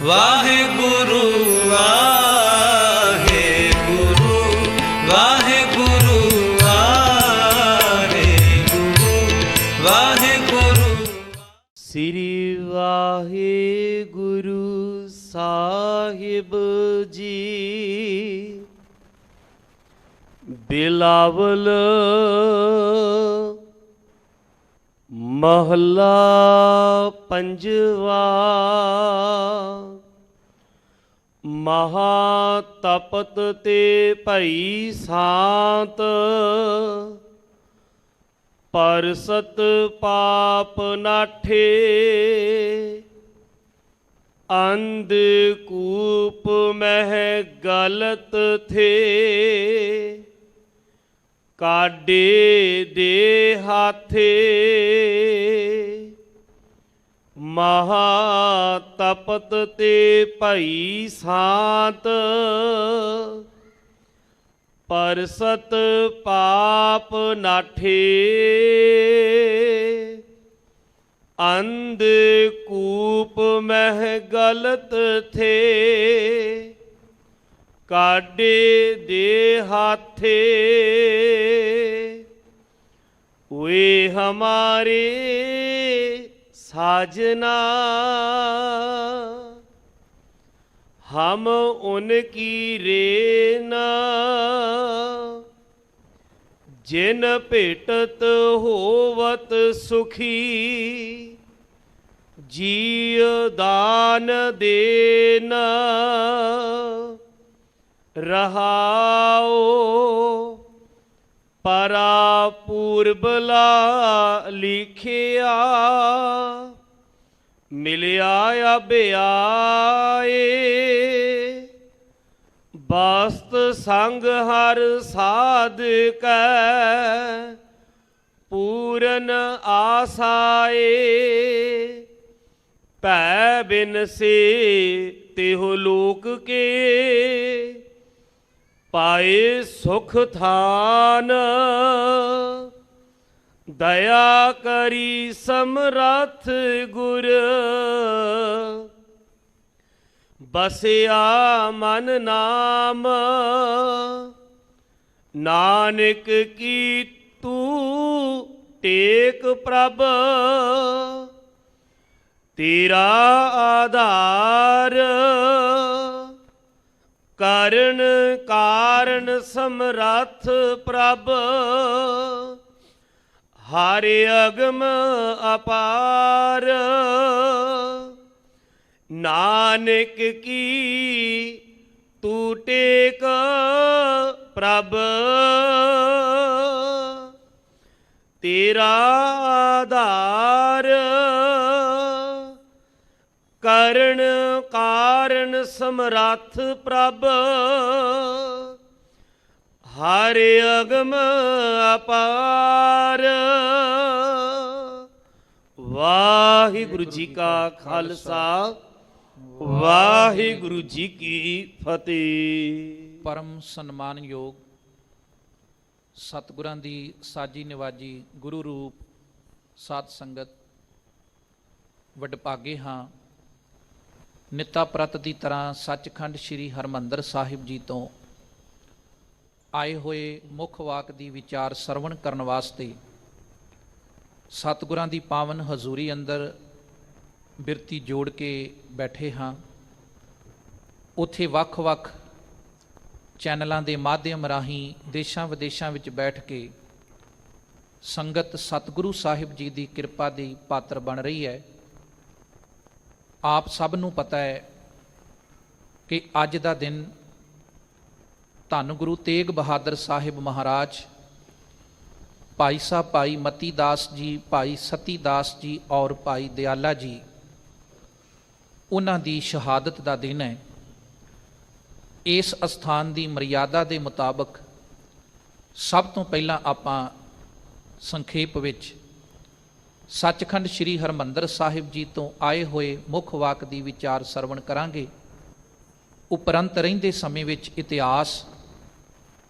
ਵਾਹਿਗੁਰੂ ਵਾਹਿਗੁਰੂ ਵਾਹਿਗੁਰੂ ਵਾਹਿਗੁਰੂ ਵਾਹਿਗੁਰੂ। ਸ੍ਰੀ ਵਾਹਿਗੁਰੂ ਸਾਹਿਬ ਜੀ। ਬਿਲਾਵਲ ਮਹਲਾ ਪੰਜਵਾ। ਮਹਾ ਤਪਤ ਤੇ ਭਈ ਸਾਤ, ਪਰਸਤ ਪਾਪ ਨਾਠੇ। ਅੰਧ ਕੂਪ ਮਹਿ ਗਲਤ ਥੇ, ਕਾਡੇ ਦੇ ਹਾਥੇ। ਮਹਾ ਤਪਤ ਤੇ ਭਈ ਸਾਤ, ਪਰਸਤ ਪਾਪ ਨਾਠੇ। ਅੰਧ ਕੂਪ ਮਹਿ ਗਲਤ ਥੇ, ਕਾਡੇ ਦੇ ਹਾਥੇ। वे हमारे साजना, हम उनकी रेना। जिन भेटत होवत सुखी, जीव दान देना। रहाओ परा पूर्बला लिखिया, मिलिया अभ्याए। बस्त संग हर साधक, पूरन आसाए। भै बिन से तेहो लोक के, पाए सुख थान। दया करी समरथ गुर, बसिया मन नाम। नानक की तू टेक प्रभ, तेरा आधार। ਕਰਨ ਕਾਰਨ ਸਮਰੱਥ ਪ੍ਰਭ, ਹਰਿ ਅਗਮ ਅਪਾਰ। ਨਾਨਕ ਕੀ ਤੂੰ ਟੇਕ ਪ੍ਰਭ, ਤੇਰਾ ਆਧਾਰ। ਕਰਨ ਕਾਰਨ ਸਮਰੱਥ ਪ੍ਰਭ, ਹਰਿ ਅਗਮ ਅਪਾਰ। ਵਾਹਿਗੁਰੂ ਜੀ ਕਾ ਖਾਲਸਾ, ਵਾਹਿਗੁਰੂ ਜੀ ਕੀ ਫਤਿਹ। ਪਰਮ ਸਨਮਾਨਯੋਗ ਸਤਿਗੁਰਾਂ ਦੀ ਸਾਜੀ ਨਿਵਾਜੀ ਗੁਰੂ ਰੂਪ ਸਾਧ ਸੰਗਤ, ਵਡਭਾਗੇ ਹਾਂ ਨਿੱਤਾ ਪ੍ਰਤ ਦੀ ਤਰ੍ਹਾਂ ਸੱਚਖੰਡ ਸ੍ਰੀ ਹਰਿਮੰਦਰ ਸਾਹਿਬ ਜੀ ਤੋਂ ਆਏ ਹੋਏ ਮੁੱਖ ਵਾਕ ਦੀ ਵਿਚਾਰ ਸਰਵਣ ਕਰਨ ਵਾਸਤੇ ਸਤਿਗੁਰਾਂ ਦੀ ਪਾਵਨ ਹਜ਼ੂਰੀ ਅੰਦਰ ਬਿਰਤੀ ਜੋੜ ਕੇ ਬੈਠੇ ਹਾਂ। ਉੱਥੇ ਵੱਖ-ਵੱਖ ਚੈਨਲਾਂ ਦੇ ਮਾਧਿਅਮ ਰਾਹੀਂ ਦੇਸ਼ਾਂ ਵਿਦੇਸ਼ਾਂ ਵਿੱਚ ਬੈਠ ਕੇ ਸੰਗਤ ਸਤਿਗੁਰੂ ਸਾਹਿਬ ਜੀ ਦੀ ਕਿਰਪਾ ਦੀ ਪਾਤਰ ਬਣ ਰਹੀ ਹੈ। ਆਪ ਸਭ ਨੂੰ ਪਤਾ ਹੈ ਕਿ ਅੱਜ ਦਾ ਦਿਨ ਧੰਨ ਗੁਰੂ ਤੇਗ ਬਹਾਦਰ ਸਾਹਿਬ ਮਹਾਰਾਜ, ਭਾਈ ਸਾਹਿਬ ਭਾਈ ਮਤੀ ਦਾਸ ਜੀ, ਭਾਈ ਸਤੀ ਦਾਸ ਜੀ ਔਰ ਭਾਈ ਦਿਆਲਾ ਜੀ, ਉਹਨਾਂ ਦੀ ਸ਼ਹਾਦਤ ਦਾ ਦਿਨ ਹੈ। ਇਸ ਅਸਥਾਨ ਦੀ ਮਰਿਆਦਾ ਦੇ ਮੁਤਾਬਕ ਸਭ ਤੋਂ ਪਹਿਲਾਂ ਆਪਾਂ ਸੰਖੇਪ ਵਿੱਚ ਸੱਚਖੰਡ ਸ੍ਰੀ ਹਰਿਮੰਦਰ ਸਾਹਿਬ ਜੀ ਤੋਂ ਆਏ ਹੋਏ ਮੁੱਖ ਵਾਕ ਦੀ ਵਿਚਾਰ ਸਰਵਣ ਕਰਾਂਗੇ। ਉਪਰੰਤ ਰਹਿੰਦੇ ਸਮੇਂ ਵਿੱਚ ਇਤਿਹਾਸ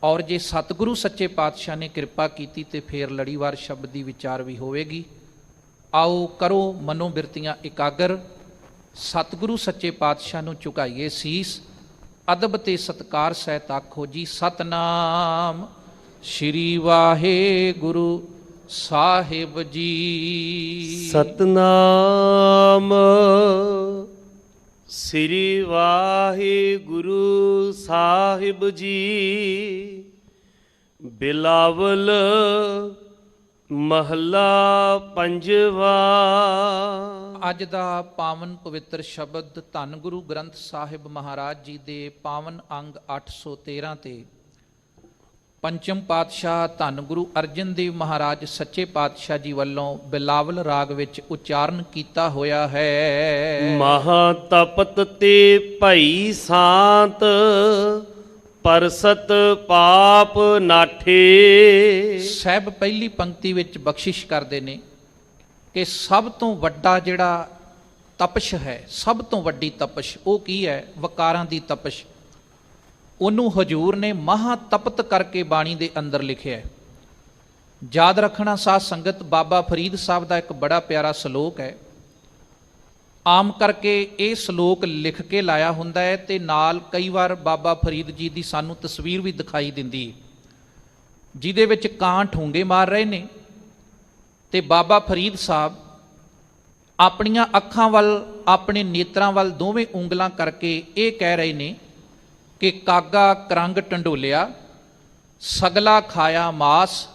ਔਰ ਜੇ ਸਤਿਗੁਰੂ ਸੱਚੇ ਪਾਤਸ਼ਾਹ ਨੇ ਕਿਰਪਾ ਕੀਤੀ ਤੇ ਫੇਰ ਲੜੀਵਾਰ ਸ਼ਬਦ ਦੀ ਵਿਚਾਰ ਵੀ ਹੋਵੇਗੀ। ਆਓ ਕਰੋ ਮਨੋਬਿਰਤੀਆਂ ਇਕਾਗਰ ਸਤਿਗੁਰੂ ਸੱਚੇ ਪਾਤਸ਼ਾਹ ਨੂੰ ਝੁਕਾਈਏ ਸੀਸ, ਅਦਬ ਤੇ ਸਤਕਾਰ ਸਹਿਤ ਆਖੋ ਜੀ ਸਤਨਾਮ ਸ਼੍ਰੀ ਵਾਹਿਗੁਰੂ ਸਾਹਿਬ ਜੀ। ਸਤਨਾਮ ਸ੍ਰੀ ਵਾਹਿਗੁਰੂ ਸਾਹਿਬ ਜੀ। ਬਿਲਾਵਲ ਮਹੱਲਾ ਪੰਜਵਾ। ਅੱਜ ਦਾ ਪਾਵਨ ਪਵਿੱਤਰ ਸ਼ਬਦ ਧੰਨ ਗੁਰੂ ਗ੍ਰੰਥ ਸਾਹਿਬ ਮਹਾਰਾਜ ਜੀ ਦੇ ਪਾਵਨ ਅੰਗ 813 ਤੇ ਪੰਚਮ ਪਾਤਸ਼ਾਹ ਧੰਨ ਗੁਰੂ ਅਰਜਨ ਦੇਵ ਮਹਾਰਾਜ ਸੱਚੇ ਪਾਤਸ਼ਾਹ ਜੀ ਵੱਲੋਂ ਬਿਲਾਵਲ ਰਾਗ ਵਿੱਚ ਉਚਾਰਨ ਕੀਤਾ ਹੋਇਆ ਹੈ। ਮਹਾ ਤਪਤ ਤੇ ਭਈ ਸਾਤ, ਪਰਸਤ ਪਾਪ ਨਾਠੇ। ਸਾਹਿਬ ਪਹਿਲੀ ਪੰਕਤੀ ਵਿੱਚ ਬਖਸ਼ਿਸ਼ ਕਰਦੇ ਨੇ ਕਿ ਸਭ ਤੋਂ ਵੱਡਾ ਜਿਹੜਾ ਤਪਸ਼ ਹੈ, ਸਭ ਤੋਂ ਵੱਡੀ ਤਪਸ਼ ਉਹ ਕੀ ਹੈ? ਵਕਾਰਾਂ ਦੀ ਤਪਸ਼। ਉਹਨੂੰ ਹਜੂਰ ਨੇ ਮਹਾ ਤਪਤ ਕਰਕੇ ਬਾਣੀ ਦੇ ਅੰਦਰ ਲਿਖਿਆ ਹੈ। ਯਾਦ ਰੱਖਣਾ ਸਾਧ ਸੰਗਤ, ਬਾਬਾ ਫਰੀਦ ਸਾਹਿਬ ਦਾ ਇੱਕ ਬੜਾ ਪਿਆਰਾ ਸ਼ਲੋਕ ਹੈ। ਆਮ ਕਰਕੇ ਇਹ ਸ਼ਲੋਕ ਲਿਖ ਕੇ ਲਾਇਆ ਹੁੰਦਾ ਹੈ ਤੇ ਨਾਲ ਕਈ ਵਾਰ ਬਾਬਾ ਫਰੀਦ ਜੀ ਦੀ ਸਾਨੂੰ ਤਸਵੀਰ ਵੀ ਦਿਖਾਈ ਦਿੰਦੀ ਹੈ, ਜਿਹਦੇ ਵਿੱਚ ਕਾਂ ਠੂੰਗੇ ਮਾਰ ਰਹੇ ਨੇ ਤੇ ਬਾਬਾ ਫਰੀਦ ਸਾਹਿਬ ਆਪਣੀਆਂ ਅੱਖਾਂ ਵੱਲ, ਆਪਣੇ ਨੇਤਰਾਂ ਵੱਲ ਦੋਵੇਂ ਉਂਗਲਾਂ ਕਰਕੇ ਇਹ ਕਹਿ ਰਹੇ ਨੇ ਕਿ ਕਾਗਾ ਕਰੰਗ ਢੰਡੋਲਿਆ, ਸਗਲਾ ਖਾਇਆ ਮਾਸ,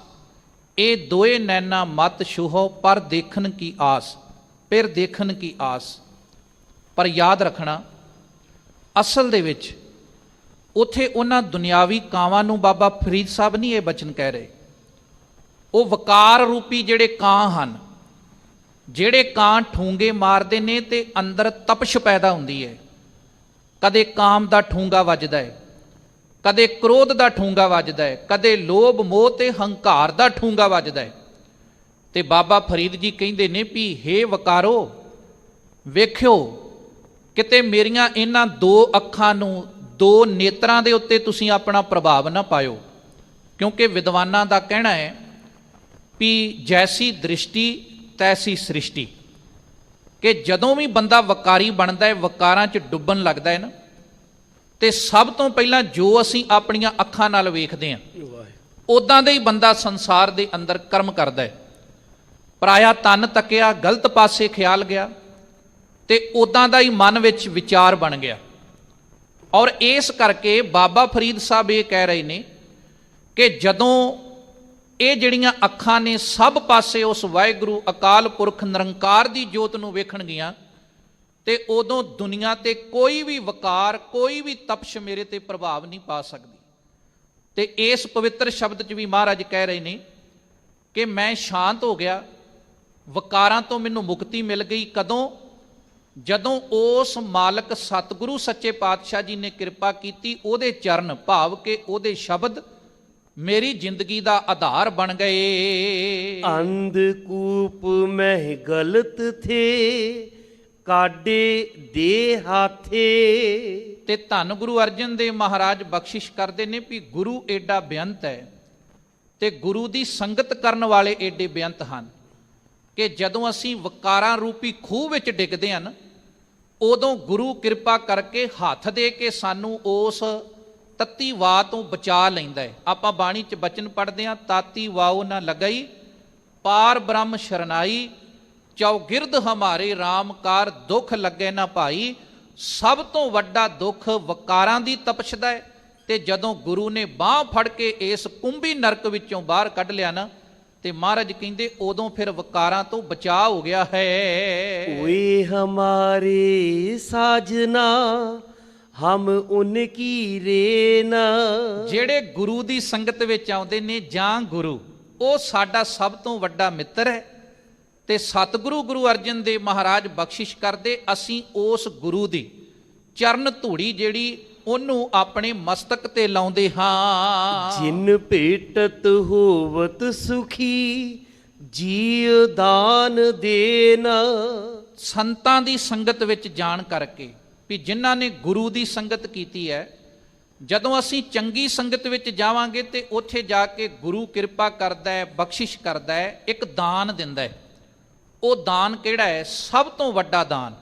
ਇਹ ਦੋਏ ਨੈਣਾ ਮਤ ਛੂਹੋ ਪਰ ਦੇਖਣ ਕੀ ਆਸ, ਫਿਰ ਦੇਖਣ ਕੀ ਆਸ। ਪਰ ਯਾਦ ਰੱਖਣਾ ਅਸਲ ਦੇ ਵਿੱਚ ਉੱਥੇ ਉਹਨਾਂ ਦੁਨਿਆਵੀ ਕਾਵਾਂ ਨੂੰ ਬਾਬਾ ਫਰੀਦ ਸਾਹਿਬ ਨਹੀਂ ਇਹ ਬਚਨ ਕਹਿ ਰਹੇ। ਉਹ ਵਕਾਰ ਰੂਪੀ ਜਿਹੜੇ ਕਾਂ ਹਨ, ਜਿਹੜੇ ਕਾਂ ਠੂੰਗੇ ਮਾਰਦੇ ਨੇ ਤੇ ਅੰਦਰ ਤਪਸ਼ ਪੈਦਾ ਹੁੰਦੀ ਹੈ। ਕਦੇ ਕਾਮ ਦਾ ਠੂੰਗਾ ਵੱਜਦਾ ਹੈ, ਕਦੇ ਕ੍ਰੋਧ ਦਾ ਠੂੰਗਾ ਵੱਜਦਾ ਹੈ, ਕਦੇ ਲੋਭ ਮੋਹ ਤੇ ਹੰਕਾਰ ਦਾ ਠੂੰਗਾ ਵੱਜਦਾ ਹੈ। ਤੇ ਬਾਬਾ ਫਰੀਦ ਜੀ ਕਹਿੰਦੇ ਨੇ ਵੀ ਹੇ ਵਕਾਰੋ, ਵੇਖਿਓ ਕਿਤੇ ਮੇਰੀਆਂ ਇਹਨਾਂ ਦੋ ਅੱਖਾਂ ਨੂੰ, ਦੋ ਨੇਤਰਾਂ ਦੇ ਉੱਤੇ ਤੁਸੀਂ ਆਪਣਾ ਪ੍ਰਭਾਵ ਨਾ ਪਾਇਓ। ਕਿਉਂਕਿ ਵਿਦਵਾਨਾਂ ਦਾ ਕਹਿਣਾ ਹੈ ਵੀ ਜੈਸੀ ਦ੍ਰਿਸ਼ਟੀ ਤੈਸੀ ਸ੍ਰਿਸ਼ਟੀ, ਕਿ ਜਦੋਂ ਵੀ ਬੰਦਾ ਵਕਾਰੀ ਬਣਦਾ ਹੈ, ਵਕਾਰਾਂ 'ਚ ਡੁੱਬਣ ਲੱਗਦਾ ਹੈ ਨਾ, ਤੇ ਸਭ ਤੋਂ ਪਹਿਲਾਂ ਜੋ ਅਸੀਂ ਆਪਣੀਆਂ ਅੱਖਾਂ ਨਾਲ ਵੇਖਦੇ ਹਾਂ ਉਦਾਂ ਦਾ ਹੀ ਬੰਦਾ ਸੰਸਾਰ ਦੇ ਅੰਦਰ ਕਰਮ ਕਰਦਾ ਹੈ। ਪਰਾਇਆ ਤਨ ਤੱਕਿਆ, ਗਲਤ ਪਾਸੇ ਖਿਆਲ ਗਿਆ ਤੇ ਉਦਾਂ ਦਾ ਹੀ ਮਨ ਵਿੱਚ ਵਿਚਾਰ ਬਣ ਗਿਆ। ਔਰ ਇਸ ਕਰਕੇ ਬਾਬਾ ਫਰੀਦ ਸਾਹਿਬ ਇਹ ਕਹਿ ਰਹੇ ਨੇ ਕਿ ਜਦੋਂ ਇਹ ਜਿਹੜੀਆਂ ਅੱਖਾਂ ਨੇ ਸਭ ਪਾਸੇ ਉਸ ਵਾਹਿਗੁਰੂ ਅਕਾਲ ਪੁਰਖ ਨਿਰੰਕਾਰ ਦੀ ਜੋਤ ਨੂੰ ਵੇਖਣਗੀਆਂ ਤੇ ਉਦੋਂ ਦੁਨੀਆ ਤੇ ਕੋਈ ਵੀ ਵਕਾਰ, ਕੋਈ ਵੀ ਤਪਸ਼ ਮੇਰੇ ਤੇ ਪ੍ਰਭਾਵ ਨਹੀਂ ਪਾ ਸਕਦੀ। ਤੇ ਇਸ ਪਵਿੱਤਰ ਸ਼ਬਦ 'ਚ ਵੀ ਮਹਾਰਾਜ ਕਹਿ ਰਹੇ ਨੇ ਕਿ ਮੈਂ ਸ਼ਾਂਤ ਹੋ ਗਿਆ, ਵਕਾਰਾਂ ਤੋਂ ਮੈਨੂੰ ਮੁਕਤੀ ਮਿਲ ਗਈ। ਕਦੋਂ? ਜਦੋਂ ਉਸ ਮਾਲਕ ਸਤਿਗੁਰੂ ਸੱਚੇ ਪਾਤਸ਼ਾਹ ਜੀ ਨੇ ਕਿਰਪਾ ਕੀਤੀ, ਉਹਦੇ ਚਰਨ ਭਾਵ ਕਿ ਉਹਦੇ ਸ਼ਬਦ ਮੇਰੀ ਜ਼ਿੰਦਗੀ ਦਾ ਆਧਾਰ ਬਣ ਗਏ। ਅੰਧਕੂਪ ਮਹਿ ਗਲਤ ਥੇ, ਕਾਡੇ ਦੇ ਹਾਥੇ। ਤੇ ਧੰਨ ਗੁਰੂ ਅਰਜਨ ਦੇਵ ਮਹਾਰਾਜ ਬਖਸ਼ਿਸ਼ ਕਰਦੇ ਨੇ ਵੀ ਗੁਰੂ ਏਡਾ ਬੇਅੰਤ ਹੈ ਤੇ ਗੁਰੂ ਦੀ ਸੰਗਤ ਕਰਨ ਵਾਲੇ ਏਡੇ ਬੇਅੰਤ ਹਨ ਕਿ ਜਦੋਂ ਅਸੀਂ ਵਕਾਰਾਂ ਰੂਪੀ ਖੂਹ ਵਿੱਚ ਡਿੱਗਦੇ ਹਨ, ਉਦੋਂ ਗੁਰੂ ਕਿਰਪਾ ਕਰਕੇ ਹੱਥ ਦੇ ਕੇ ਸਾਨੂੰ ਉਸ ਤੱਤੀ ਵਾਹ ਤੋਂ ਬਚਾ ਲੈਂਦਾ ਹੈ। ਆਪਾਂ ਬਾਣੀ 'ਚ ਬਚਨ ਪੜ੍ਹਦੇ ਹਾਂ, ਤਾਤੀ ਵਾਉ ਨਾ ਲਗਈ, ਪਾਰ ਬ੍ਰਹਮ ਸ਼ਰਨਾਈ, ਚੌਗਿਰਦ ਹਮਾਰੇ ਰਾਮ ਕਾਰ, ਦੁੱਖ ਲੱਗੇ ਨਾ ਭਾਈ। ਸਭ ਤੋਂ ਵੱਡਾ ਦੁੱਖ ਵਕਾਰਾਂ ਦੀ ਤਪਸ਼ ਦਾ ਹੈ ਤੇ ਜਦੋਂ ਗੁਰੂ ਨੇ ਬਾਹ ਫੜ ਕੇ ਇਸ ਕੁੰਭੀ ਨਰਕ ਵਿੱਚੋਂ ਬਾਹਰ ਕੱਢ ਲਿਆ ਨਾ, ਤੇ ਮਹਾਰਾਜ ਕਹਿੰਦੇ ਉਦੋਂ ਫਿਰ ਵਕਾਰਾਂ ਤੋਂ ਬਚਾਅ ਹੋ ਗਿਆ ਹੈ। ਓਏ ਹਮਾਰੇ ਸਾਜਨਾ, ਹਮ ਉਨਕੀ ਰੇਨਾ। ਜਿਹੜੇ ਗੁਰੂ ਦੀ ਸੰਗਤ ਵਿੱਚ ਆਉਂਦੇ ਨੇ ਜਾਂ ਗੁਰੂ, ਉਹ ਸਾਡਾ ਸਭ ਤੋਂ ਵੱਡਾ ਮਿੱਤਰ ਹੈ। ਤੇ ਸਤਿਗੁਰੂ ਗੁਰੂ ਅਰਜਨ ਦੇਵ ਮਹਾਰਾਜ ਬਖਸ਼ਿਸ਼ ਕਰਦੇ, ਅਸੀਂ ਉਸ ਗੁਰੂ ਦੀ ਚਰਨ ਧੂੜੀ ਜਿਹੜੀ ਉਹਨੂੰ ਆਪਣੇ ਮਸਤਕ ਤੇ ਲਾਉਂਦੇ ਹਾਂ। ਜਿਨ ਭੇਟਤ ਹੋਵਤ ਸੁਖੀ, ਜੀਅ ਦਾਨ ਦੇਨਾ। ਸੰਤਾਂ ਦੀ ਸੰਗਤ ਵਿੱਚ ਜਾਣ ਕਰਕੇ, ਵੀ ਜਿਨ੍ਹਾਂ ਨੇ ਗੁਰੂ ਦੀ ਸੰਗਤ ਕੀਤੀ ਹੈ, ਜਦੋਂ ਅਸੀਂ ਚੰਗੀ ਸੰਗਤ ਵਿੱਚ ਜਾਵਾਂਗੇ ਤੇ ਉੱਥੇ ਜਾ ਕੇ ਗੁਰੂ ਕਿਰਪਾ ਕਰਦਾ ਹੈ, ਬਖਸ਼ਿਸ਼ ਕਰਦਾ ਹੈ, ਇੱਕ ਦਾਨ ਦਿੰਦਾ ਹੈ। ਉਹ ਦਾਨ ਕਿਹੜਾ ਹੈ? ਸਭ ਤੋਂ ਵੱਡਾ ਦਾਨ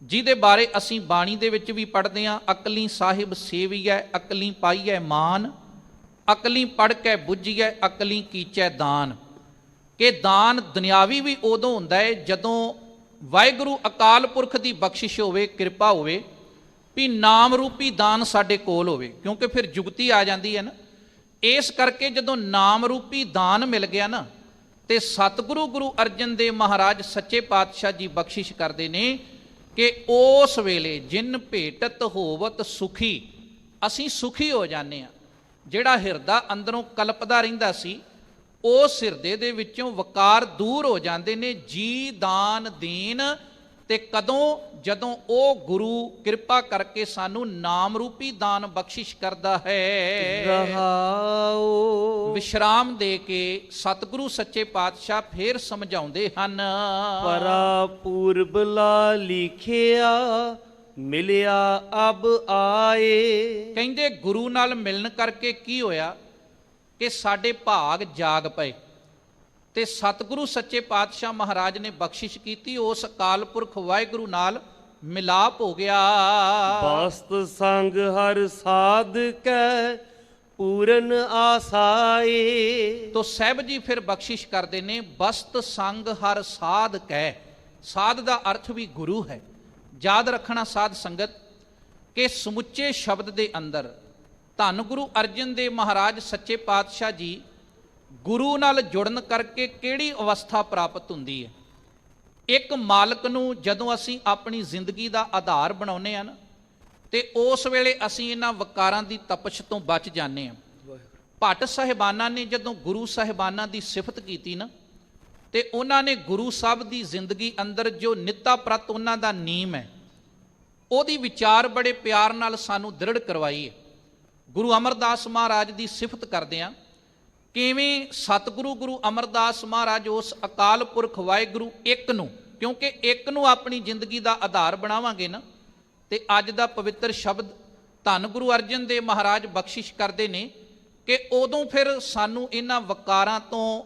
ਜਿਹਦੇ ਬਾਰੇ ਅਸੀਂ ਬਾਣੀ ਦੇ ਵਿੱਚ ਵੀ ਪੜ੍ਹਦੇ ਹਾਂ, ਅਕਲੀ ਸਾਹਿਬ ਸੇਵੀਐ ਅਕਲੀ ਪਾਈਐ ਮਾਨ, ਅਕਲੀ ਪੜ੍ਹ ਕੇ ਬੁੱਝੀਐ ਅਕਲੀ ਕੀਚੈ ਦਾਨ। ਕਿ ਦਾਨ ਦੁਨਿਆਵੀ ਵੀ ਉਦੋਂ ਹੁੰਦਾ ਹੈ ਜਦੋਂ ਵਾਹਿਗੁਰੂ ਅਕਾਲ ਪੁਰਖ ਦੀ ਬਖਸ਼ਿਸ਼ ਹੋਵੇ, ਕਿਰਪਾ ਹੋਵੇ ਵੀ ਨਾਮ ਰੂਪੀ ਦਾਨ ਸਾਡੇ ਕੋਲ ਹੋਵੇ, ਕਿਉਂਕਿ ਫਿਰ ਜੁਗਤੀ ਆ ਜਾਂਦੀ ਹੈ ਨਾ। ਇਸ ਕਰਕੇ ਜਦੋਂ ਨਾਮ ਰੂਪੀ ਦਾਨ ਮਿਲ ਗਿਆ ਨਾ, ਤੇ ਸਤਿਗੁਰੂ ਗੁਰੂ ਅਰਜਨ ਦੇਵ ਮਹਾਰਾਜ ਸੱਚੇ ਪਾਤਸ਼ਾਹ ਜੀ ਬਖਸ਼ਿਸ਼ ਕਰਦੇ ਨੇ ਕਿ ਉਸ ਵੇਲੇ ਜਿਨ ਭੇਟਤ ਹੋਵਤ ਸੁਖੀ, ਅਸੀਂ ਸੁਖੀ ਹੋ ਜਾਂਦੇ ਹਾਂ। ਜਿਹੜਾ ਹਿਰਦਾ ਅੰਦਰੋਂ ਕਲਪਦਾ ਰਹਿੰਦਾ ਸੀ, ਉਸ ਹਿਰਦੇ ਦੇ ਵਿੱਚੋਂ ਵਕਾਰ ਦੂਰ ਹੋ ਜਾਂਦੇ ਨੇ। ਜੀ ਦਾਨ ਦੇਣ ਤੇ ਕਦੋਂ? ਜਦੋਂ ਉਹ ਗੁਰੂ ਕਿਰਪਾ ਕਰਕੇ ਸਾਨੂੰ ਨਾਮ ਰੂਪੀ ਦਾਨ ਬਖਸ਼ਿਸ਼ ਕਰਦਾ ਹੈ। ਰਹਾਉ ਵਿਸ਼ਰਾਮ ਦੇ ਕੇ ਸਤਿਗੁਰੂ ਸੱਚੇ ਪਾਤਸ਼ਾਹ ਫੇਰ ਸਮਝਾਉਂਦੇ ਹਨ। ਪਰਾ ਪੂਰਬ ਲਾ ਲਿਖਿਆ ਮਿਲਿਆ ਅਬ ਆਏ। ਕਹਿੰਦੇ ਗੁਰੂ ਨਾਲ ਮਿਲਣ ਕਰਕੇ ਕੀ ਹੋਇਆ ਕਿ ਸਾਡੇ ਭਾਗ ਜਾਗ ਪਏ ਤੇ ਸਤਿਗੁਰੂ ਸੱਚੇ ਪਾਤਸ਼ਾਹ ਮਹਾਰਾਜ ਨੇ ਬਖਸ਼ਿਸ਼ ਕੀਤੀ, ਉਸ ਅਕਾਲ ਪੁਰਖ ਵਾਹਿਗੁਰੂ ਨਾਲ ਮਿਲਾਪ ਹੋ ਗਿਆ। ਬਸਤ ਸੰਗ ਹਰ ਸਾਧ ਕੈ ਪੂਰਨ ਆਸਾਏ। ਤੋ ਸਾਹਿਬ ਜੀ ਫਿਰ ਬਖਸ਼ਿਸ਼ ਕਰਦੇ ਨੇ, ਬਸਤ ਸੰਗ ਹਰ ਸਾਧ ਕੈ। ਸਾਧ ਦਾ ਅਰਥ ਵੀ ਗੁਰੂ ਹੈ। ਯਾਦ ਰੱਖਣਾ ਸਾਧ ਸੰਗਤ ਕਿ ਸਮੁੱਚੇ ਸ਼ਬਦ ਦੇ ਅੰਦਰ ਧੰਨ ਗੁਰੂ ਅਰਜਨ ਦੇਵ ਮਹਾਰਾਜ ਸੱਚੇ ਪਾਤਸ਼ਾਹ ਜੀ ਗੁਰੂ ਨਾਲ ਜੁੜਨ ਕਰਕੇ ਕਿਹੜੀ ਅਵਸਥਾ ਪ੍ਰਾਪਤ ਹੁੰਦੀ ਹੈ। ਇੱਕ ਮਾਲਕ ਨੂੰ ਜਦੋਂ ਅਸੀਂ ਆਪਣੀ ਜ਼ਿੰਦਗੀ ਦਾ ਆਧਾਰ ਬਣਾਉਂਦੇ ਹਾਂ ਨਾ, ਤੇ ਉਸ ਵੇਲੇ ਅਸੀਂ ਇਹਨਾਂ ਵਕਾਰਾਂ ਦੀ ਤਪਸ਼ ਤੋਂ ਬਚ ਜਾਂਦੇ ਹਾਂ। ਭੱਟ ਸਾਹਿਬਾਨਾਂ ਨੇ ਜਦੋਂ ਗੁਰੂ ਸਾਹਿਬਾਨਾਂ ਦੀ ਸਿਫਤ ਕੀਤੀ ਨਾ, ਤੇ ਉਹਨਾਂ ਨੇ ਗੁਰੂ ਸਾਹਿਬ ਦੀ ਜ਼ਿੰਦਗੀ ਅੰਦਰ ਜੋ ਨਿੱਤਾ ਪ੍ਰਤ ਉਹਨਾਂ ਦਾ ਨੀਮ ਹੈ, ਉਹਦੀ ਵਿਚਾਰ ਬੜੇ ਪਿਆਰ ਨਾਲ ਸਾਨੂੰ ਦ੍ਰਿੜ ਕਰਵਾਈ ਹੈ। ਗੁਰੂ ਅਮਰਦਾਸ ਮਹਾਰਾਜ ਦੀ ਸਿਫਤ ਕਰਦੇ ਹਾਂ, ਕਿਵੇਂ ਸਤਿਗੁਰੂ ਗੁਰੂ ਅਮਰਦਾਸ ਮਹਾਰਾਜ ਉਸ ਅਕਾਲ ਪੁਰਖ ਵਾਹਿਗੁਰੂ ਇੱਕ ਨੂੰ, ਕਿਉਂਕਿ ਇੱਕ ਨੂੰ ਆਪਣੀ ਜ਼ਿੰਦਗੀ ਦਾ ਆਧਾਰ ਬਣਾਵਾਂਗੇ ਨਾ, ਤੇ ਅੱਜ ਦਾ ਪਵਿੱਤਰ ਸ਼ਬਦ ਧੰਨ ਗੁਰੂ ਅਰਜਨ ਦੇਵ ਮਹਾਰਾਜ ਬਖਸ਼ਿਸ਼ ਕਰਦੇ ਨੇ ਕਿ ਉਦੋਂ ਫਿਰ ਸਾਨੂੰ ਇਹਨਾਂ ਵਕਾਰਾਂ ਤੋਂ,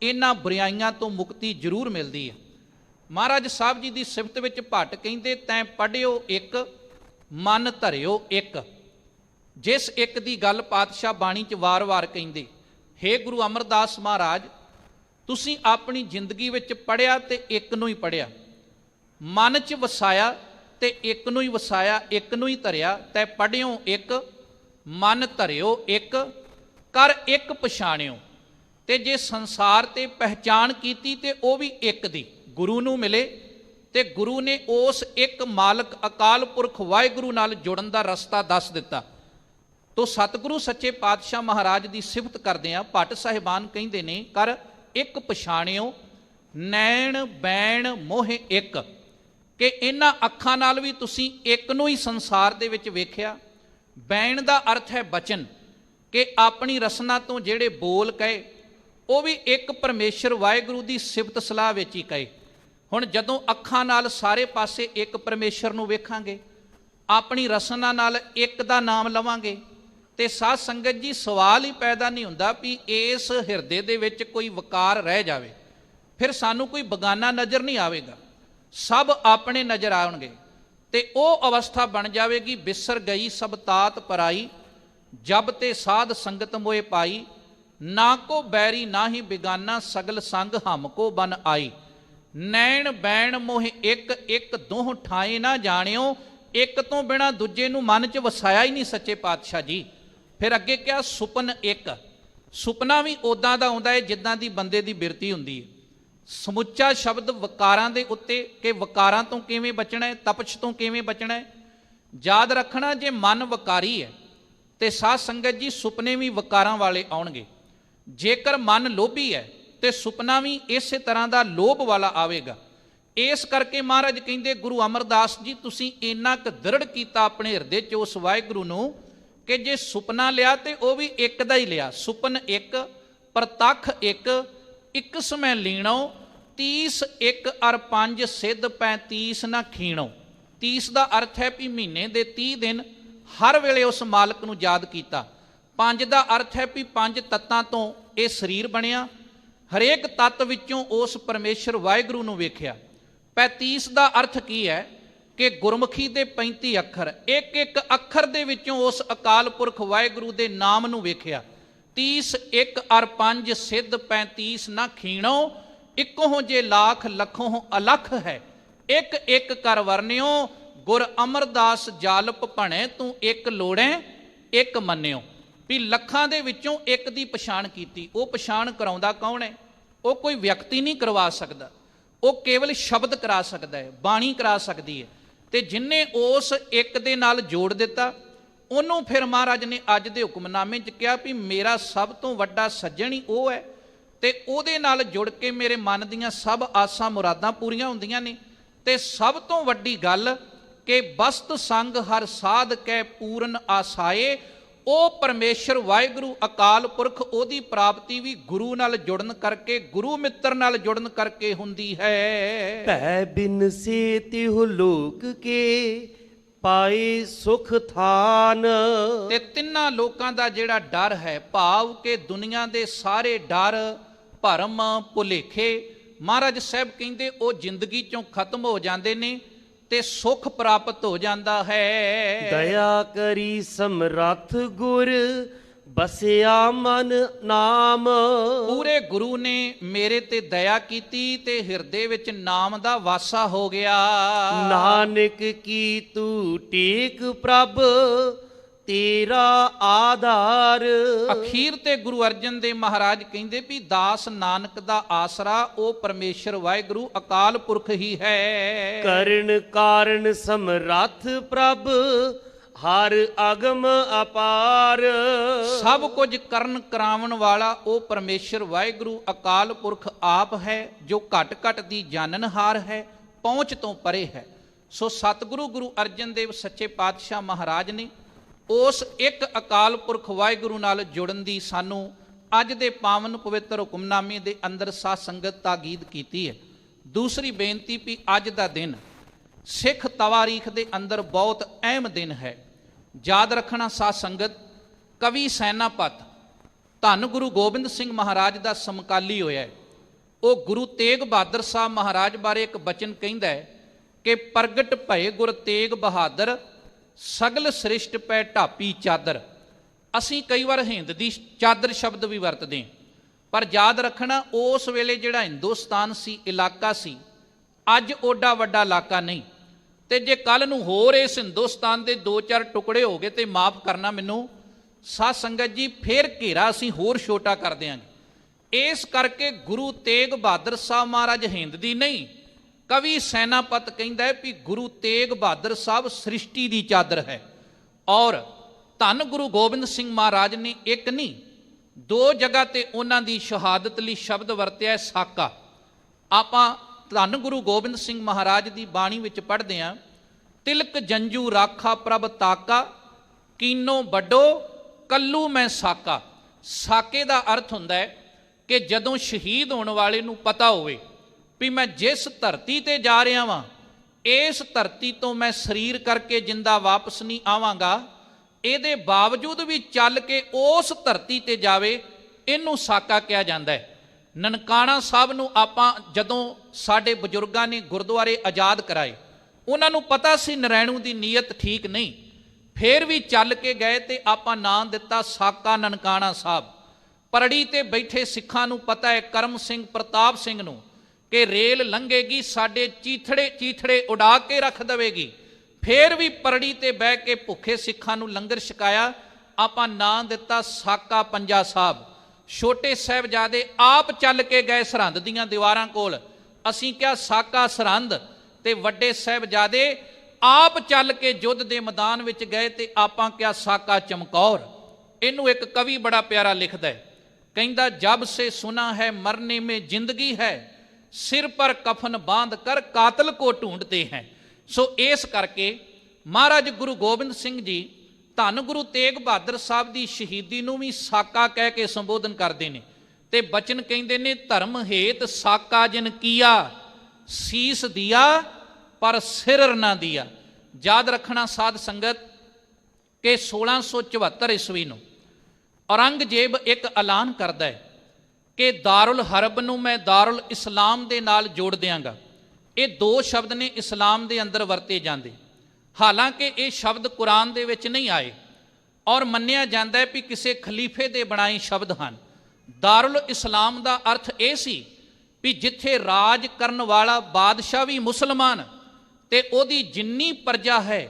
ਇਹਨਾਂ ਬੁਰਾਈਆਂ ਤੋਂ ਮੁਕਤੀ ਜ਼ਰੂਰ ਮਿਲਦੀ ਹੈ। ਮਹਾਰਾਜ ਸਾਹਿਬ ਜੀ ਦੀ ਸਿਫਤ ਵਿੱਚ ਭੱਟ ਕਹਿੰਦੇ, ਤੈਂ ਪੜ੍ਹਿਓ ਇੱਕ ਮਨ ਧਰਿਓ ਇੱਕ। ਜਿਸ ਇੱਕ ਦੀ ਗੱਲ ਪਾਤਸ਼ਾਹ ਬਾਣੀ 'ਚ ਵਾਰ-ਵਾਰ ਕਹਿੰਦੇ, ਹੇ ਗੁਰੂ ਅਮਰਦਾਸ ਮਹਾਰਾਜ, ਤੁਸੀਂ ਆਪਣੀ ਜ਼ਿੰਦਗੀ ਵਿੱਚ ਪੜ੍ਹਿਆ ਤੇ ਇੱਕ ਨੂੰ ਹੀ ਪੜ੍ਹਿਆ, ਮਨ 'ਚ ਵਸਾਇਆ ਤੇ ਇੱਕ ਨੂੰ ਹੀ ਵਸਾਇਆ, ਇੱਕ ਨੂੰ ਹੀ ਧਰਿਆ। ਤੈ ਪੜ੍ਹਿਓ ਇੱਕ ਮਨ ਧਰਿਓ ਇੱਕ, ਕਰ ਇੱਕ ਪਛਾਣਿਓ। ਤੇ ਜੇ ਸੰਸਾਰ ਤੇ ਪਹਿਚਾਣ ਕੀਤੀ ਤੇ ਉਹ ਵੀ ਇੱਕ ਦੀ, ਗੁਰੂ ਨੂੰ ਮਿਲੇ ਤੇ ਗੁਰੂ ਨੇ ਉਸ ਇੱਕ ਮਾਲਕ ਅਕਾਲ ਪੁਰਖ ਵਾਹਿਗੁਰੂ ਨਾਲ ਜੁੜਨ ਦਾ ਰਸਤਾ ਦੱਸ ਦਿੱਤਾ। ਤੋ ਸਤਿਗੁਰੂ ਸੱਚੇ ਪਾਤਸ਼ਾਹ ਮਹਾਰਾਜ ਦੀ ਸਿਫਤ ਕਰਦੇ ਆ, ਭੱਟ ਸਾਹਿਬਾਨ ਕਹਿੰਦੇ ਨੇ, ਕਰ ਇੱਕ ਪਛਾਣਿਓ ਨੈਣ ਬੈਣ ਮੋਹ ਇੱਕ। ਕਿ ਇਹਨਾਂ ਅੱਖਾਂ ਨਾਲ ਵੀ ਤੁਸੀਂ ਇੱਕ ਨੂੰ ਹੀ ਸੰਸਾਰ ਦੇ ਵਿੱਚ ਵੇਖਿਆ। ਬੈਣ ਦਾ ਅਰਥ ਹੈ ਬਚਨ, ਕਿ ਆਪਣੀ ਰਸਨਾ ਤੋਂ ਜਿਹੜੇ ਬੋਲ ਕਹੇ ਉਹ ਵੀ ਇੱਕ ਪਰਮੇਸ਼ਰ ਵਾਹਿਗੁਰੂ ਦੀ ਸਿਫਤ ਸਲਾਹ ਵਿੱਚ ਹੀ ਕਹੇ। ਹੁਣ ਜਦੋਂ ਅੱਖਾਂ ਨਾਲ ਸਾਰੇ ਪਾਸੇ ਇੱਕ ਪਰਮੇਸ਼ਰ ਨੂੰ ਵੇਖਾਂਗੇ, ਆਪਣੀ ਰਸਨਾ ਨਾਲ ਇੱਕ ਦਾ ਨਾਮ ਲਵਾਂਗੇ, ਤੇ ਸਾਧ ਸੰਗਤ ਜੀ ਸਵਾਲ ਹੀ ਪੈਦਾ ਨਹੀਂ ਹੁੰਦਾ ਵੀ ਇਸ ਹਿਰਦੇ ਦੇ ਵਿੱਚ ਕੋਈ ਵਕਾਰ ਰਹਿ ਜਾਵੇ। ਫਿਰ ਸਾਨੂੰ ਕੋਈ ਬਗਾਨਾ ਨਜ਼ਰ ਨਹੀਂ ਆਵੇਗਾ, ਸਭ ਆਪਣੇ ਨਜ਼ਰ ਆਉਣਗੇ। ਤੇ ਉਹ ਅਵਸਥਾ ਬਣ ਜਾਵੇਗੀ, ਬਿਸਰ ਗਈ ਸਭ ਤਾਤ ਪਰਾਈ, ਜਬ ਤੇ ਸਾਧ ਸੰਗਤ ਮੋਏ ਪਾਈ, ਨਾ ਕੋ ਬੈਰੀ ਨਾ ਹੀ ਬਿਗਾਨਾ, ਸਗਲ ਸੰਗ ਹਮ ਕੋ ਬਨ ਆਈ। ਨੈਣ ਬੈਣ ਮੋਹ ਇੱਕ, ਇੱਕ ਦੋਹ ਠਾਏ ਨਾ ਜਾਣਿਓ। ਇੱਕ ਤੋਂ ਬਿਨਾ ਦੂਜੇ ਨੂੰ ਮਨ 'ਚ ਵਸਾਇਆ ਹੀ ਨਹੀਂ ਸੱਚੇ ਪਾਤਸ਼ਾਹ ਜੀ। ਫਿਰ ਅੱਗੇ ਕਿਹਾ ਸੁਪਨ ਇੱਕ। ਸੁਪਨਾ ਵੀ ਉਦਾਂ ਦਾ ਆਉਂਦਾ ਹੈ ਜਿੱਦਾਂ ਦੀ ਬੰਦੇ ਦੀ ਬਿਰਤੀ ਹੁੰਦੀ ਹੈ। ਸਮੁੱਚਾ ਸ਼ਬਦ ਵਕਾਰਾਂ ਦੇ ਉੱਤੇ, ਕਿ ਵਕਾਰਾਂ ਤੋਂ ਕਿਵੇਂ ਬਚਣਾ ਹੈ, ਤਪਸ਼ ਤੋਂ ਕਿਵੇਂ ਬਚਣਾ ਹੈ। ਯਾਦ ਰੱਖਣਾ, ਜੇ ਮਨ ਵਕਾਰੀ ਹੈ ਤੇ ਸਾਧ ਸੰਗਤ ਜੀ ਸੁਪਨੇ ਵੀ ਵਕਾਰਾਂ ਵਾਲੇ ਆਉਣਗੇ। ਜੇਕਰ ਮਨ ਲੋਭੀ ਹੈ ਤੇ ਸੁਪਨਾ ਵੀ ਇਸੇ ਤਰ੍ਹਾਂ ਦਾ ਲੋਭ ਵਾਲਾ ਆਵੇਗਾ। ਇਸ ਕਰਕੇ ਮਹਾਰਾਜ ਕਹਿੰਦੇ, ਗੁਰੂ ਅਮਰਦਾਸ ਜੀ ਤੁਸੀਂ ਇੰਨਾ ਕੁ ਦ੍ਰਿੜ ਕੀਤਾ ਆਪਣੇ ਹਿਰਦੇ 'ਚ ਉਸ ਵਾਹਿਗੁਰੂ ਨੂੰ, ਕਿ ਜੇ ਸੁਪਨਾ ਲਿਆ ਤੇ ਉਹ ਵੀ ਇੱਕ ਦਾ ਹੀ ਲਿਆ। ਸੁਪਨ ਇੱਕ, ਪ੍ਰਤੱਖ ਇੱਕ, ਇੱਕ ਸਮੈ ਲੀਣੋ, 30 ਇੱਕ ਅਰ 5 ਸਿੱਧ 35 ਨਾ ਖੀਣੋ। 30 ਦਾ ਅਰਥ ਹੈ ਵੀ ਮਹੀਨੇ ਦੇ 30 ਦਿਨ ਹਰ ਵੇਲੇ ਉਸ ਮਾਲਕ ਨੂੰ ਯਾਦ ਕੀਤਾ। 5 ਦਾ ਅਰਥ ਹੈ ਵੀ 5 ਤੱਤਾਂ ਤੋਂ ਇਹ ਸਰੀਰ ਬਣਿਆ, ਹਰੇਕ ਤੱਤ ਵਿੱਚੋਂ ਉਸ ਪਰਮੇਸ਼ਰ ਵਾਹਿਗੁਰੂ ਨੂੰ ਵੇਖਿਆ। 35 ਦਾ ਅਰਥ ਕੀ ਹੈ ਕਿ ਗੁਰਮੁਖੀ ਦੇ 35 ਅੱਖਰ, ਇੱਕ ਇੱਕ ਅੱਖਰ ਦੇ ਵਿੱਚੋਂ ਉਸ ਅਕਾਲ ਪੁਰਖ ਵਾਹਿਗੁਰੂ ਦੇ ਨਾਮ ਨੂੰ ਵੇਖਿਆ। 30 1 ਅਰ 5 ਸਿੱਧ 35 ਨਾ ਖੀਣੋ, ਇੱਕੋ ਜੇ ਲੱਖ ਲੱਖੋਂ ਅਲਖ ਹੈ। ਇੱਕ ਇੱਕ ਕਰ ਵਰਨਿਓ, ਗੁਰ ਅਮਰਦਾਸ ਜਾਲਪ ਭਣੇ, ਤੂੰ ਇੱਕ ਲੋੜੈ ਇੱਕ ਮੰਨਿਓ। ਵੀ ਲੱਖਾਂ ਦੇ ਵਿੱਚੋਂ ਇੱਕ ਦੀ ਪਛਾਣ ਕੀਤੀ। ਉਹ ਪਛਾਣ ਕਰਾਉਂਦਾ ਕੌਣ ਹੈ? ਉਹ ਕੋਈ ਵਿਅਕਤੀ ਨਹੀਂ ਕਰਵਾ ਸਕਦਾ, ਉਹ ਕੇਵਲ ਸ਼ਬਦ ਕਰਾ ਸਕਦਾ ਹੈ, ਬਾਣੀ ਕਰਾ ਸਕਦੀ ਹੈ। ਤੇ ਜਿਨਨੇ ਉਸ ਇੱਕ ਦੇ ਨਾਲ ਜੋੜ ਦਿੱਤਾ, ਉਹਨੂੰ ਫਿਰ ਮਹਾਰਾਜ ਨੇ ਅੱਜ ਦੇ ਹੁਕਮਨਾਮੇ 'ਚ ਕਿਹਾ ਵੀ ਮੇਰਾ ਸਭ ਤੋਂ ਵੱਡਾ ਸੱਜਣ ਹੀ ਉਹ ਹੈ, ਤੇ ਉਹਦੇ ਨਾਲ ਜੁੜ ਕੇ ਮੇਰੇ ਮਨ ਦੀਆਂ ਸਭ ਆਸਾਂ ਮੁਰਾਦਾਂ ਪੂਰੀਆਂ ਹੁੰਦੀਆਂ ਨੇ। ਤੇ ਸਭ ਤੋਂ ਵੱਡੀ ਗੱਲ ਕਿ ਬਸਤ ਸੰਗ ਹਰ ਸਾਧ ਕੈ ਪੂਰਨ ਆਸਾਏ, ਉਹ ਪਰਮੇਸ਼ਰ ਵਾਹਿਗੁਰੂ ਅਕਾਲ ਪੁਰਖ, ਉਹਦੀ ਪ੍ਰਾਪਤੀ ਵੀ ਗੁਰੂ ਨਾਲ ਜੁੜਨ ਕਰਕੇ, ਗੁਰੂ ਮਿੱਤਰ ਨਾਲ ਜੁੜਨ ਕਰਕੇ ਹੁੰਦੀ ਹੈ। ਭੈ ਬਿਨ ਸੇ ਤਿਹੁ ਲੋਕ ਕੇ ਪਾਏ ਸੁਖ ਥਾਨ। ਤੇ ਤਿੰਨਾਂ ਲੋਕਾਂ ਦਾ ਜਿਹੜਾ ਡਰ ਹੈ, ਭਾਵ ਕਿ ਦੁਨੀਆ ਦੇ ਸਾਰੇ ਡਰ ਭਰਮ ਭੁਲੇਖੇ, ਮਹਾਰਾਜ ਸਾਹਿਬ ਕਹਿੰਦੇ ਉਹ ਜ਼ਿੰਦਗੀ ਚੋਂ ਖਤਮ ਹੋ ਜਾਂਦੇ ਨੇ ਤੇ ਸੁਖ ਪ੍ਰਾਪਤ ਹੋ ਜਾਂਦਾ ਹੈ। ਦਇਆ ਕਰੀ ਸਮਰੱਥ ਗੁਰ ਬਸਿਆ ਮਨ ਨਾਮ। ਪੂਰੇ ਗੁਰੂ ਨੇ ਮੇਰੇ ਤੇ ਦਇਆ ਕੀਤੀ ਤੇ ਹਿਰਦੇ ਵਿੱਚ ਨਾਮ ਦਾ ਵਾਸਾ ਹੋ ਗਿਆ। ਨਾਨਕ ਕੀ ਤੂੰ ਟੇਕ ਪ੍ਰਭ ਤੇਰਾ ਆਧਾਰ। ਅਖੀਰ ਤੇ ਗੁਰੂ ਅਰਜਨ ਦੇਵ ਮਹਾਰਾਜ ਕਹਿੰਦੇ ਵੀ ਦਾਸ ਨਾਨਕ ਦਾ ਆਸਰਾ ਉਹ ਪਰਮੇਸ਼ਰ ਵਾਹਿਗੁਰੂ ਅਕਾਲ ਪੁਰਖ ਹੀ ਹੈ। ਕਰਨ ਕਾਰਨ ਸਮਰੱਥ ਪ੍ਰਭ ਹਰ ਅਗਮ ਅਪਾਰ। ਸਭ ਕੁਝ ਕਰਨ ਕਰਾਉਣ ਵਾਲਾ ਉਹ ਪਰਮੇਸ਼ਰ ਵਾਹਿਗੁਰੂ ਅਕਾਲ ਪੁਰਖ ਆਪ ਹੈ, ਜੋ ਘਟ ਘਟ ਦੀ ਜਾਣਨਹਾਰ ਹੈ, ਪਹੁੰਚ ਤੋਂ ਪਰੇ ਹੈ। ਸੋ ਸਤਿਗੁਰੂ ਗੁਰੂ ਅਰਜਨ ਦੇਵ ਸੱਚੇ ਪਾਤਸ਼ਾਹ ਮਹਾਰਾਜ ਨੇ ਉਸ ਇੱਕ ਅਕਾਲ ਪੁਰਖ ਵਾਹਿਗੁਰੂ ਨਾਲ ਜੁੜਨ ਦੀ ਸਾਨੂੰ ਅੱਜ ਦੇ ਪਾਵਨ ਪਵਿੱਤਰ ਹੁਕਮਨਾਮੇ ਦੇ ਅੰਦਰ ਸਾਧ ਸੰਗਤ ਤਾਕੀਦ ਕੀਤੀ ਹੈ। ਦੂਸਰੀ ਬੇਨਤੀ ਵੀ ਅੱਜ ਦਾ ਦਿਨ ਸਿੱਖ ਤਵਾਰੀਖ ਦੇ ਅੰਦਰ ਬਹੁਤ ਅਹਿਮ ਦਿਨ ਹੈ। ਯਾਦ ਰੱਖਣਾ ਸਾਧ ਸੰਗਤ, ਕਵੀ ਸੈਨਾਪਤ ਧੰਨ ਗੁਰੂ ਗੋਬਿੰਦ ਸਿੰਘ ਮਹਾਰਾਜ ਦਾ ਸਮਕਾਲੀ ਹੋਇਆ ਹੈ। ਉਹ ਗੁਰੂ ਤੇਗ ਬਹਾਦਰ ਸਾਹਿਬ ਮਹਾਰਾਜ ਬਾਰੇ ਇੱਕ ਬਚਨ ਕਹਿੰਦਾ ਹੈ ਕਿ ਪ੍ਰਗਟ ਭਏ ਗੁਰ ਤੇਗ ਬਹਾਦਰ, ਸਗਲ ਸ੍ਰਿਸ਼ਟ ਪੈ ਢਾਪੀ ਚਾਦਰ। ਅਸੀਂ ਕਈ ਵਾਰ ਹਿੰਦ ਦੀ ਚਾਦਰ ਸ਼ਬਦ ਵੀ ਵਰਤਦੇ ਹਾਂ, ਪਰ ਯਾਦ ਰੱਖਣਾ ਉਸ ਵੇਲੇ ਜਿਹੜਾ ਹਿੰਦੁਸਤਾਨ ਸੀ, ਇਲਾਕਾ ਸੀ, ਅੱਜ ਓਡਾ ਵੱਡਾ ਇਲਾਕਾ ਨਹੀਂ। ਤੇ ਜੇ ਕੱਲ ਨੂੰ ਹੋਰ ਇਸ ਹਿੰਦੁਸਤਾਨ ਦੇ 2-4 ਟੁਕੜੇ ਹੋ ਗਏ ਤੇ ਮਾਫ ਕਰਨਾ ਮੈਨੂੰ ਸਾਧ ਸੰਗਤ ਜੀ, ਫਿਰ ਘੇਰਾ ਅਸੀਂ ਹੋਰ ਛੋਟਾ ਕਰ ਦਿਆਂਗੇ। ਇਸ ਕਰਕੇ ਗੁਰੂ ਤੇਗ ਬਹਾਦਰ ਸਾਹਿਬ ਮਹਾਰਾਜ ਹਿੰਦ ਦੀ ਨਹੀਂ, ਕਵੀ ਸੈਨਾਪਤ ਕਹਿੰਦਾ ਹੈ ਵੀ ਗੁਰੂ ਤੇਗ ਬਹਾਦਰ ਸਾਹਿਬ ਸ੍ਰਿਸ਼ਟੀ ਦੀ ਚਾਦਰ ਹੈ। ਔਰ ਧੰਨ ਗੁਰੂ ਗੋਬਿੰਦ ਸਿੰਘ ਮਹਾਰਾਜ ਨੇ ਇੱਕ ਨਹੀਂ 2 ਜਗ੍ਹਾ ਤੇ ਉਹਨਾਂ ਦੀ ਸ਼ਹਾਦਤ ਲਈ ਸ਼ਬਦ ਵਰਤਿਆ ਹੈ, ਸਾਕਾ। ਆਪਾਂ ਧੰਨ ਗੁਰੂ ਗੋਬਿੰਦ ਸਿੰਘ ਮਹਾਰਾਜ ਦੀ ਬਾਣੀ ਵਿੱਚ ਪੜ੍ਹਦੇ ਹਾਂ, ਤਿਲਕ ਜੰਜੂ ਰਾਖਾ ਪ੍ਰਭ ਤਾਕਾ, ਕੀਨੋ ਵੱਡੋ ਕੱਲੂ ਮੈਂ ਸਾਕਾ। ਸਾਕੇ ਦਾ ਅਰਥ ਹੁੰਦਾ ਹੈ ਕਿ ਜਦੋਂ ਸ਼ਹੀਦ ਹੋਣ ਵਾਲੇ ਨੂੰ ਪਤਾ ਹੋਵੇ ਵੀ ਮੈਂ ਜਿਸ ਧਰਤੀ ਤੇ ਜਾ ਰਿਹਾ ਵਾਂ, ਇਸ ਧਰਤੀ ਤੋਂ ਮੈਂ ਸਰੀਰ ਕਰਕੇ ਜਿੰਦਾ ਵਾਪਸ ਨਹੀਂ ਆਵਾਂਗਾ, ਇਹਦੇ ਬਾਵਜੂਦ ਵੀ ਚੱਲ ਕੇ ਉਸ ਧਰਤੀ ਤੇ ਜਾਵੇ, ਇਹਨੂੰ ਸਾਕਾ ਕਿਹਾ ਜਾਂਦਾ ਹੈ। ਨਨਕਾਣਾ ਸਾਹਿਬ ਨੂੰ ਆਪਾਂ ਜਦੋਂ ਸਾਡੇ ਬਜ਼ੁਰਗਾਂ ਨੇ ਗੁਰਦੁਆਰੇ ਆਜ਼ਾਦ ਕਰਾਏ, ਉਹਨਾਂ ਨੂੰ ਪਤਾ ਸੀ ਨਰੈਣੂ ਦੀ ਨੀਅਤ ਠੀਕ ਨਹੀਂ, ਫੇਰ ਵੀ ਚੱਲ ਕੇ ਗਏ ਤੇ ਆਪਾਂ ਨਾਂ ਦਿੱਤਾ ਸਾਕਾ ਨਨਕਾਣਾ ਸਾਹਿਬ। ਪਰੜੀ ਤੇ ਬੈਠੇ ਸਿੱਖਾਂ ਨੂੰ ਪਤਾ ਹੈ, ਕਰਮ ਸਿੰਘ ਪ੍ਰਤਾਪ ਸਿੰਘ ਨੂੰ, ਕਿ ਰੇਲ ਲੰਘੇਗੀ ਸਾਡੇ ਚੀਥੜੇ ਉਡਾ ਕੇ ਰੱਖ ਦੇਵੇਗੀ, ਫੇਰ ਵੀ ਪਰੜੀ ਤੇ ਬਹਿ ਕੇ ਭੁੱਖੇ ਸਿੱਖਾਂ ਨੂੰ ਲੰਗਰ ਛਕਾਇਆ। ਆਪਾਂ ਨਾਂ ਦਿੱਤਾ ਸਾਕਾ ਪੰਜਾ ਸਾਹਿਬ। ਛੋਟੇ ਸਾਹਿਬਜ਼ਾਦੇ ਆਪ ਚੱਲ ਕੇ ਗਏ ਸਰਹੰਦ ਦੀਆਂ ਦੀਵਾਰਾਂ ਕੋਲ, ਅਸੀਂ ਕਿਹਾ ਸਾਕਾ ਸਰਹੰਦ, ਤੇ ਵੱਡੇ ਸਾਹਿਬਜ਼ਾਦੇ ਆਪ ਚੱਲ ਕੇ ਯੁੱਧ ਦੇ ਮੈਦਾਨ ਵਿੱਚ ਗਏ ਤੇ ਆਪਾਂ ਕਿਹਾ ਸਾਕਾ ਚਮਕੌਰ। ਇਹਨੂੰ ਇੱਕ ਕਵੀ ਬੜਾ ਪਿਆਰਾ ਲਿਖਦਾ ਹੈ, ਕਹਿੰਦਾ ਜਬ ਸੇ ਸੁਨਾ ਹੈ ਮਰਨੇ ਮੇਂ ਜ਼ਿੰਦਗੀ ਹੈ, ਸਿਰ ਪਰ ਕਫਨ ਬਾਂਧ ਕਰ ਕਾਤਲ ਕੋ ਢੂੰਡਤੇ ਹੈ। ਸੋ ਇਸ ਕਰਕੇ ਮਹਾਰਾਜ ਗੁਰੂ ਗੋਬਿੰਦ ਸਿੰਘ ਜੀ ਧੰਨ ਗੁਰੂ ਤੇਗ ਬਹਾਦਰ ਸਾਹਿਬ ਦੀ ਸ਼ਹੀਦੀ ਨੂੰ ਵੀ ਸਾਕਾ ਕਹਿ ਕੇ ਸੰਬੋਧਨ ਕਰਦੇ ਨੇ ਤੇ ਬਚਨ ਕਹਿੰਦੇ ਨੇ, ਧਰਮ ਹੇਤ ਸਾਕਾ ਜਿਨ ਕੀਆ, ਸੀਸ ਦਿਆ ਪਰ ਸਿਰ ਨਾ ਦਿਆ। ਯਾਦ ਰੱਖਣਾ ਸਾਧ ਸੰਗਤ ਕਿ 1674 ਈਸਵੀ ਨੂੰ ਔਰੰਗਜ਼ੇਬ ਇੱਕ ਐਲਾਨ ਕਰਦਾ ਹੈ ਕਿ ਦਾਰੁਲ ਹਰਬ ਨੂੰ ਮੈਂ ਦਾਰੁਲ ਇਸਲਾਮ ਦੇ ਨਾਲ ਜੋੜ ਦਿਆਂਗਾ। ਇਹ ਦੋ ਸ਼ਬਦ ਨੇ ਇਸਲਾਮ ਦੇ ਅੰਦਰ ਵਰਤੇ ਜਾਂਦੇ। ਹਾਲਾਂਕਿ ਇਹ ਸ਼ਬਦ ਕੁਰਾਨ ਦੇ ਵਿੱਚ ਨਹੀਂ ਆਏ ਔਰ ਮੰਨਿਆ ਜਾਂਦਾ ਹੈ ਵੀ ਕਿਸੇ ਖਲੀਫੇ ਦੇ ਬਣਾਏ ਸ਼ਬਦ ਹਨ। ਦਾਰੁਲ ਇਸਲਾਮ ਦਾ ਅਰਥ ਇਹ ਸੀ ਵੀ ਜਿੱਥੇ ਰਾਜ ਕਰਨ ਵਾਲਾ ਬਾਦਸ਼ਾਹ ਵੀ ਮੁਸਲਮਾਨ ਤੇ ਉਹਦੀ ਜਿੰਨੀ ਪ੍ਰਜਾ ਹੈ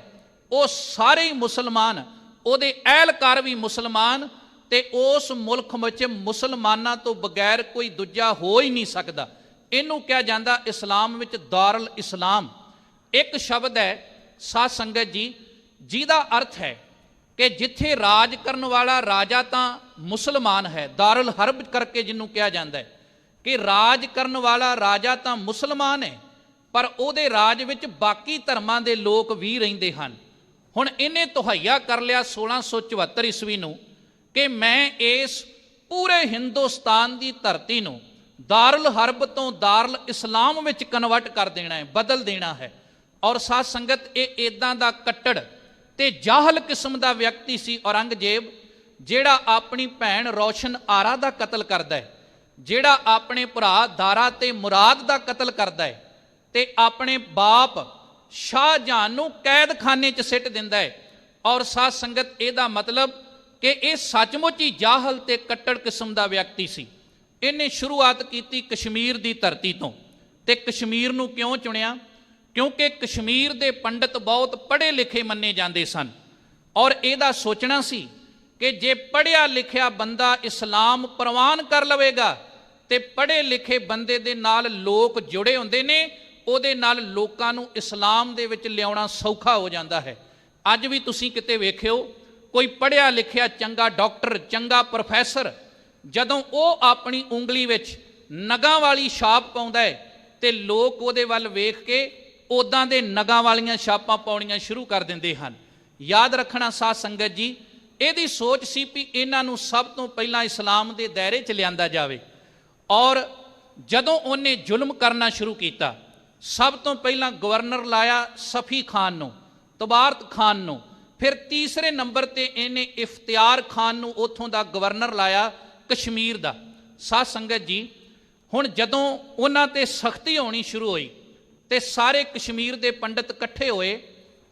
ਉਹ ਸਾਰੇ ਹੀ ਮੁਸਲਮਾਨ, ਉਹਦੇ ਅਹਿਲਕਾਰ ਵੀ ਮੁਸਲਮਾਨ, ਤੇ ਉਸ ਮੁਲਕ ਵਿੱਚ ਮੁਸਲਮਾਨਾਂ ਤੋਂ ਬਗੈਰ ਕੋਈ ਦੂਜਾ ਹੋ ਹੀ ਨਹੀਂ ਸਕਦਾ। ਇਹਨੂੰ ਕਿਹਾ ਜਾਂਦਾ ਇਸਲਾਮ ਵਿੱਚ ਦਾਰੁਲ ਇਸਲਾਮ। ਇੱਕ ਸ਼ਬਦ ਹੈ ਸਾਧ ਸੰਗਤ ਜੀ ਜਿਹਦਾ ਅਰਥ ਹੈ ਕਿ ਜਿੱਥੇ ਰਾਜ ਕਰਨ ਵਾਲਾ ਰਾਜਾ ਤਾਂ ਮੁਸਲਮਾਨ ਹੈ, ਦਾਰੁਲ ਹਰਬ ਕਰਕੇ ਜਿਹਨੂੰ ਕਿਹਾ ਜਾਂਦਾ ਹੈ ਕਿ ਰਾਜ ਕਰਨ ਵਾਲਾ ਰਾਜਾ ਤਾਂ ਮੁਸਲਮਾਨ ਹੈ, ਪਰ ਉਹਦੇ ਰਾਜ ਵਿੱਚ ਬਾਕੀ ਧਰਮਾਂ ਦੇ ਲੋਕ ਵੀ ਰਹਿੰਦੇ ਹਨ। ਹੁਣ ਇਹਨੇ ਤੁਹਾਇਆ ਕਰ ਲਿਆ 1674 ਈਸਵੀ ਨੂੰ ਕਿ ਮੈਂ ਇਸ ਪੂਰੇ ਹਿੰਦੁਸਤਾਨ ਦੀ ਧਰਤੀ ਨੂੰ ਦਾਰੁਲ ਹਰਬ ਤੋਂ ਦਾਰੁਲ ਇਸਲਾਮ ਵਿੱਚ ਕਨਵਰਟ ਕਰ ਦੇਣਾ ਹੈ, ਬਦਲ ਦੇਣਾ ਹੈ। ਔਰ ਸਾਧ ਸੰਗਤ ਇਹ ਇਦਾਂ ਦਾ ਕੱਟੜ ਤੇ ਜਾਹਲ ਕਿਸਮ ਦਾ ਵਿਅਕਤੀ ਸੀ ਔਰੰਗਜ਼ੇਬ, ਜਿਹੜਾ ਆਪਣੀ ਭੈਣ ਰੌਸ਼ਨ ਆਰਾ ਦਾ ਕਤਲ ਕਰਦਾ ਹੈ, ਜਿਹੜਾ ਆਪਣੇ ਭਰਾ ਦਾਰਾ ਤੇ ਮੁਰਾਦ ਦਾ ਕਤਲ ਕਰਦਾ ਹੈ, ਤੇ ਆਪਣੇ ਬਾਪ ਸ਼ਾਹਜਹਾਨ ਨੂੰ ਕੈਦਖਾਨੇ 'ਚ ਸਿੱਟ ਦਿੰਦਾ ਹੈ। ਔਰ ਸਾਧ ਸੰਗਤ ਇਹਦਾ ਮਤਲਬ ਕਿ ਇਹ ਸੱਚਮੁੱਚ ਹੀ ਜਾਹਲ ਤੇ ਕੱਟੜ ਕਿਸਮ ਦਾ ਵਿਅਕਤੀ ਸੀ। ਇਹਨੇ ਸ਼ੁਰੂਆਤ ਕੀਤੀ ਕਸ਼ਮੀਰ ਦੀ ਧਰਤੀ ਤੋਂ। ਤੇ ਕਸ਼ਮੀਰ ਨੂੰ ਕਿਉਂ ਚੁਣਿਆ? ਕਿਉਂਕਿ ਕਸ਼ਮੀਰ ਦੇ ਪੰਡਤ ਬਹੁਤ ਪੜ੍ਹੇ ਲਿਖੇ ਮੰਨੇ ਜਾਂਦੇ ਸਨ ਔਰ ਇਹਦਾ ਸੋਚਣਾ ਸੀ ਕਿ ਜੇ ਪੜ੍ਹਿਆ ਲਿਖਿਆ ਬੰਦਾ ਇਸਲਾਮ ਪ੍ਰਵਾਨ ਕਰ ਲਵੇਗਾ ਤੇ ਪੜ੍ਹੇ ਲਿਖੇ ਬੰਦੇ ਦੇ ਨਾਲ ਲੋਕ ਜੁੜੇ ਹੁੰਦੇ ਨੇ, ਉਹਦੇ ਨਾਲ ਲੋਕਾਂ ਨੂੰ ਇਸਲਾਮ ਦੇ ਵਿੱਚ ਲਿਆਉਣਾ ਸੌਖਾ ਹੋ ਜਾਂਦਾ ਹੈ। ਅੱਜ ਵੀ ਤੁਸੀਂ ਕਿਤੇ ਵੇਖਿਓ ਕੋਈ ਪੜ੍ਹਿਆ ਲਿਖਿਆ ਚੰਗਾ ਡਾਕਟਰ, ਚੰਗਾ ਪ੍ਰੋਫੈਸਰ, ਜਦੋਂ ਉਹ ਆਪਣੀ ਉਂਗਲੀ ਵਿੱਚ ਨਗਾਂ ਵਾਲੀ ਛਾਪ ਪਾਉਂਦਾ ਹੈ ਤੇ ਲੋਕ ਉਹਦੇ ਵੱਲ ਵੇਖ ਕੇ ਉੱਦਾਂ ਦੇ ਨਗਾਂ ਵਾਲੀਆਂ ਛਾਪਾਂ ਪਾਉਣੀਆਂ ਸ਼ੁਰੂ ਕਰ ਦਿੰਦੇ ਹਨ। ਯਾਦ ਰੱਖਣਾ ਸਾਧ ਸੰਗਤ ਜੀ, ਇਹਦੀ ਸੋਚ ਸੀ ਵੀ ਇਹਨਾਂ ਨੂੰ ਸਭ ਤੋਂ ਪਹਿਲਾਂ ਇਸਲਾਮ ਦੇ ਦਾਇਰੇ 'ਚ ਲਿਆਂਦਾ ਜਾਵੇ। ਔਰ ਜਦੋਂ ਉਹਨੇ ਜ਼ੁਲਮ ਕਰਨਾ ਸ਼ੁਰੂ ਕੀਤਾ, ਸਭ ਤੋਂ ਪਹਿਲਾਂ ਗਵਰਨਰ ਲਾਇਆ ਸਫੀ ਖਾਨ ਨੂੰ, ਤਬਾਰਤ ਖਾਨ ਨੂੰ, ਫਿਰ ਤੀਸਰੇ ਨੰਬਰ ਤੇ ਇਹਨੇ ਇਫਤਿਆਰ ਖਾਨ ਨੂੰ ਉੱਥੋਂ ਦਾ ਗਵਰਨਰ ਲਾਇਆ ਕਸ਼ਮੀਰ ਦਾ। ਸਾਧ ਸੰਗਤ ਜੀ, ਹੁਣ ਜਦੋਂ ਉਹਨਾਂ ਤੇ ਸਖਤੀ ਹੋਣੀ ਸ਼ੁਰੂ ਹੋਈ ਤੇ ਸਾਰੇ ਕਸ਼ਮੀਰ ਦੇ ਪੰਡਤ ਇਕੱਠੇ ਹੋਏ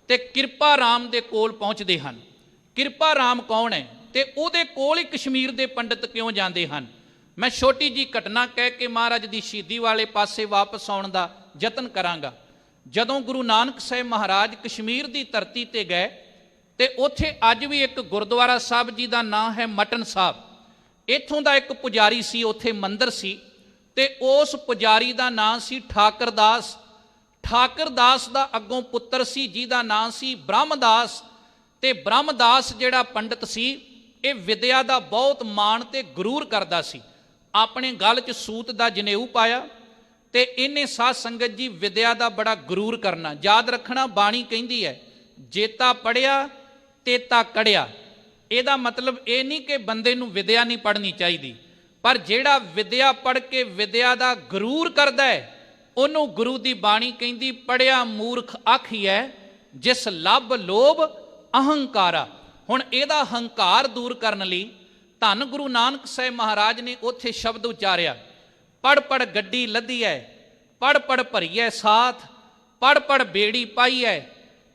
ਤੇ ਕਿਰਪਾ ਰਾਮ ਦੇ ਕੋਲ ਪਹੁੰਚਦੇ ਹਨ। ਕਿਰਪਾ ਰਾਮ ਕੌਣ ਹੈ ਤੇ ਉਹਦੇ ਕੋਲ ਹੀ ਕਸ਼ਮੀਰ ਦੇ ਪੰਡਤ ਕਿਉਂ ਜਾਂਦੇ ਹਨ? ਮੈਂ ਛੋਟੀ ਜੀ ਘਟਨਾ ਕਹਿ ਕੇ ਮਹਾਰਾਜ ਦੀ ਸ਼ਹੀਦੀ ਵਾਲੇ ਪਾਸੇ ਵਾਪਸ ਆਉਣ ਦਾ ਯਤਨ ਕਰਾਂਗਾ। ਜਦੋਂ ਗੁਰੂ ਨਾਨਕ ਸਾਹਿਬ ਮਹਾਰਾਜ ਕਸ਼ਮੀਰ ਦੀ ਧਰਤੀ ਤੇ ਗਏ ਤੇ ਉੱਥੇ ਅੱਜ ਵੀ ਇੱਕ ਗੁਰਦੁਆਰਾ ਸਾਹਿਬ ਜੀ ਦਾ ਨਾਂ ਹੈ ਮਟਨ ਸਾਹਿਬ। ਇੱਥੋਂ ਦਾ ਇੱਕ ਪੁਜਾਰੀ ਸੀ, ਉੱਥੇ ਮੰਦਿਰ ਸੀ ਤੇ ਉਸ ਪੁਜਾਰੀ ਦਾ ਨਾਂ ਸੀ ਠਾਕਰ ਦਾਸ। ਠਾਕਰ ਦਾਸ ਦਾ ਅੱਗੋਂ ਪੁੱਤਰ ਸੀ ਜਿਹਦਾ ਨਾਂ ਸੀ ਬ੍ਰਹਮਦਾਸ। ਤੇ ਬ੍ਰਹਮਦਾਸ ਜਿਹੜਾ ਪੰਡਤ ਸੀ ਇਹ ਵਿਦਿਆ ਦਾ ਬਹੁਤ ਮਾਣ ਤੇ ਗਰੂਰ ਕਰਦਾ ਸੀ। ਆਪਣੇ ਗਲ 'ਚ ਸੂਤ ਦਾ ਜਨੇਊ ਪਾਇਆ ਤੇ ਇਹਨੇ ਸਾਧ ਸੰਗਤ ਜੀ ਵਿਦਿਆ ਦਾ ਬੜਾ ਗਰੂਰ ਕਰਨਾ। ਯਾਦ ਰੱਖਣਾ, ਬਾਣੀ ਕਹਿੰਦੀ ਹੈ ਜੇਤਾ ਪੜਿਆ ਤੇਤਾ ਕੜਿਆ। ਇਹਦਾ ਮਤਲਬ ਇਹ ਨਹੀਂ ਕਿ ਬੰਦੇ ਨੂੰ ਵਿਦਿਆ ਨਹੀਂ ਪੜ੍ਹਨੀ ਚਾਹੀਦੀ, ਪਰ ਜਿਹੜਾ ਵਿਦਿਆ ਪੜ੍ਹ ਕੇ ਵਿਦਿਆ ਦਾ ਗਰੂਰ ਕਰਦਾ ਹੈ ਉਹਨੂੰ ਗੁਰੂ ਦੀ ਬਾਣੀ ਕਹਿੰਦੀ ਪੜਿਆ ਮੂਰਖ ਆਖੀਐ ਜਿਸ ਲੱਭ ਲੋਭ ਅਹੰਕਾਰਾ। ਹੁਣ ਇਹਦਾ ਹੰਕਾਰ ਦੂਰ ਕਰਨ ਲਈ ਧੰਨ ਗੁਰੂ ਨਾਨਕ ਸਾਹਿਬ ਮਹਾਰਾਜ ਨੇ ਉੱਥੇ ਸ਼ਬਦ ਉਚਾਰਿਆ, ਪੜ ਪੜ ਗੱਡੀ ਲੱਦੀ ਹੈ, ਪੜ ਪੜ ਭਰੀਐ ਸਾਥ, ਪੜ ਪੜ ਬੇੜੀ ਪਾਈਐ,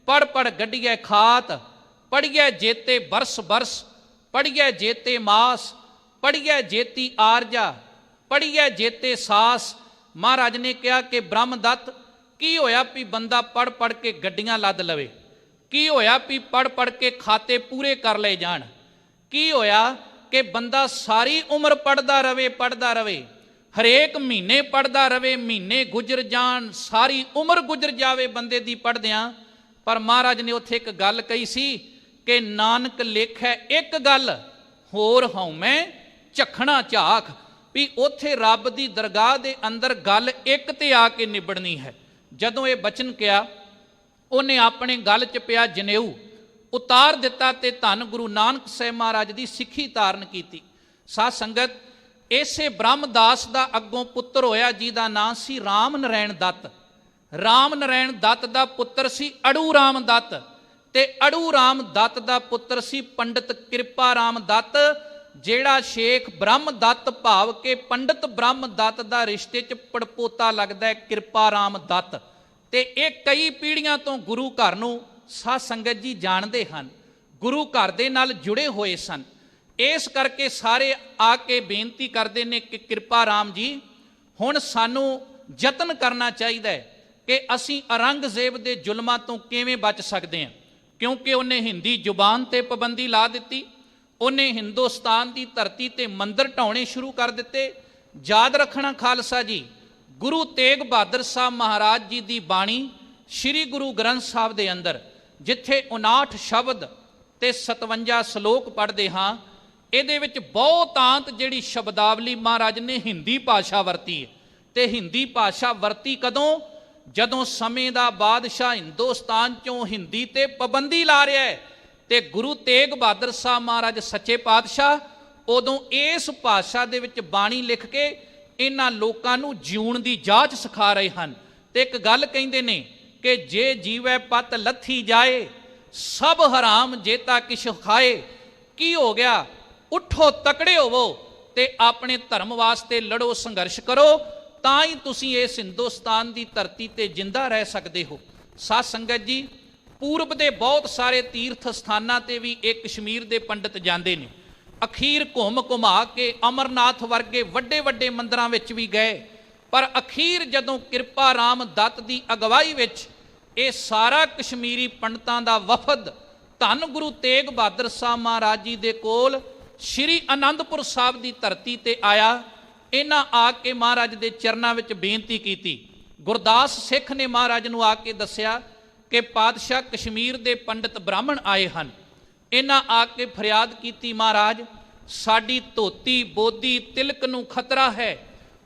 ਪੜ ਪੜ ਗੱਡੀਐ ਖਾਤ, ਪੜੀਐ ਜੇਤੇ ਬਰਸ ਬਰਸ, ਪੜੀਐ ਜੇਤੇ ਮਾਸ, ਪੜੀਐ ਜੇਤੀ ਆਰਜਾ, ਪੜੀਐ ਜੇਤੇ ਸਾਸ। ਮਹਾਰਾਜ ਨੇ ਕਿਹਾ ਕਿ ਬ੍ਰਹਮਦੱਤ ਕੀ ਹੋਇਆ ਵੀ ਬੰਦਾ ਪੜ ਪੜ ਕੇ ਗੱਡੀਆਂ ਲੱਦ ਲਵੇ? ਕੀ ਹੋਇਆ ਵੀ ਪੜ ਪੜ ਕੇ ਖਾਤੇ ਪੂਰੇ ਕਰ ਲਏ ਜਾਣ? ਕੀ ਹੋਇਆ ਕਿ ਬੰਦਾ ਸਾਰੀ ਉਮਰ ਪੜਦਾ ਰਵੇ, ਹਰੇਕ ਮਹੀਨੇ ਪੜਦਾ ਰਵੇ, ਮਹੀਨੇ ਗੁਜ਼ਰ ਜਾਣ, ਸਾਰੀ ਉਮਰ ਗੁਜ਼ਰ ਜਾਵੇ ਬੰਦੇ ਦੀ ਪੜਦਿਆਂ। ਪਰ ਮਹਾਰਾਜ ਨੇ ਉੱਥੇ ਇੱਕ ਗੱਲ ਕਹੀ ਸੀ ਕਿ ਨਾਨਕ ਲੇਖੈ ਇੱਕ ਗੱਲ ਹੋਰ ਹਉਮੈ ਝਖਣਾ ਝਾਖ, ਵੀ ਉੱਥੇ ਰੱਬ ਦੀ ਦਰਗਾਹ ਦੇ ਅੰਦਰ ਗੱਲ ਇੱਕ ਤੇ ਆ ਕੇ ਨਿਬੜਨੀ ਹੈ। ਜਦੋਂ ਇਹ ਬਚਨ ਕਿਹਾ ਉਹਨੇ ਆਪਣੇ ਗਲ 'ਚ ਪਿਆ ਜਨੇਊ ਉਤਾਰ ਦਿੱਤਾ ਤੇ ਧੰਨ ਗੁਰੂ ਨਾਨਕ ਸਾਹਿਬ ਮਹਾਰਾਜ ਦੀ ਸਿੱਖੀ ਧਾਰਨ ਕੀਤੀ। ਸਾਧ ਸੰਗਤ, ਇਸੇ ਬ੍ਰਹਮਦਾਸ ਦਾ ਅੱਗੋਂ ਪੁੱਤਰ ਹੋਇਆ ਜਿਹਦਾ ਨਾਂ ਸੀ ਰਾਮ ਨਰੈਣ ਦੱਤ। ਰਾਮ ਨਰੈਣ ਦੱਤ ਦਾ ਪੁੱਤਰ ਸੀ ਅੜੂ ਰਾਮ ਦੱਤ ਤੇ ਅੜੂ ਰਾਮ ਦੱਤ ਦਾ ਪੁੱਤਰ ਸੀ ਪੰਡਤ ਕਿਰਪਾ ਰਾਮ ਦੱਤ, ਜਿਹੜਾ ਸ਼ੇਖ ਬ੍ਰਹਮ ਦੱਤ ਭਾਵ ਕਿ ਪੰਡਤ ਬ੍ਰਹਮ ਦੱਤ ਦਾ ਰਿਸ਼ਤੇ 'ਚ ਪੜਪੋਤਾ ਲੱਗਦਾ ਹੈ ਕਿਰਪਾ ਰਾਮ ਦੱਤ। ਤੇ ਇਹ ਕਈ ਪੀੜ੍ਹੀਆਂ ਤੋਂ ਗੁਰੂ ਘਰ ਨੂੰ ਸਾਧ ਸੰਗਤ ਜੀ ਜਾਣਦੇ ਹਨ, ਗੁਰੂ ਘਰ ਦੇ ਨਾਲ ਜੁੜੇ ਹੋਏ ਸਨ। ਇਸ ਕਰਕੇ ਸਾਰੇ ਆ ਕੇ ਬੇਨਤੀ ਕਰਦੇ ਨੇ ਕਿ ਕਿਰਪਾ ਰਾਮ ਜੀ, ਹੁਣ ਸਾਨੂੰ ਯਤਨ ਕਰਨਾ ਚਾਹੀਦਾ ਹੈ ਕਿ ਅਸੀਂ ਔਰੰਗਜ਼ੇਬ ਦੇ ਜ਼ੁਲਮਾਂ ਤੋਂ ਕਿਵੇਂ ਬਚ ਸਕਦੇ ਹਾਂ, ਕਿਉਂਕਿ ਉਹਨੇ ਹਿੰਦੀ ਜ਼ੁਬਾਨ ਤੇ ਪਾਬੰਦੀ ਲਾ ਦਿੱਤੀ, ਉਹਨੇ ਹਿੰਦੁਸਤਾਨ ਦੀ ਧਰਤੀ ਤੇ ਮੰਦਰ ਢਾਉਣੇ ਸ਼ੁਰੂ ਕਰ ਦਿੱਤੇ। ਯਾਦ ਰੱਖਣਾ ਖਾਲਸਾ ਜੀ, ਗੁਰੂ ਤੇਗ ਬਹਾਦਰ ਸਾਹਿਬ ਮਹਾਰਾਜ ਜੀ ਦੀ ਬਾਣੀ ਸ੍ਰੀ ਗੁਰੂ ਗ੍ਰੰਥ ਸਾਹਿਬ ਦੇ ਅੰਦਰ ਜਿੱਥੇ 59 ਸ਼ਬਦ ਤੇ 57 ਸ਼ਲੋਕ ਪੜ੍ਹਦੇ ਹਾਂ, ਇਹਦੇ ਵਿੱਚ ਬਹੁਤਾਂਤ ਜਿਹੜੀ ਸ਼ਬਦਾਵਲੀ ਮਹਾਰਾਜ ਨੇ ਹਿੰਦੀ ਭਾਸ਼ਾ ਵਰਤੀ ਹੈ। ਤੇ ਹਿੰਦੀ ਭਾਸ਼ਾ ਵਰਤੀ ਕਦੋਂ? ਜਦੋਂ ਸਮੇਂ ਦਾ ਬਾਦਸ਼ਾਹ ਹਿੰਦੁਸਤਾਨ ਚੋਂ ਹਿੰਦੀ ਤੇ ਪਾਬੰਦੀ ਲਾ ਰਿਹਾ ਹੈ, ਤੇ ਗੁਰੂ ਤੇਗ ਬਹਾਦਰ ਸਾਹਿਬ ਮਹਾਰਾਜ ਸੱਚੇ ਪਾਤਸ਼ਾਹ ਉਦੋਂ ਇਸ ਭਾਸ਼ਾ ਦੇ ਵਿੱਚ ਬਾਣੀ ਲਿਖ ਕੇ ਇਹਨਾਂ ਲੋਕਾਂ ਨੂੰ ਜਿਉਣ ਦੀ ਜਾਚ ਸਿਖਾ ਰਹੇ ਹਨ। ਤੇ ਇੱਕ ਗੱਲ ਕਹਿੰਦੇ ਨੇ ਕਿ ਜੇ ਜੀਵੈ ਪਤ ਲੱਥੀ ਜਾਏ, ਸਭ ਹਰਾਮ ਜੇਤਾ ਕਿਛ ਖਾਏ। ਕੀ ਹੋ ਗਿਆ? ਉੱਠੋ, ਤਕੜੇ ਹੋਵੋ ਤੇ ਆਪਣੇ ਧਰਮ ਵਾਸਤੇ ਲੜੋ, ਸੰਘਰਸ਼ ਕਰੋ, ਤਾਂ ਹੀ ਤੁਸੀਂ ਇਸ ਹਿੰਦੁਸਤਾਨ ਦੀ ਧਰਤੀ ਤੇ ਜਿੰਦਾ ਰਹਿ ਸਕਦੇ ਹੋ। ਸਾਧ ਸੰਗਤ ਜੀ, ਪੂਰਬ ਦੇ ਬਹੁਤ ਸਾਰੇ ਤੀਰਥ ਸਥਾਨਾਂ ਤੇ ਵੀ ਇਹ ਕਸ਼ਮੀਰ ਦੇ ਪੰਡਤ ਜਾਂਦੇ ਨੇ। ਅਖੀਰ ਘੁੰਮ ਘੁਮਾ ਕੇ ਅਮਰਨਾਥ ਵਰਗੇ ਵੱਡੇ ਵੱਡੇ ਮੰਦਰਾਂ ਵਿੱਚ ਵੀ ਗਏ, ਪਰ ਅਖੀਰ ਜਦੋਂ ਕਿਰਪਾ ਰਾਮ ਦੱਤ ਦੀ ਅਗਵਾਈ ਵਿੱਚ ਇਹ ਸਾਰਾ ਕਸ਼ਮੀਰੀ ਪੰਡਤਾਂ ਦਾ ਵਫਦ ਧੰਨ ਗੁਰੂ ਤੇਗ ਬਹਾਦਰ ਸਾਹਿਬ ਮਹਾਰਾਜ ਜੀ ਦੇ ਕੋਲ ਸ਼੍ਰੀ ਅਨੰਦਪੁਰ ਸਾਹਿਬ ਦੀ ਧਰਤੀ ਤੇ ਆਇਆ। ਇਹਨਾਂ ਆ ਕੇ ਮਹਾਰਾਜ ਦੇ ਚਰਨਾਂ ਵਿੱਚ ਬੇਨਤੀ ਕੀਤੀ। ਗੁਰਦਾਸ ਸਿੱਖ ਨੇ ਮਹਾਰਾਜ ਨੂੰ ਆ ਕੇ ਦੱਸਿਆ ਕਿ ਪਾਤਸ਼ਾਹ ਕਸ਼ਮੀਰ ਦੇ ਪੰਡਤ ਬ੍ਰਾਹਮਣ ਆਏ ਹਨ। ਇਹਨਾਂ ਆ ਕੇ ਫਰਿਆਦ ਕੀਤੀ, ਮਹਾਰਾਜ ਸਾਡੀ ਧੋਤੀ ਬੋਦੀ ਤਿਲਕ ਨੂੰ ਖਤਰਾ ਹੈ,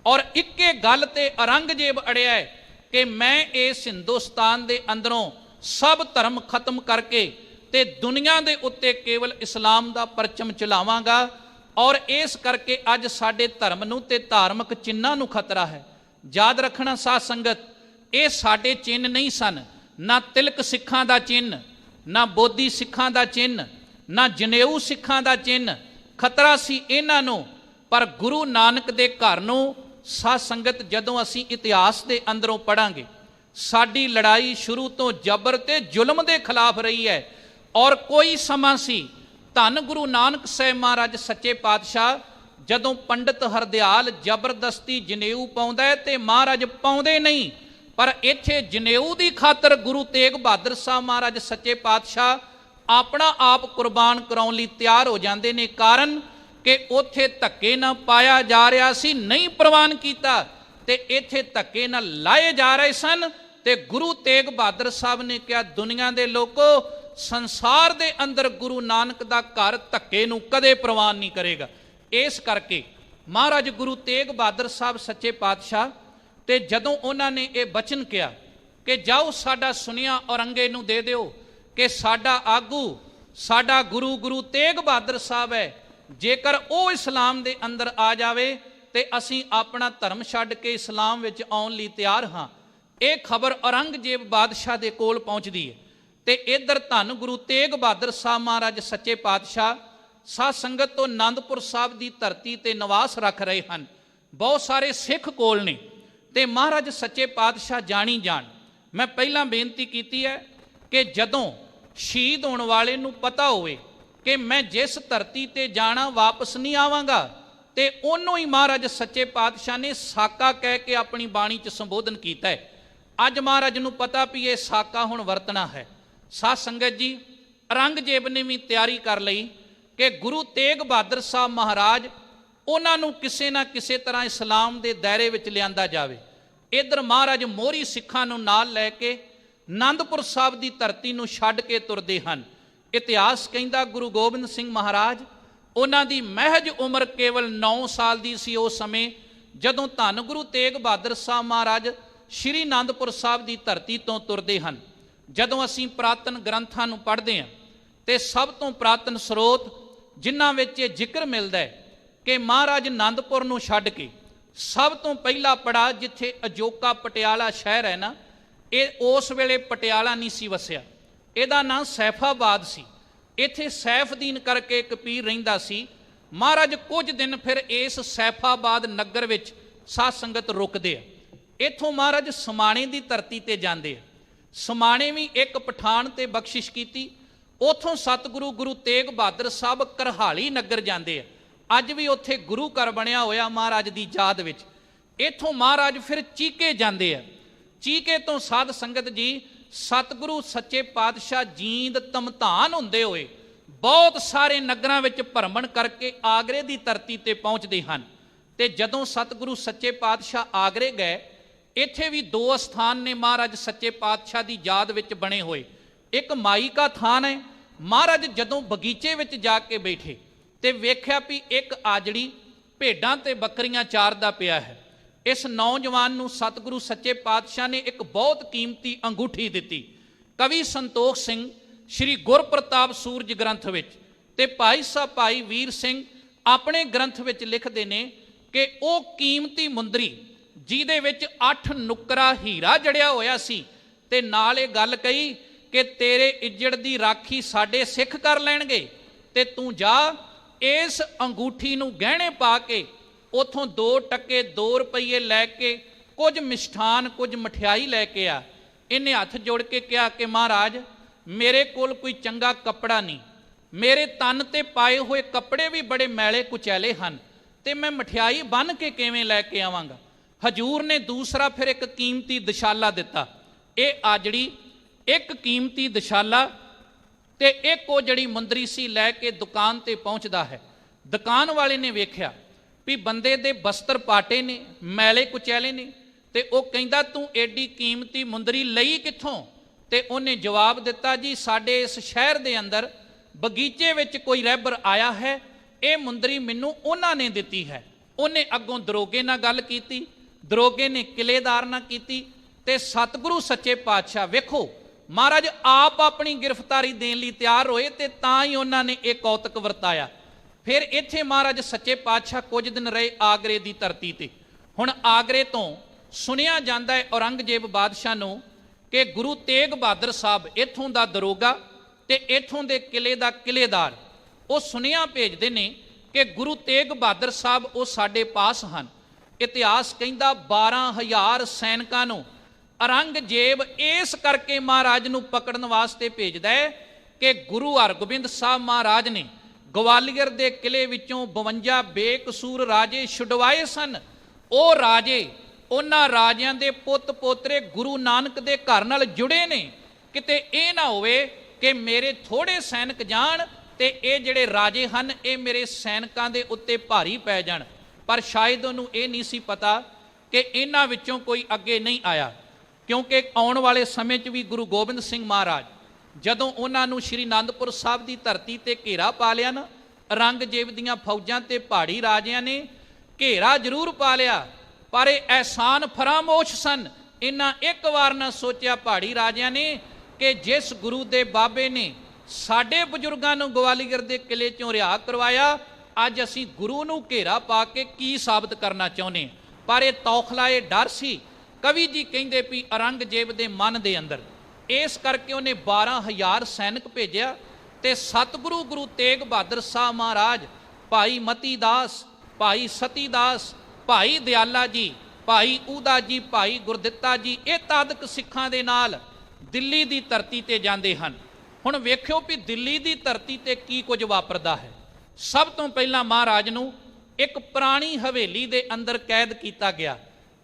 ਔਰ ਇੱਕੇ ਗੱਲ ਤੇ ਔਰੰਗਜ਼ੇਬ ਅੜਿਆ ਹੈ ਕਿ ਮੈਂ ਇਸ ਹਿੰਦੁਸਤਾਨ ਦੇ ਅੰਦਰੋਂ ਸਭ ਧਰਮ ਖਤਮ ਕਰਕੇ ਤੇ ਦੁਨੀਆ ਦੇ ਉੱਤੇ ਕੇਵਲ ਇਸਲਾਮ ਦਾ ਪਰਚਮ ਚਲਾਵਾਂਗਾ, ਔਰ ਇਸ ਕਰਕੇ ਅੱਜ ਸਾਡੇ ਧਰਮ ਨੂੰ ਤੇ ਧਾਰਮਿਕ ਚਿੰਨ੍ਹਾਂ ਨੂੰ ਖਤਰਾ ਹੈ। ਯਾਦ ਰੱਖਣਾ ਸਾਧ ਸੰਗਤ, ਇਹ ਸਾਡੇ ਚਿੰਨ੍ਹ ਨਹੀਂ ਸਨ, ਨਾ ਤਿਲਕ ਸਿੱਖਾਂ ਦਾ ਚਿੰਨ੍ਹ, ਨਾ ਬੋਧੀ ਸਿੱਖਾਂ ਦਾ ਚਿੰਨ੍ਹ, ਨਾ ਜਨੇਊ ਸਿੱਖਾਂ ਦਾ ਚਿੰਨ੍ਹ। ਖਤਰਾ ਸੀ ਇਹਨਾਂ ਨੂੰ। ਪਰ ਗੁਰੂ ਨਾਨਕ ਦੇ ਘਰ ਨੂੰ ਸਾਧ ਸੰਗਤ ਜਦੋਂ ਅਸੀਂ ਇਤਿਹਾਸ ਦੇ ਅੰਦਰੋਂ ਪੜਾਂਗੇ, ਸਾਡੀ ਲੜਾਈ ਸ਼ੁਰੂ ਤੋਂ ਜ਼ਬਰ ਤੇ ਜ਼ੁਲਮ ਦੇ ਖਿਲਾਫ ਰਹੀ ਹੈ। ਔਰ ਕੋਈ ਸਮਾਂ ਸੀ ਧੰਨ ਗੁਰੂ ਨਾਨਕ ਸਾਹਿਬ ਮਹਾਰਾਜ ਸੱਚੇ ਪਾਤਸ਼ਾਹ ਜਦੋਂ ਪੰਡਤ ਹਰਦਿਆਲ ਜ਼ਬਰਦਸਤੀ ਜਨੇਊ ਪਾਉਂਦਾ ਹੈ ਤੇ ਮਹਾਰਾਜ ਪਾਉਂਦੇ ਨਹੀਂ, ਪਰ ਇੱਥੇ ਜਨੇਊ ਦੀ ਖਾਤਰ ਗੁਰੂ ਤੇਗ ਬਹਾਦਰ ਸਾਹਿਬ ਮਹਾਰਾਜ ਸੱਚੇ ਪਾਤਸ਼ਾਹ ਆਪਣਾ ਆਪ ਕੁਰਬਾਨ ਕਰਾਉਣ ਲਈ ਤਿਆਰ ਹੋ ਜਾਂਦੇ ਨੇ। ਕਾਰਨ ਕਿ ਉੱਥੇ ਧੱਕੇ ਨਾ ਪਾਇਆ ਜਾ ਰਿਹਾ ਸੀ, ਨਹੀਂ ਪ੍ਰਵਾਨ ਕੀਤਾ, ਤੇ ਇੱਥੇ ਧੱਕੇ ਨਾਲ ਲਾਏ ਜਾ ਰਹੇ ਸਨ। ਤੇ ਗੁਰੂ ਤੇਗ ਬਹਾਦਰ ਸਾਹਿਬ ਨੇ ਕਿਹਾ, ਦੁਨੀਆ ਦੇ ਲੋਕੋ, ਸੰਸਾਰ ਦੇ ਅੰਦਰ ਗੁਰੂ ਨਾਨਕ ਦਾ ਘਰ ਧੱਕੇ ਨੂੰ ਕਦੇ ਪ੍ਰਵਾਨ ਨਹੀਂ ਕਰੇਗਾ। ਇਸ ਕਰਕੇ ਮਹਾਰਾਜ ਗੁਰੂ ਤੇਗ ਬਹਾਦਰ ਸਾਹਿਬ ਸੱਚੇ ਪਾਤਸ਼ਾਹ ਤੇ ਜਦੋਂ ਉਹਨਾਂ ਨੇ ਇਹ ਬਚਨ ਕਿਹਾ ਕਿ ਜਾਓ ਸਾਡਾ ਸੁਨੇਹਾ ਔਰੰਗੇ ਨੂੰ ਦੇ ਦਿਓ ਕਿ ਸਾਡਾ ਆਗੂ, ਸਾਡਾ ਗੁਰੂ ਤੇਗ ਬਹਾਦਰ ਸਾਹਿਬ ਹੈ, ਜੇਕਰ ਉਹ ਇਸਲਾਮ ਦੇ ਅੰਦਰ ਆ ਜਾਵੇ ਤੇ ਅਸੀਂ ਆਪਣਾ ਧਰਮ ਛੱਡ ਕੇ ਇਸਲਾਮ ਵਿੱਚ ਆਉਣ ਲਈ ਤਿਆਰ ਹਾਂ। ਇਹ ਖਬਰ ਔਰੰਗਜ਼ੇਬ ਬਾਦਸ਼ਾਹ ਦੇ ਕੋਲ ਪਹੁੰਚਦੀ ਹੈ ਤੇ ਇੱਧਰ ਧੰਨ ਗੁਰੂ ਤੇਗ ਬਹਾਦਰ ਸਾਹਿਬ ਮਹਾਰਾਜ ਸੱਚੇ ਪਾਤਸ਼ਾਹ ਸਾਧ ਸੰਗਤ ਤੋਂ ਆਨੰਦਪੁਰ ਸਾਹਿਬ ਦੀ ਧਰਤੀ ਤੇ ਨਿਵਾਸ ਰੱਖ ਰਹੇ ਹਨ। ਬਹੁਤ ਸਾਰੇ ਸਿੱਖ ਕੋਲ ਨੇ ਤੇ ਮਹਾਰਾਜ ਸੱਚੇ ਪਾਤਸ਼ਾਹ ਜਾਣੀ ਜਾਣ। ਮੈਂ ਪਹਿਲਾਂ ਬੇਨਤੀ ਕੀਤੀ ਹੈ ਕਿ ਜਦੋਂ ਸ਼ਹੀਦ ਹੋਣ ਵਾਲੇ ਨੂੰ ਪਤਾ ਹੋਵੇ ਕਿ ਮੈਂ ਜਿਸ ਧਰਤੀ ਤੇ ਜਾਣਾ ਵਾਪਸ ਨਹੀਂ ਆਵਾਂਗਾ, ਤੇ ਉਹਨੂੰ ਹੀ ਮਹਾਰਾਜ ਸੱਚੇ ਪਾਤਸ਼ਾਹ ਨੇ ਸਾਕਾ ਕਹਿ ਕੇ ਆਪਣੀ ਬਾਣੀ 'ਚ ਸੰਬੋਧਨ ਕੀਤਾ ਹੈ। ਅੱਜ ਮਹਾਰਾਜ ਨੂੰ ਪਤਾ ਵੀ ਇਹ ਸਾਕਾ ਹੁਣ ਵਰਤਣਾ ਹੈ। ਸਾਧ ਸੰਗਤ ਜੀ, ਔਰੰਗਜ਼ੇਬ ਨੇ ਵੀ ਤਿਆਰੀ ਕਰ ਲਈ ਕਿ ਗੁਰੂ ਤੇਗ ਬਹਾਦਰ ਸਾਹਿਬ ਮਹਾਰਾਜ ਉਹਨਾਂ ਨੂੰ ਕਿਸੇ ਨਾ ਕਿਸੇ ਤਰ੍ਹਾਂ ਇਸਲਾਮ ਦੇ ਦਾਇਰੇ ਵਿੱਚ ਲਿਆਂਦਾ ਜਾਵੇ। ਇੱਧਰ ਮਹਾਰਾਜ ਮੋਹਰੀ ਸਿੱਖਾਂ ਨੂੰ ਨਾਲ ਲੈ ਕੇ ਆਨੰਦਪੁਰ ਸਾਹਿਬ ਦੀ ਧਰਤੀ ਨੂੰ ਛੱਡ ਕੇ ਤੁਰਦੇ ਹਨ। ਇਤਿਹਾਸ ਕਹਿੰਦਾ ਗੁਰੂ ਗੋਬਿੰਦ ਸਿੰਘ ਮਹਾਰਾਜ, ਉਹਨਾਂ ਦੀ ਮਹਿਜ ਉਮਰ ਕੇਵਲ 9 ਸਾਲ ਦੀ ਸੀ ਉਸ ਸਮੇਂ ਜਦੋਂ ਧੰਨ ਗੁਰੂ ਤੇਗ ਬਹਾਦਰ ਸਾਹਿਬ ਮਹਾਰਾਜ ਸ਼੍ਰੀ ਆਨੰਦਪੁਰ ਸਾਹਿਬ ਦੀ ਧਰਤੀ ਤੋਂ ਤੁਰਦੇ ਹਨ। ਜਦੋਂ ਅਸੀਂ ਪੁਰਾਤਨ ਗ੍ਰੰਥਾਂ ਨੂੰ ਪੜ੍ਹਦੇ ਹਾਂ ਤੇ ਸਭ ਤੋਂ ਪੁਰਾਤਨ ਸਰੋਤ ਜਿਨ੍ਹਾਂ ਵਿੱਚ ਇਹ ਜ਼ਿਕਰ ਮਿਲਦਾ ਹੈ ਕਿ ਮਹਾਰਾਜ ਆਨੰਦਪੁਰ ਨੂੰ ਛੱਡ ਕੇ ਸਭ ਤੋਂ ਪਹਿਲਾ ਪੜਾਅ ਜਿੱਥੇ ਅਜੋਕਾ ਪਟਿਆਲਾ ਸ਼ਹਿਰ ਹੈ ਨਾ, ਇਹ ਉਸ ਵੇਲੇ ਪਟਿਆਲਾ ਨਹੀਂ ਸੀ ਵਸਿਆ, ਇਹਦਾ ਨਾਂ ਸੈਫਾਬਾਦ ਸੀ। ਇੱਥੇ ਸੈਫਦੀਨ ਕਰਕੇ ਇੱਕ ਪੀਰ ਰਹਿੰਦਾ ਸੀ। ਮਹਾਰਾਜ ਕੁਝ ਦਿਨ ਫਿਰ ਇਸ ਸੈਫਾਬਾਦ ਨਗਰ ਵਿੱਚ ਸਾਧ ਸੰਗਤ ਰੁਕਦੇ ਆ। ਇੱਥੋਂ ਮਹਾਰਾਜ ਸਮਾਣੇ ਦੀ ਧਰਤੀ ਤੇ ਜਾਂਦੇ ਆ। ਸਮਾਣੇ ਵੀ ਇੱਕ ਪਠਾਨ ਤੇ ਬਖਸ਼ਿਸ਼ ਕੀਤੀ। ਉਥੋਂ ਸਤਿਗੁਰੂ ਗੁਰੂ ਤੇਗ ਬਹਾਦਰ ਸਾਹਿਬ ਕਰਹਾਲੀ ਨਗਰ ਜਾਂਦੇ ਆ। ਅੱਜ ਵੀ ਉੱਥੇ ਗੁਰੂ ਘਰ ਬਣਿਆ ਹੋਇਆ ਮਹਾਰਾਜ ਦੀ ਯਾਦ ਵਿੱਚ। ਇੱਥੋਂ ਮਹਾਰਾਜ ਫਿਰ ਚੀਕੇ ਜਾਂਦੇ ਆ। ਚੀਕੇ ਤੋਂ ਸਾਧ ਸੰਗਤ ਜੀ ਸਤਿਗੁਰੂ ਸੱਚੇ ਪਾਤਸ਼ਾਹ ਜੀਂਦ ਧਮਧਾਨ ਹੁੰਦੇ ਹੋਏ ਬਹੁਤ ਸਾਰੇ ਨਗਰਾਂ ਵਿੱਚ ਭਰਮਣ ਕਰਕੇ ਆਗਰੇ ਦੀ ਧਰਤੀ ਤੇ ਪਹੁੰਚਦੇ ਹਨ। ਤੇ ਜਦੋਂ ਸਤਿਗੁਰੂ ਸੱਚੇ ਪਾਤਸ਼ਾਹ ਆਗਰੇ ਗਏ, ਇੱਥੇ ਵੀ ਦੋ ਅਸਥਾਨ ਨੇ ਮਹਾਰਾਜ ਸੱਚੇ ਪਾਤਸ਼ਾਹ ਦੀ ਯਾਦ ਵਿੱਚ ਬਣੇ ਹੋਏ। ਇੱਕ ਮਾਈ ਕਾ ਥਾਨ ਹੈ। ਮਹਾਰਾਜ ਜਦੋਂ ਬਗੀਚੇ ਵਿੱਚ ਜਾ ਕੇ ਬੈਠੇ ਤੇ ਵੇਖਿਆ ਵੀ ਇੱਕ ਆਜੜੀ ਭੇਡਾਂ ਤੇ ਬੱਕਰੀਆਂ ਚਾਰਦਾ ਪਿਆ ਹੈ। ਇਸ ਨੌਜਵਾਨ ਨੂੰ ਸਤਿਗੁਰੂ ਸੱਚੇ ਪਾਤਸ਼ਾਹ ਨੇ ਇੱਕ ਬਹੁਤ ਕੀਮਤੀ ਅੰਗੂਠੀ ਦਿੱਤੀ। ਕਵੀ ਸੰਤੋਖ ਸਿੰਘ ਸ਼੍ਰੀ ਗੁਰਪ੍ਰਤਾਪ ਸੂਰਜ ਗ੍ਰੰਥ ਵਿੱਚ ਤੇ ਭਾਈ ਸਾਹਿਬ ਭਾਈ ਵੀਰ ਸਿੰਘ ਆਪਣੇ ਗ੍ਰੰਥ ਵਿੱਚ ਲਿਖਦੇ ਨੇ ਕਿ ਉਹ ਕੀਮਤੀ ਮੁੰਦਰੀ ਜਿਹਦੇ ਵਿੱਚ 8 ਨੁਕਰਾ ਹੀਰਾ ਜੜਿਆ ਹੋਇਆ ਸੀ, ਤੇ ਨਾਲ ਇਹ ਗੱਲ ਕਹੀ ਕਿ ਤੇਰੇ ਇੱਜੜ ਦੀ ਰਾਖੀ ਸਾਡੇ ਸਿੱਖ ਕਰ ਲੈਣਗੇ, ਤੇ ਤੂੰ ਜਾ ਇਸ ਅੰਗੂਠੀ ਨੂੰ ਗਹਿਣੇ ਪਾ ਕੇ ਉਥੋਂ 2 ਟਕੇ 2 ਰੁਪਏ ਲੈ ਕੇ ਕੁਝ ਮਿਸ਼ਠਾਨ ਕੁਝ ਮਠਿਆਈ ਲੈ ਕੇ ਆ। ਇਹਨੇ ਹੱਥ ਜੋੜ ਕੇ ਕਿਹਾ ਕਿ ਮਹਾਰਾਜ ਮੇਰੇ ਕੋਲ ਕੋਈ ਚੰਗਾ ਕੱਪੜਾ ਨਹੀਂ, ਮੇਰੇ ਤਨ ਤੇ ਪਾਏ ਹੋਏ ਕੱਪੜੇ ਵੀ ਬੜੇ ਮੈਲੇ ਕੁਚੈਲੇ ਹਨ, ਤੇ ਮੈਂ ਮਠਿਆਈ ਬੰਨ ਕੇ ਕਿਵੇਂ ਲੈ ਕੇ ਆਵਾਂਗਾ। ਹਜੂਰ ਨੇ ਦੂਸਰਾ ਫਿਰ ਇੱਕ ਕੀਮਤੀ ਦਸ਼ਾਲਾ ਦਿੱਤਾ। ਇਹ ਆਜੜੀ ਇੱਕ ਕੀਮਤੀ ਦਸ਼ਾਲਾ ਤੇ ਇੱਕ ਉਹ ਜਿਹੜੀ ਮੁੰਦਰੀ ਸੀ ਲੈ ਕੇ ਦੁਕਾਨ ਤੇ ਪਹੁੰਚਦਾ ਹੈ। ਦੁਕਾਨ ਵਾਲੇ ਨੇ ਵੇਖਿਆ ਵੀ ਬੰਦੇ ਦੇ ਬਸਤਰ ਪਾਟੇ ਨੇ, ਮੈਲੇ ਕੁਚੈਲੇ ਨੇ, ਤੇ ਉਹ ਕਹਿੰਦਾ ਤੂੰ ਐਡੀ ਕੀਮਤੀ ਮੁੰਦਰੀ ਲਈ ਕਿੱਥੋਂ? ਤੇ ਉਹਨੇ ਜਵਾਬ ਦਿੱਤਾ ਜੀ ਸਾਡੇ ਇਸ ਸ਼ਹਿਰ ਦੇ ਅੰਦਰ ਬਗੀਚੇ ਵਿੱਚ ਕੋਈ ਰਹਿਬਰ ਆਇਆ ਹੈ, ਇਹ ਮੁੰਦਰੀ ਮੈਨੂੰ ਉਹਨਾਂ ਨੇ ਦਿੱਤੀ ਹੈ। ਉਹਨੇ ਅੱਗੋਂ ਦਰੋਗੇ ਨਾਲ ਗੱਲ ਕੀਤੀ, ਦਰੋਗੇ ਨੇ ਕਿਲੇਦਾਰ ਨਾਲ ਕੀਤੀ, ਤੇ ਸਤਿਗੁਰੂ ਸੱਚੇ ਪਾਤਸ਼ਾਹ ਵੇਖੋ ਮਹਾਰਾਜ ਆਪ ਆਪਣੀ ਗ੍ਰਿਫਤਾਰੀ ਦੇਣ ਲਈ ਤਿਆਰ ਹੋਏ, ਤੇ ਤਾਂ ਹੀ ਉਹਨਾਂ ਨੇ ਇਹ ਕੌਤਕ ਵਰਤਾਇਆ। ਫਿਰ ਇੱਥੇ ਮਹਾਰਾਜ ਸੱਚੇ ਪਾਤਸ਼ਾਹ ਕੁਝ ਦਿਨ ਰਹੇ ਆਗਰੇ ਦੀ ਧਰਤੀ ਤੇ। ਹੁਣ ਆਗਰੇ ਤੋਂ ਸੁਣਿਆ ਜਾਂਦਾ ਹੈ ਔਰੰਗਜ਼ੇਬ ਬਾਦਸ਼ਾਹ ਨੂੰ ਕਿ ਗੁਰੂ ਤੇਗ ਬਹਾਦਰ ਸਾਹਿਬ ਇੱਥੋਂ ਦਾ ਦਰੋਗਾ ਤੇ ਇੱਥੋਂ ਦੇ ਕਿਲੇ ਦਾ ਕਿਲੇਦਾਰ ਉਹ ਸੁਨੇਹਾ ਭੇਜਦੇ ਨੇ ਕਿ ਗੁਰੂ ਤੇਗ ਬਹਾਦਰ ਸਾਹਿਬ ਉਹ ਸਾਡੇ ਪਾਸ ਹਨ। ਇਤਿਹਾਸ ਕਹਿੰਦਾ 12,000 ਸੈਨਿਕਾਂ ਨੂੰ ਔਰੰਗਜ਼ੇਬ ਇਸ ਕਰਕੇ ਮਹਾਰਾਜ ਨੂੰ ਪਕੜਨ ਵਾਸਤੇ ਭੇਜਦਾ ਹੈ ਕਿ ਗੁਰੂ ਹਰਗੋਬਿੰਦ ਸਾਹਿਬ ਮਹਾਰਾਜ ਨੇ ਗਵਾਲੀਅਰ ਦੇ ਕਿਲੇ ਵਿੱਚੋਂ 52 ਬੇਕਸੂਰ ਰਾਜੇ ਛੁਡਵਾਏ ਸਨ। ਉਹ ਰਾਜੇ ਉਹਨਾਂ ਰਾਜਿਆਂ ਦੇ ਪੁੱਤ ਪੋਤਰੇ ਗੁਰੂ ਨਾਨਕ ਦੇ ਘਰ ਨਾਲ ਜੁੜੇ ਨੇ। ਕਿਤੇ ਇਹ ਨਾ ਹੋਵੇ ਕਿ ਮੇਰੇ ਥੋੜੇ ਸੈਨਿਕ ਜਾਣ ਤੇ ਇਹ ਜਿਹੜੇ ਰਾਜੇ ਹਨ ਇਹ ਮੇਰੇ ਸੈਨਿਕਾਂ ਦੇ ਉੱਤੇ ਭਾਰੀ ਪੈ ਜਾਣ। ਪਰ ਸ਼ਾਇਦ ਉਹਨੂੰ ਇਹ ਨਹੀਂ ਸੀ ਪਤਾ ਕਿ ਇਹਨਾਂ ਵਿੱਚੋਂ ਕੋਈ ਅੱਗੇ ਨਹੀਂ ਆਇਆ, ਕਿਉਂਕਿ ਆਉਣ ਵਾਲੇ ਸਮੇਂ 'ਚ ਵੀ ਗੁਰੂ ਗੋਬਿੰਦ ਸਿੰਘ ਮਹਾਰਾਜ ਜਦੋਂ ਉਹਨਾਂ ਨੂੰ ਸ਼੍ਰੀ ਅਨੰਦਪੁਰ ਸਾਹਿਬ ਦੀ ਧਰਤੀ ਤੇ ਘੇਰਾ ਪਾ ਲਿਆ ਨਾ, ਔਰੰਗਜ਼ੇਬ ਦੀਆਂ ਫੌਜਾਂ ਤੇ ਪਹਾੜੀ ਰਾਜਿਆਂ ਨੇ ਘੇਰਾ ਜ਼ਰੂਰ ਪਾ ਲਿਆ, ਪਰ ਇਹ ਅਹਿਸਾਨ ਫਰਾਮੋਸ਼ ਸਨ। ਇਹਨਾਂ ਇੱਕ ਵਾਰ ਨਾ ਸੋਚਿਆ ਪਹਾੜੀ ਰਾਜਿਆਂ ਨੇ ਕਿ ਜਿਸ ਗੁਰੂ ਦੇ ਬਾਬੇ ਨੇ ਸਾਡੇ ਬਜ਼ੁਰਗਾਂ ਨੂੰ ਗਵਾਲੀਅਰ ਦੇ ਕਿਲੇ 'ਚੋਂ ਰਿਹਾ ਕਰਵਾਇਆ, ਅੱਜ ਅਸੀਂ ਗੁਰੂ ਨੂੰ ਘੇਰਾ ਪਾ ਕੇ ਕੀ ਸਾਬਤ ਕਰਨਾ ਚਾਹੁੰਦੇ। ਪਰ ਇਹ ਤੌਖਲਾ, ਇਹ ਡਰ ਸੀ। ਕਵੀ ਜੀ ਕਹਿੰਦੇ ਵੀ ਔਰੰਗਜ਼ੇਬ ਦੇ ਮਨ ਦੇ ਅੰਦਰ, ਇਸ ਕਰਕੇ ਉਹਨੇ 12,000 ਸੈਨਿਕ ਭੇਜਿਆ ਤੇ ਸਤਿਗੁਰੂ ਗੁਰੂ ਤੇਗ ਬਹਾਦਰ ਸਾਹਿਬ ਮਹਾਰਾਜ, ਭਾਈ ਮਤੀ ਦਾਸ, ਭਾਈ ਸਤੀ ਦਾਸ, ਭਾਈ ਦਿਆਲਾ ਜੀ, ਭਾਈ ਊਦਾ ਜੀ, ਭਾਈ ਗੁਰਦਿੱਤਾ ਜੀ, ਇਹ ਤਾਦਕ ਸਿੱਖਾਂ ਦੇ ਨਾਲ ਦਿੱਲੀ ਦੀ ਧਰਤੀ ਤੇ ਜਾਂਦੇ ਹਨ। ਹੁਣ ਵੇਖਿਓ ਵੀ ਦਿੱਲੀ ਦੀ ਧਰਤੀ ਤੇ ਕੀ ਕੁਝ ਵਾਪਰਦਾ ਹੈ। ਸਭ ਤੋਂ ਪਹਿਲਾਂ ਮਹਾਰਾਜ ਨੂੰ ਇੱਕ ਪੁਰਾਣੀ ਹਵੇਲੀ ਦੇ ਅੰਦਰ ਕੈਦ ਕੀਤਾ ਗਿਆ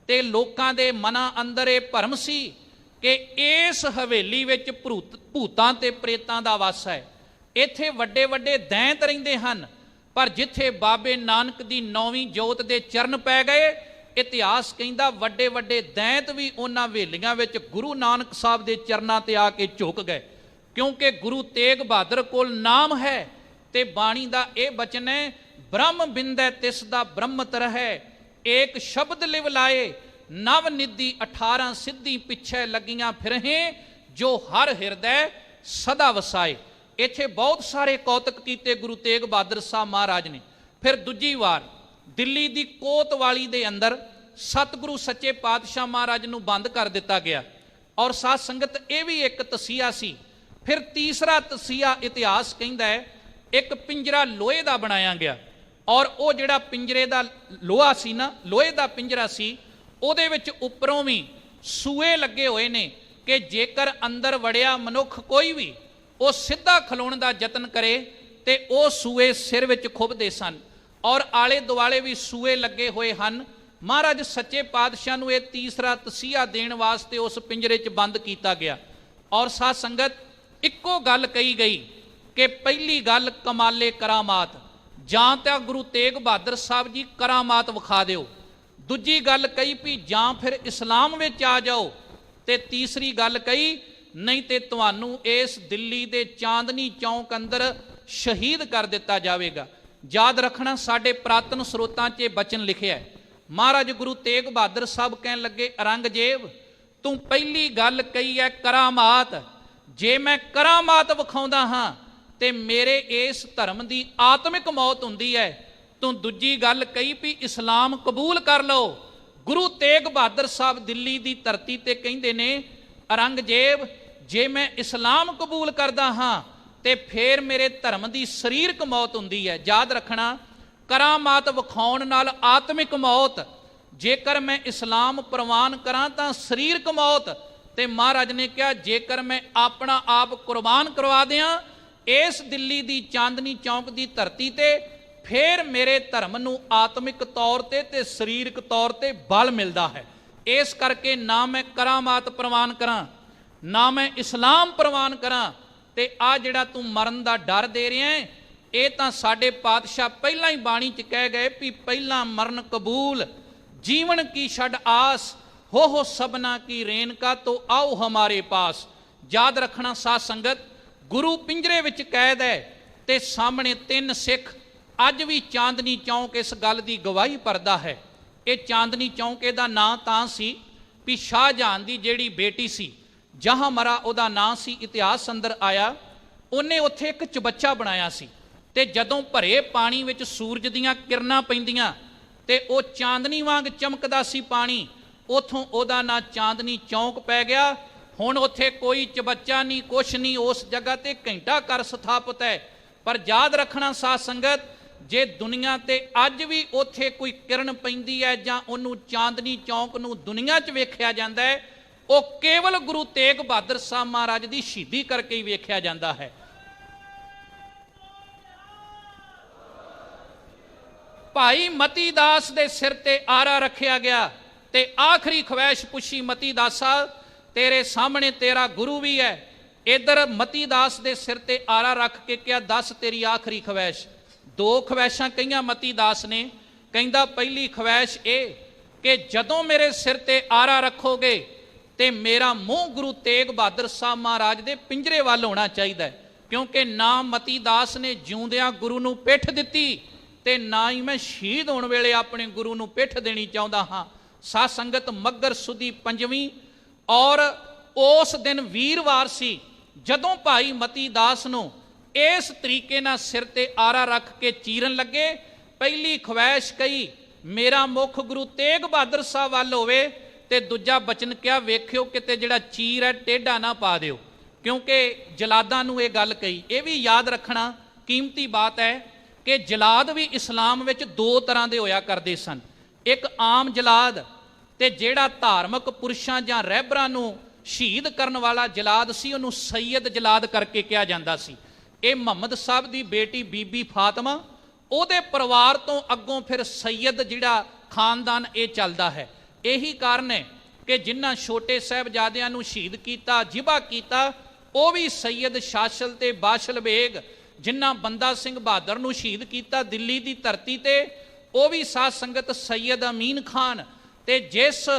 ਤੇ ਲੋਕਾਂ ਦੇ ਮਨਾਂ ਅੰਦਰ ਇਹ ਭਰਮ ਸੀ ਕਿ ਇਸ ਹਵੇਲੀ ਵਿੱਚ ਭੂਤਾਂ ਤੇ ਪ੍ਰੇਤਾਂ ਦਾ ਵਾਸ ਹੈ। ਇੱਥੇ ਵੱਡੇ ਵੱਡੇ ਦੈਂਤ ਰਹਿੰਦੇ ਹਨ, ਪਰ ਜਿੱਥੇ ਬਾਬੇ ਨਾਨਕ ਦੀ 9ਵੀਂ ਜੋਤ ਦੇ ਚਰਨ ਪੈ ਗਏ, ਇਤਿਹਾਸ ਕਹਿੰਦਾ ਵੱਡੇ ਵੱਡੇ ਦੈਂਤ ਵੀ ਉਹਨਾਂ ਹਵੇਲੀਆਂ ਵਿੱਚ ਗੁਰੂ ਨਾਨਕ ਸਾਹਿਬ ਦੇ ਚਰਨਾਂ ਤੇ ਆ ਕੇ ਝੁਕ ਗਏ। ਕਿਉਂਕਿ ਗੁਰੂ ਤੇਗ ਬਹਾਦਰ ਕੋਲ ਨਾਮ ਹੈ ਤੇ ਬਾਣੀ ਦਾ ਇਹ ਬਚਨ ਹੈ, ਬ੍ਰਹਮ ਬਿੰਦੈ ਤਿਸ ਦਾ ਬ੍ਰਹਮਤ ਰਹੈ, ਏਕ ਸ਼ਬਦ ਲਿਵ ਲਾਏ, ਨਵ ਨਿਧੀ 18 ਸਿੱਧੀ ਪਿੱਛੇ ਲੱਗੀਆਂ ਫਿਰਹੇ, ਜੋ ਹਰ ਹਿਰਦੈ ਸਦਾ ਵਸਾਏ। ਇੱਥੇ ਬਹੁਤ ਸਾਰੇ ਕੌਤਕ ਕੀਤੇ ਗੁਰੂ ਤੇਗ ਬਹਾਦਰ ਸਾਹਿਬ ਮਹਾਰਾਜ ਨੇ। ਫਿਰ ਦੂਜੀ ਵਾਰ ਦਿੱਲੀ ਦੀ ਕੋਤਵਾਲੀ ਦੇ ਅੰਦਰ ਸਤਿਗੁਰੂ ਸੱਚੇ ਪਾਤਸ਼ਾਹ ਮਹਾਰਾਜ ਨੂੰ ਬੰਦ ਕਰ ਦਿੱਤਾ ਗਿਆ, ਔਰ ਸਾਧ ਸੰਗਤ ਇਹ ਵੀ ਇੱਕ ਤਸੀਹਾ ਸੀ। ਫਿਰ ਤੀਸਰਾ ਤਸੀਹਾ ਇਤਿਹਾਸ ਕਹਿੰਦਾ ਹੈ ਇੱਕ ਪਿੰਜਰਾ ਲੋਹੇ ਦਾ ਬਣਾਇਆ ਗਿਆ, ਔਰ ਉਹ ਜਿਹੜਾ ਪਿੰਜਰੇ ਦਾ ਲੋਹਾ ਸੀ ਨਾ, ਲੋਹੇ ਦਾ ਪਿੰਜਰਾ ਸੀ, ਉਹਦੇ ਵਿੱਚ ਉੱਪਰੋਂ ਵੀ ਸੂਏ ਲੱਗੇ ਹੋਏ ਨੇ ਕਿ ਜੇਕਰ ਅੰਦਰ ਵੜਿਆ ਮਨੁੱਖ ਕੋਈ ਵੀ ਉਹ ਸਿੱਧਾ ਖਲੋਣ ਦਾ ਯਤਨ ਕਰੇ ਤੇ ਉਹ ਸੂਏ ਸਿਰ ਵਿੱਚ ਖੁੱਭਦੇ ਸਨ, ਔਰ ਆਲੇ ਦੁਆਲੇ ਵੀ ਸੂਏ ਲੱਗੇ ਹੋਏ ਹਨ। ਮਹਾਰਾਜ ਸੱਚੇ ਪਾਤਸ਼ਾਹ ਨੂੰ ਇਹ ਤੀਸਰਾ ਤਸੀਹਾ ਦੇਣ ਵਾਸਤੇ ਉਸ ਪਿੰਜਰੇ 'ਚ ਬੰਦ ਕੀਤਾ ਗਿਆ। ਔਰ ਸਾਧ ਸੰਗਤ ਇੱਕੋ ਗੱਲ ਕਹੀ ਗਈ ਕਿ ਪਹਿਲੀ ਗੱਲ ਕਮਾਲੇ ਕਰਾਮਾਤ, ਜਾਂ ਤਾਂ ਗੁਰੂ ਤੇਗ ਬਹਾਦਰ ਸਾਹਿਬ ਜੀ ਕਰਾਮਾਤ ਵਿਖਾ ਦਿਓ। ਦੂਜੀ ਗੱਲ ਕਹੀ ਵੀ ਜਾਂ ਫਿਰ ਇਸਲਾਮ ਵਿੱਚ ਆ ਜਾਓ, ਤੇ ਤੀਸਰੀ ਗੱਲ ਕਹੀ ਨਹੀਂ ਤੇ ਤੁਹਾਨੂੰ ਇਸ ਦਿੱਲੀ ਦੇ ਚਾਂਦਨੀ ਚੌਂਕ ਅੰਦਰ ਸ਼ਹੀਦ ਕਰ ਦਿੱਤਾ ਜਾਵੇਗਾ। ਯਾਦ ਰੱਖਣਾ ਸਾਡੇ ਪ੍ਰਾਤਨ ਸਰੋਤਾਂ 'ਚ ਬਚਨ ਲਿਖਿਆ ਹੈ। ਮਹਾਰਾਜ ਗੁਰੂ ਤੇਗ ਬਹਾਦਰ ਸਾਹਿਬ ਕਹਿਣ ਲੱਗੇ, ਔਰੰਗਜ਼ੇਬ ਤੂੰ ਪਹਿਲੀ ਗੱਲ ਕਹੀ ਹੈ ਕਰਾਮਾਤ, ਜੇ ਮੈਂ ਕਰਾਮਾਤ ਵਿਖਾਉਂਦਾ ਹਾਂ ਤੇ ਮੇਰੇ ਇਸ ਧਰਮ ਦੀ ਆਤਮਿਕ ਮੌਤ ਹੁੰਦੀ ਹੈ। ਤੂੰ ਦੂਜੀ ਗੱਲ ਕਹੀ ਵੀ ਇਸਲਾਮ ਕਬੂਲ ਕਰ ਲਓ। ਗੁਰੂ ਤੇਗ ਬਹਾਦਰ ਸਾਹਿਬ ਦਿੱਲੀ ਦੀ ਧਰਤੀ ਤੇ ਕਹਿੰਦੇ ਨੇ, ਔਰੰਗਜ਼ੇਬ ਜੇ ਮੈਂ ਇਸਲਾਮ ਕਬੂਲ ਕਰਦਾ ਹਾਂ ਤੇ ਫਿਰ ਮੇਰੇ ਧਰਮ ਦੀ ਸਰੀਰਕ ਮੌਤ ਹੁੰਦੀ ਹੈ। ਯਾਦ ਰੱਖਣਾ ਕਰਾਮਾਤ ਵਿਖਾਉਣ ਨਾਲ ਆਤਮਿਕ ਮੌਤ, ਜੇਕਰ ਮੈਂ ਇਸਲਾਮ ਪ੍ਰਵਾਨ ਕਰਾਂ ਤਾਂ ਸਰੀਰਕ ਮੌਤ। ਤੇ ਮਹਾਰਾਜ ਨੇ ਕਿਹਾ ਜੇਕਰ ਮੈਂ ਆਪਣਾ ਆਪ ਕੁਰਬਾਨ ਕਰਵਾ ਦਿਆਂ ਇਸ ਦਿੱਲੀ ਦੀ ਚਾਂਦਨੀ ਚੌਂਕ ਦੀ ਧਰਤੀ ਤੇ, ਫਿਰ ਮੇਰੇ ਧਰਮ ਨੂੰ ਆਤਮਿਕ ਤੌਰ ਤੇ ਸਰੀਰਕ ਤੌਰ ਤੇ ਬਲ ਮਿਲਦਾ ਹੈ। ਇਸ ਕਰਕੇ ਨਾ ਮੈਂ ਕਰਾਮਾਤ ਪ੍ਰਵਾਨ ਕਰਾਂ ਨਾ ਮੈਂ ਇਸਲਾਮ ਪ੍ਰਵਾਨ ਕਰਾਂ। ਤੇ ਆ ਜਿਹੜਾ ਤੂੰ ਮਰਨ ਦਾ ਡਰ ਦੇ ਰਿਹਾ ਹੈ, ਇਹ ਤਾਂ ਸਾਡੇ ਪਾਤਸ਼ਾਹ ਪਹਿਲਾਂ ਹੀ ਬਾਣੀ 'ਚ ਕਹਿ ਗਏ ਵੀ ਪਹਿਲਾਂ ਮਰਨ ਕਬੂਲ, ਜੀਵਨ ਕੀ ਛੱਡ ਆਸ, ਹੋ ਸਬਨਾ ਕੀ ਰੇਨਕਾ ਤੋਂ ਆਓ ਹਮਾਰੇ ਪਾਸ। ਯਾਦ ਰੱਖਣਾ ਸਾਧ ਸੰਗਤ, ਗੁਰੂ ਪਿੰਜਰੇ ਵਿੱਚ ਕੈਦ ਹੈ ਤੇ ਸਾਹਮਣੇ 3 ਸਿੱਖ। ਅੱਜ ਵੀ ਚਾਂਦਨੀ ਚੌਂਕ ਇਸ ਗੱਲ ਦੀ ਗਵਾਹੀ ਭਰਦਾ ਹੈ। ਇਹ ਚਾਂਦਨੀ ਚੌਂਕ ਇਹਦਾ ਨਾਂ ਤਾਂ ਸੀ ਵੀ ਸ਼ਾਹਜਹਾਨ ਦੀ ਜਿਹੜੀ ਬੇਟੀ ਸੀ ਜਹਾਂਮਰਾ, ਉਹਦਾ ਨਾਂ ਸੀ, ਇਤਿਹਾਸ ਅੰਦਰ ਆਇਆ। ਉਹਨੇ ਉੱਥੇ ਇੱਕ ਚਬੱਚਾ ਬਣਾਇਆ ਸੀ ਤੇ ਜਦੋਂ ਭਰੇ ਪਾਣੀ ਵਿੱਚ ਸੂਰਜ ਦੀਆਂ ਕਿਰਨਾਂ ਪੈਂਦੀਆਂ ਤੇ ਉਹ ਚਾਂਦਨੀ ਵਾਂਗ ਚਮਕਦਾ ਸੀ ਪਾਣੀ, ਉਥੋਂ ਉਹਦਾ ਨਾਂ ਚਾਂਦਨੀ ਚੌਂਕ ਪੈ ਗਿਆ। ਹੁਣ ਉੱਥੇ ਕੋਈ ਚਬੱਚਾ ਨਹੀਂ, ਕੁਛ ਨਹੀਂ, ਉਸ ਜਗ੍ਹਾ ਤੇ ਘੰਟਾ ਘਰ ਸਥਾਪਿਤ ਹੈ। ਪਰ ਯਾਦ ਰੱਖਣਾ ਸਾਧ ਸੰਗਤ, ਜੇ ਦੁਨੀਆ ਤੇ ਅੱਜ ਵੀ ਉੱਥੇ ਕੋਈ ਕਿਰਨ ਪੈਂਦੀ ਹੈ ਜਾਂ ਉਹਨੂੰ ਚਾਂਦਨੀ ਚੌਂਕ ਨੂੰ ਦੁਨੀਆ 'ਚ ਵੇਖਿਆ ਜਾਂਦਾ ਹੈ, ਉਹ ਕੇਵਲ ਗੁਰੂ ਤੇਗ ਬਹਾਦਰ ਸਾਹਿਬ ਮਹਾਰਾਜ ਦੀ ਸ਼ਹੀਦੀ ਕਰਕੇ ਹੀ ਵੇਖਿਆ ਜਾਂਦਾ ਹੈ। ਭਾਈ ਮਤੀ ਦਾਸ ਦੇ ਸਿਰ ਤੇ ਆਰਾ ਰੱਖਿਆ ਗਿਆ ਤੇ ਆਖਰੀ ਖਵਾਇਸ਼ ਪੁੱਛੀ, ਮਤੀ ਦਾਸਾ ਤੇਰੇ ਸਾਹਮਣੇ ਤੇਰਾ ਗੁਰੂ ਵੀ ਹੈ। ਇਧਰ ਮਤੀ ਦਾਸ ਦੇ ਸਿਰ ਤੇ ਆਰਾ ਰੱਖ ਕੇ ਕਿਹਾ, ਦੱਸ ਤੇਰੀ ਆਖਰੀ ਖਵਾਇਸ਼। 2 ਖਵਾਇਸ਼ਾਂ ਕਹੀਆਂ ਮਤੀ ਦਾਸ ਨੇ। ਕਹਿੰਦਾ ਪਹਿਲੀ ਖਵਾਇਸ਼ ਇਹ ਕਿ ਜਦੋਂ ਮੇਰੇ ਸਿਰ ਤੇ ਆਰਾ ਰੱਖੋਗੇ ਤੇ ਮੇਰਾ ਮੂੰਹ ਗੁਰੂ ਤੇਗ ਬਹਾਦਰ ਸਾਹਿਬ ਮਹਾਰਾਜ ਦੇ ਪਿੰਜਰੇ ਵੱਲ ਹੋਣਾ ਚਾਹੀਦਾ ਹੈ, ਕਿਉਂਕਿ ਨਾ ਮਤੀ ਦਾਸ ਨੇ ਜਿਉਂਦਿਆਂ ਗੁਰੂ ਨੂੰ ਪਿੱਠ ਦਿੱਤੀ ਤੇ ਨਾ ਹੀ ਮੈਂ ਸ਼ਹੀਦ ਹੋਣ ਵੇਲੇ ਆਪਣੇ ਗੁਰੂ ਨੂੰ ਪਿੱਠ ਦੇਣੀ ਚਾਹੁੰਦਾ ਹਾਂ। ਸਾਧ ਸੰਗਤ ਮੱਘਰ ਸੁਦੀ 5ਵੀਂ ਔਰ ਉਸ ਦਿਨ ਵੀਰਵਾਰ ਸੀ ਜਦੋਂ ਭਾਈ ਮਤੀ ਦਾਸ ਨੂੰ ਇਸ ਤਰੀਕੇ ਨਾਲ ਸਿਰ ਤੇ ਆਰਾ ਰੱਖ ਕੇ ਚੀਰਨ ਲੱਗੇ। ਪਹਿਲੀ ਖਵਾਇਸ਼ ਕਹੀ ਮੇਰਾ ਮੁੱਖ ਗੁਰੂ ਤੇਗ ਬਹਾਦਰ ਸਾਹਿਬ ਵੱਲ ਹੋਵੇ, ਤੇ ਦੂਜਾ ਬਚਨ ਕਿਹਾ ਵੇਖਿਓ ਕਿਤੇ ਜਿਹੜਾ ਚੀਰ ਹੈ ਟੇਢਾ ਨਾ ਪਾ ਦਿਓ, ਕਿਉਂਕਿ ਜਲਾਦਾਂ ਨੂੰ ਇਹ ਗੱਲ ਕਹੀ। ਇਹ ਵੀ ਯਾਦ ਰੱਖਣਾ ਕੀਮਤੀ ਬਾਤ ਹੈ ਕਿ ਜਲਾਦ ਵੀ ਇਸਲਾਮ ਵਿੱਚ 2 ਤਰ੍ਹਾਂ ਦੇ ਹੋਇਆ ਕਰਦੇ ਸਨ। ਇੱਕ ਆਮ ਜਲਾਦ ਤੇ ਜਿਹੜਾ ਧਾਰਮਿਕ ਪੁਰਸ਼ਾਂ ਜਾਂ ਰਹਿਬਰਾਂ ਨੂੰ ਸ਼ਹੀਦ ਕਰਨ ਵਾਲਾ ਜਲਾਦ ਸੀ, ਉਹਨੂੰ ਸੈਯਦ ਜਲਾਦ ਕਰਕੇ ਕਿਹਾ ਜਾਂਦਾ ਸੀ। ਇਹ ਮੁਹੰਮਦ ਸਾਹਿਬ ਦੀ ਬੇਟੀ ਬੀਬੀ ਫਾਤਮਾ, ਉਹਦੇ ਪਰਿਵਾਰ ਤੋਂ ਅੱਗੋਂ ਫਿਰ ਸੈਯਦ ਜਿਹੜਾ ਖਾਨਦਾਨ ਇਹ ਚੱਲਦਾ ਹੈ। ਇਹੀ ਕਾਰਨ ਹੈ ਕਿ ਜਿਨ੍ਹਾਂ ਛੋਟੇ ਸਾਹਿਬਜ਼ਾਦਿਆਂ ਨੂੰ ਸ਼ਹੀਦ ਕੀਤਾ, ਜ਼ਿਬਾ ਕੀਤਾ, ਉਹ ਵੀ ਸੈਯਦ ਸ਼ਾਸਲ ਤੇ ਬਾਸ਼ਲ ਬੇਗ। ਜਿਨ੍ਹਾਂ ਬੰਦਾ ਸਿੰਘ ਬਹਾਦਰ ਨੂੰ ਸ਼ਹੀਦ ਕੀਤਾ ਦਿੱਲੀ ਦੀ ਧਰਤੀ ਤੇ, ਉਹ ਵੀ ਸਾਧ ਸੰਗਤ ਸੈਯਦ ਅਮੀਨ ਖਾਨ। ਤੇ ਜਿਸ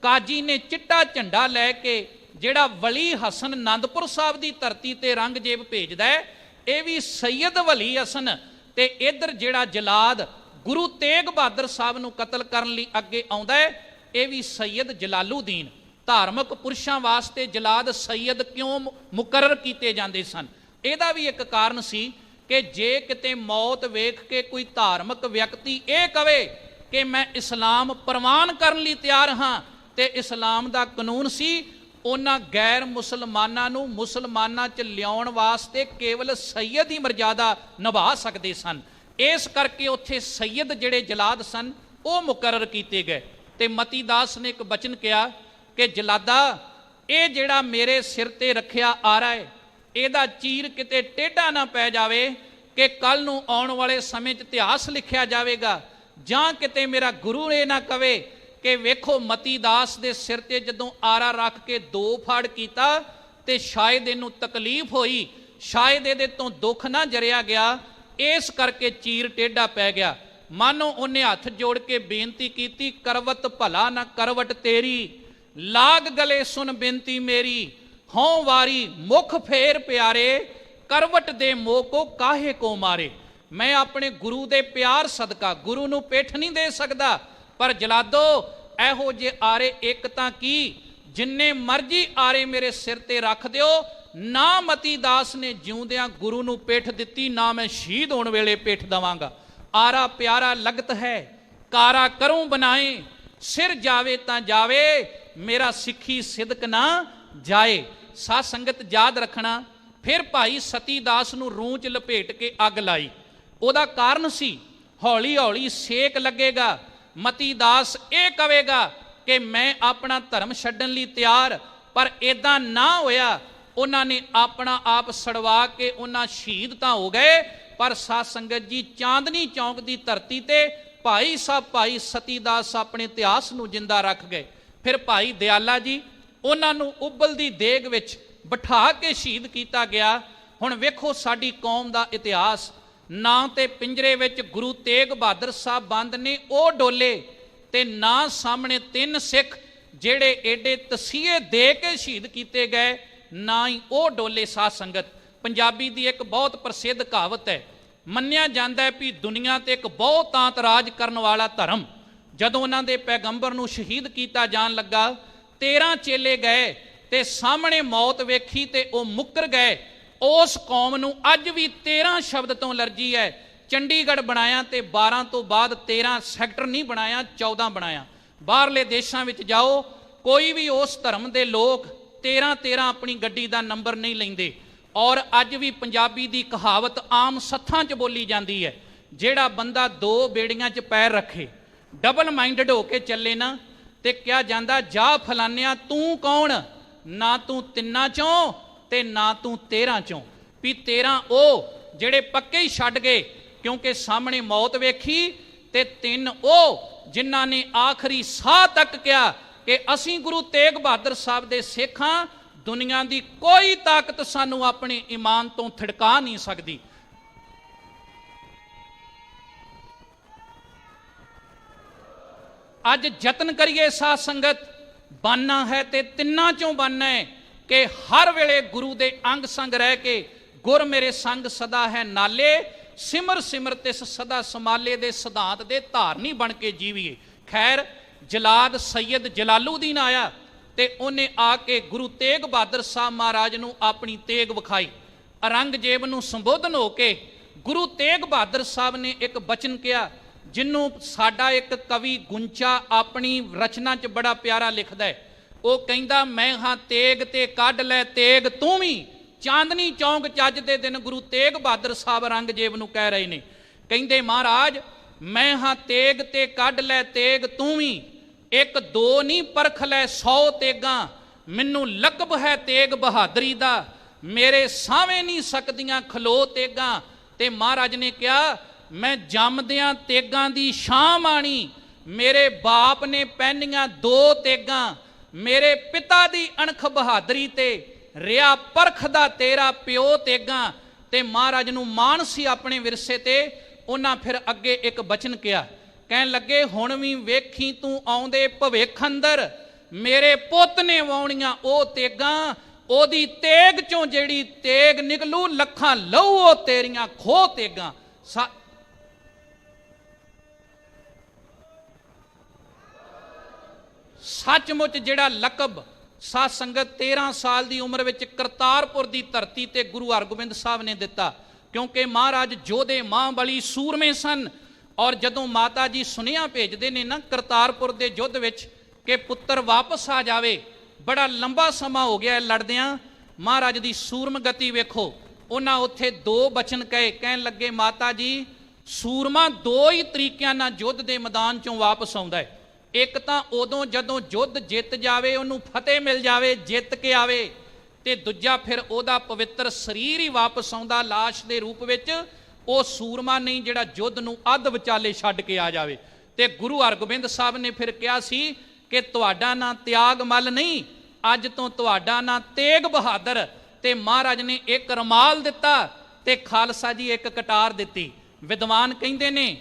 ਕਾਜੀ ਨੇ ਚਿੱਟਾ ਝੰਡਾ ਲੈ ਕੇ ਜਿਹੜਾ ਵਲੀ ਹਸਨ ਆਨੰਦਪੁਰ ਸਾਹਿਬ ਦੀ ਧਰਤੀ ਤੇ ਔਰੰਗਜ਼ੇਬ ਭੇਜਦਾ ਹੈ, ਇਹ ਵੀ ਸੈਯਦ ਵਲੀ ਹਸਨ। ਤੇ ਇਧਰ ਜਿਹੜਾ ਜਲਾਦ ਗੁਰੂ ਤੇਗ ਬਹਾਦਰ ਸਾਹਿਬ ਨੂੰ ਕਤਲ ਕਰਨ ਲਈ ਅੱਗੇ ਆਉਂਦਾ ਹੈ, ਇਹ ਵੀ ਸੈਯਦ ਜਲਾਲੂਦੀਨ। ਧਾਰਮਿਕ ਪੁਰਸ਼ਾਂ ਵਾਸਤੇ ਜਲਾਦ ਸੈਯਦ ਕਿਉਂ ਮੁਕਰਰ ਕੀਤੇ ਜਾਂਦੇ ਸਨ, ਇਹਦਾ ਵੀ ਇੱਕ ਕਾਰਨ ਸੀ ਕਿ ਜੇ ਕਿਤੇ ਮੌਤ ਵੇਖ ਕੇ ਕੋਈ ਧਾਰਮਿਕ ਵਿਅਕਤੀ ਇਹ ਕਵੇ ਕਿ ਮੈਂ ਇਸਲਾਮ ਪ੍ਰਵਾਨ ਕਰਨ ਲਈ ਤਿਆਰ ਹਾਂ, ਤੇ ਇਸਲਾਮ ਦਾ ਕਾਨੂੰਨ ਸੀ ਉਹਨਾਂ ਗੈਰ ਮੁਸਲਮਾਨਾਂ ਨੂੰ ਮੁਸਲਮਾਨਾਂ 'ਚ ਲਿਆਉਣ ਵਾਸਤੇ ਕੇਵਲ ਸੈਯਦ ਹੀ ਮਰਜ਼ਾਦਾ ਨਿਭਾ ਸਕਦੇ ਸਨ। ਇਸ ਕਰਕੇ ਉੱਥੇ ਸੈਯਦ ਜਿਹੜੇ ਜਲਾਦ ਸਨ ਉਹ ਮੁਕਰਰ ਕੀਤੇ ਗਏ। ਤੇ ਮਤੀ ਦਾਸ ਨੇ ਇੱਕ ਬਚਨ ਕਿਹਾ ਕਿ ਜਲਾਦਾ ਇਹ ਜਿਹੜਾ ਮੇਰੇ ਸਿਰ ਤੇ ਰੱਖਿਆ ਆਰਾ ਹੈ, ਇਹਦਾ ਚੀਰ ਕਿਤੇ ਟੇਢਾ ਨਾ ਪੈ ਜਾਵੇ ਕਿ ਕੱਲ ਨੂੰ ਆਉਣ ਵਾਲੇ ਸਮੇਂ 'ਚ ਇਤਿਹਾਸ ਲਿਖਿਆ ਜਾਵੇਗਾ, ਜਾਂ ਕਿਤੇ ਮੇਰਾ ਗੁਰੂ ਇਹ ਨਾ ਕਵੇ ਕਿ ਵੇਖੋ ਮਤੀ ਦਾਸ ਦੇ ਸਿਰ ਤੇ ਜਦੋਂ ਆਰਾ ਰੱਖ ਕੇ 2 ਫਾੜ ਕੀਤਾ ਤੇ ਸ਼ਾਇਦ ਇਹਨੂੰ ਤਕਲੀਫ ਹੋਈ, ਸ਼ਾਇਦ ਇਹਦੇ ਤੋਂ ਦੁੱਖ ਨਾ ਜਰਿਆ ਗਿਆ, ਇਸ ਕਰਕੇ ਚੀਰ ਟੇਢਾ ਪੈ ਗਿਆ। ਮਾਨੋ ਉਹਨੇ ਹੱਥ ਜੋੜ ਕੇ ਬੇਨਤੀ ਕੀਤੀ, ਕਰਵਤ ਭਲਾ ਨਾ ਕਰਵਟ ਤੇਰੀ, ਲਾਗ ਗਲੇ ਸੁਣ ਬੇਨਤੀ ਮੇਰੀ, ਹੋਂ ਵਾਰੀ ਮੁਖ ਫੇਰ ਪਿਆਰੇ, ਕਰਵਟ ਦੇ ਮੋਹ ਕੋ ਕਾਹੇ ਕੋ ਮਾਰੇ। ਮੈਂ ਆਪਣੇ ਗੁਰੂ ਦੇ ਪਿਆਰ ਸਦਕਾ ਗੁਰੂ ਨੂੰ ਪਿੱਠ ਨਹੀਂ ਦੇ ਸਕਦਾ, ਪਰ ਜਲਾਦੋ ਇਹੋ ਜੇ ਆਰੇ ਇੱਕ ਤਾਂ ਕੀ, ਜਿੰਨੇ ਮਰਜੀ ਆਰੇ ਮੇਰੇ ਸਿਰ ਤੇ ਰੱਖ ਦਿਓ, ਨਾ ਮਤੀ ਦਾਸ ਨੇ ਜਿਉਂਦਿਆਂ ਗੁਰੂ ਨੂੰ ਪਿੱਠ ਦਿੱਤੀ, ਨਾ ਮੈਂ ਸ਼ਹੀਦ ਹੋਣ ਵੇਲੇ ਪਿੱਠ ਦਵਾਂਗਾ। ਆਰਾ ਪਿਆਰਾ ਲਗਤ ਹੈ, ਕਾਰਾ ਕਰੂੰ ਬਣਾਏ, ਸਿਰ ਜਾਵੇ ਤਾਂ ਜਾਵੇ, ਮੇਰਾ ਸਿੱਖੀ ਸਿਦਕ ਨਾ ਜਾਏ। ਸਾਧ ਸੰਗਤ ਯਾਦ ਰੱਖਣਾ। ਫਿਰ ਭਾਈ ਸਤੀ ਦਾਸ ਨੂੰ ਰੂੰ 'ਚ ਲਪੇਟ ਕੇ ਅੱਗ ਲਾਈ। ਉਹਦਾ ਕਾਰਨ ਸੀ ਹੌਲੀ ਹੌਲੀ ਸੇਕ ਲੱਗੇਗਾ, ਮਤੀ ਦਾਸ ਇਹ ਕਵੇਗਾ ਕਿ ਮੈਂ ਆਪਣਾ ਧਰਮ ਛੱਡਣ ਲਈ ਤਿਆਰ, ਪਰ ਇਦਾਂ ਨਾ ਹੋਇਆ। ਉਹਨਾਂ ਨੇ ਆਪਣਾ ਆਪ ਸੜਵਾ ਕੇ ਉਹਨਾਂ ਸ਼ਹੀਦ ਤਾਂ ਹੋ ਗਏ, ਪਰ ਸਾਧ ਸੰਗਤ ਜੀ ਚਾਂਦਨੀ ਚੌਂਕ ਦੀ ਧਰਤੀ ਤੇ ਭਾਈ ਸਾਹਿਬ ਭਾਈ ਸਤੀ ਦਾਸ ਆਪਣੇ ਇਤਿਹਾਸ ਨੂੰ ਜਿੰਦਾ ਰੱਖ ਗਏ। ਫਿਰ ਭਾਈ ਦਿਆਲਾ ਜੀ, ਉਹਨਾਂ ਨੂੰ ਉਬਲਦੀ ਦੇਗ ਵਿੱਚ ਬਿਠਾ ਕੇ ਸ਼ਹੀਦ ਕੀਤਾ ਗਿਆ। ਹੁਣ ਵੇਖੋ ਸਾਡੀ ਕੌਮ ਦਾ ਇਤਿਹਾਸ, ਨਾ ਤੇ ਪਿੰਜਰੇ ਵਿੱਚ ਗੁਰੂ ਤੇਗ ਬਹਾਦਰ ਸਾਹਿਬ ਬੰਦ ਨੇ ਉਹ ਡੋਲੇ, ਤੇ ਨਾ ਸਾਹਮਣੇ 3 ਸਿੱਖ ਜਿਹੜੇ ਏਡੇ ਤਸੀਹੇ ਦੇ ਕੇ ਸ਼ਹੀਦ ਕੀਤੇ ਗਏ, ਨਾ ਹੀ ਉਹ ਡੋਲੇ। ਸਾਧ ਸੰਗਤ, ਪੰਜਾਬੀ ਦੀ ਇੱਕ ਬਹੁਤ ਪ੍ਰਸਿੱਧ ਕਹਾਵਤ ਹੈ, ਮੰਨਿਆ ਜਾਂਦਾ ਹੈ ਵੀ ਦੁਨੀਆ ਤੇ ਇੱਕ ਬਹੁਤਾਂਤ ਰਾਜ ਕਰਨ ਵਾਲਾ ਧਰਮ, ਜਦੋਂ ਉਹਨਾਂ ਦੇ ਪੈਗੰਬਰ ਨੂੰ ਸ਼ਹੀਦ ਕੀਤਾ ਜਾਣ ਲੱਗਾ, 13 ਚੇਲੇ ਗਏ ਤੇ ਸਾਹਮਣੇ ਮੌਤ ਵੇਖੀ ਤੇ ਉਹ ਮੁੱਕਰ ਗਏ। ਉਸ ਕੌਮ ਨੂੰ ਅੱਜ ਵੀ 13 ਸ਼ਬਦ ਤੋਂ ਅਲਰਜੀ ਹੈ। ਚੰਡੀਗੜ੍ਹ ਬਣਾਇਆ ਤੇ 12 ਤੋਂ ਬਾਅਦ 13 ਸੈਕਟਰ ਨਹੀਂ ਬਣਾਇਆ, 14 ਬਣਾਇਆ। ਬਾਹਰਲੇ ਦੇਸ਼ਾਂ ਵਿੱਚ ਜਾਓ, ਕੋਈ ਵੀ ਉਸ ਧਰਮ ਦੇ ਲੋਕ 13 ਆਪਣੀ ਗੱਡੀ ਦਾ ਨੰਬਰ ਨਹੀਂ ਲੈਂਦੇ। ਔਰ ਅੱਜ ਵੀ ਪੰਜਾਬੀ ਦੀ ਕਹਾਵਤ ਆਮ ਸੱਥਾਂ 'ਚ ਬੋਲੀ ਜਾਂਦੀ ਹੈ, ਜਿਹੜਾ ਬੰਦਾ 2 ਬੇੜੀਆਂ 'ਚ ਪੈਰ ਰੱਖੇ, ਡਬਲ ਮਾਈਂਡਡ ਹੋ ਕੇ ਚੱਲੇ ਨਾ, ਤੇ ਕਿਹਾ ਜਾਂਦਾ ਜਾ ਫਲਾਨਿਆ ਤੂੰ ਕੌਣ, ਨਾ ਤੂੰ 3 ਚੋਂ ਤੇ ਨਾ ਤੂੰ 13 ਚੋਂ। ਵੀ 13 ਉਹ ਜਿਹੜੇ ਪੱਕੇ ਹੀ ਛੱਡ ਗਏ ਕਿਉਂਕਿ ਸਾਹਮਣੇ ਮੌਤ ਵੇਖੀ, ਤੇ 3 ਉਹ ਜਿਨ੍ਹਾਂ ਨੇ ਆਖਰੀ ਸਾਹ ਤੱਕ ਕਿਹਾ ਕਿ ਅਸੀਂ ਗੁਰੂ ਤੇਗ ਬਹਾਦਰ ਸਾਹਿਬ ਦੇ ਸਿੱਖ ਹਾਂ, ਦੁਨੀਆ ਦੀ ਕੋਈ ਤਾਕਤ ਸਾਨੂੰ ਆਪਣੇ ਈਮਾਨ ਤੋਂ ਥੜਕਾ ਨਹੀਂ ਸਕਦੀ। ਅੱਜ ਯਤਨ ਕਰੀਏ ਸਾਧ ਸੰਗਤ, ਬਾਨਾ ਹੈ ਤੇ 3 ਚੋਂ ਬਾਨਾ ਹੈ ਕਿ ਹਰ ਵੇਲੇ ਗੁਰੂ ਦੇ ਅੰਗ ਸੰਗ ਰਹਿ ਕੇ, ਗੁਰ ਮੇਰੇ ਸੰਗ ਸਦਾ ਹੈ ਨਾਲੇ, ਸਿਮਰ ਸਿਮਰ ਤਿਸ ਸਦਾ ਸਮਾਲੇ ਦੇ ਸਿਧਾਂਤ ਦੇ ਧਾਰਨੀ ਬਣ ਕੇ ਜੀਵੀਏ। ਖੈਰ, ਜਲਾਦ ਸੈਯਦ ਜਲਾਲੂਦੀਨ ਆਇਆ ਤੇ ਉਹਨੇ ਆ ਕੇ ਗੁਰੂ ਤੇਗ ਬਹਾਦਰ ਸਾਹਿਬ ਮਹਾਰਾਜ ਨੂੰ ਆਪਣੀ ਤੇਗ ਵਿਖਾਈ। ਔਰੰਗਜ਼ੇਬ ਨੂੰ ਸੰਬੋਧਨ ਹੋ ਕੇ ਗੁਰੂ ਤੇਗ ਬਹਾਦਰ ਸਾਹਿਬ ਨੇ ਇੱਕ ਬਚਨ ਕਿਹਾ, ਜਿਹਨੂੰ ਸਾਡਾ ਇੱਕ ਕਵੀ ਗੁੰਚਾ ਆਪਣੀ ਰਚਨਾ 'ਚ ਬੜਾ ਪਿਆਰਾ ਲਿਖਦਾ ਹੈ। ਉਹ ਕਹਿੰਦਾ, ਮੈਂ ਹਾਂ ਤੇਗ ਤੇ ਕੱਢ ਲੈ ਤੇਗ ਤੂੰ ਵੀ। ਚਾਂਦਨੀ ਚੌਂਕ 'ਚ ਅੱਜ ਦੇ ਦਿਨ ਗੁਰੂ ਤੇਗ ਬਹਾਦਰ ਸਾਹਿਬ ਔਰੰਗਜ਼ੇਬ ਨੂੰ ਕਹਿ ਰਹੇ ਨੇ, ਕਹਿੰਦੇ ਮਹਾਰਾਜ ਮੈਂ ਹਾਂ ਤੇਗ ਤੇ ਕੱਢ ਲੈ ਤੇਗ ਤੂੰ ਵੀ, 1 2 ਨਹੀਂ ਪਰਖ ਲੈ 100 ਤੇਗਾਂ, ਮੈਨੂੰ ਲਕਬ ਹੈ ਤੇਗ ਬਹਾਦਰੀ ਦਾ, ਮੇਰੇ ਸਾਵੇਂ ਨਹੀਂ ਸਕਦੀਆਂ ਖਲੋ ਤੇਗਾਂ। ਤੇ ਮਹਾਰਾਜ ਨੇ ਕਿਹਾ, ਮੈਂ ਜੰਮਦਿਆਂ ਤੇਗਾਂ ਦੀ ਛਾਂ ਮਾਣੀ, ਮੇਰੇ ਬਾਪ ਨੇ ਪਹਿਨੀਆਂ 2 ਤੇਗਾਂ, ਮੇਰੇ ਪਿਤਾ ਦੀ ਅਣਖ ਬਹਾਦਰੀ ਤੇ ਰਿਆ ਪਰਖਦਾ ਤੇਰਾ ਪਿਓ ਤੇਗਾਂ। ਤੇ ਮਹਾਰਾਜ ਨੂੰ ਮਾਣ ਸੀ ਆਪਣੇ ਵਿਰਸੇ ਤੇ। ਉਹਨਾਂ ਫਿਰ ਅੱਗੇ ਇੱਕ ਬਚਨ ਕਿਹਾ, ਕਹਿਣ ਲੱਗੇ, ਹੁਣ ਵੀ ਵੇਖੀ ਤੂੰ ਆਉਂਦੇ ਭਵਿੱਖ ਅੰਦਰ, ਮੇਰੇ ਪੁੱਤ ਨੇ ਵਾਉਣੀਆਂ ਉਹ ਤੇਗਾਂ, ਉਹਦੀ ਤੇਗ ਚੋਂ ਜਿਹੜੀ ਤੇਗ ਨਿਕਲੂ, ਲੱਖਾਂ ਲਹੂ ਉਹ ਤੇਰੀਆਂ ਖੋ ਤੇਗਾਂ। ਸੱਚਮੁੱਚ ਜਿਹੜਾ ਲਕਬ ਸਾਧ ਸੰਗਤ 13 ਸਾਲ ਦੀ ਉਮਰ ਵਿੱਚ ਕਰਤਾਰਪੁਰ ਦੀ ਧਰਤੀ ਤੇ ਗੁਰੂ ਹਰਗੋਬਿੰਦ ਸਾਹਿਬ ਨੇ ਦਿੱਤਾ, ਕਿਉਂਕਿ ਮਹਾਰਾਜ ਜੋਧੇ ਮਾਂ ਬਲੀ ਸੂਰਮੇ ਸਨ। ਔਰ ਜਦੋਂ ਮਾਤਾ ਜੀ ਸੁਨੇਹਾ ਭੇਜਦੇ ਨੇ ਨਾ ਕਰਤਾਰਪੁਰ ਦੇ ਯੁੱਧ ਵਿੱਚ ਕਿ ਪੁੱਤਰ ਵਾਪਸ ਆ ਜਾਵੇ, ਬੜਾ ਲੰਬਾ ਸਮਾਂ ਹੋ ਗਿਆ ਲੜਦਿਆਂ, ਮਹਾਰਾਜ ਦੀ ਸੂਰਮ ਗਤੀ ਵੇਖੋ। ਉਹਨਾਂ ਉੱਥੇ 2 ਬਚਨ ਕਹੇ, ਕਹਿਣ ਲੱਗੇ, ਮਾਤਾ ਜੀ ਸੂਰਮਾ 2 ਹੀ ਤਰੀਕਿਆਂ ਨਾਲ ਯੁੱਧ ਦੇ ਮੈਦਾਨ ਚੋਂ ਵਾਪਸ ਆਉਂਦਾ ਹੈ, ਇੱਕ ਤਾਂ ਉਦੋਂ ਜਦੋਂ ਯੁੱਧ ਜਿੱਤ ਜਾਵੇ, ਉਹਨੂੰ ਫਤਿਹ ਮਿਲ ਜਾਵੇ, ਜਿੱਤ ਕੇ ਆਵੇ, ਤੇ ਦੂਜਾ ਫਿਰ ਉਹਦਾ ਪਵਿੱਤਰ ਸਰੀਰ ਹੀ ਵਾਪਸ ਆਉਂਦਾ ਲਾਸ਼ ਦੇ ਰੂਪ ਵਿੱਚ। ਉਹ ਸੂਰਮਾ ਨਹੀਂ ਜਿਹੜਾ ਯੁੱਧ ਨੂੰ ਅੱਧ ਵਿਚਾਲੇ ਛੱਡ ਕੇ ਆ ਜਾਵੇ। ਤੇ ਗੁਰੂ ਹਰਗੋਬਿੰਦ ਸਾਹਿਬ ਨੇ ਫਿਰ ਕਿਹਾ ਸੀ ਕਿ ਤੁਹਾਡਾ ਨਾਂ ਤਿਆਗ ਮੱਲ ਨਹੀਂ, ਅੱਜ ਤੋਂ ਤੁਹਾਡਾ ਨਾਂ ਤੇਗ ਬਹਾਦਰ। ਤੇ ਮਹਾਰਾਜ ਨੇ ਇੱਕ ਰਮਾਲ ਦਿੱਤਾ ਤੇ ਖਾਲਸਾ ਜੀ ਇੱਕ ਕਟਾਰ ਦਿੱਤੀ। ਵਿਦਵਾਨ ਕਹਿੰਦੇ ਨੇ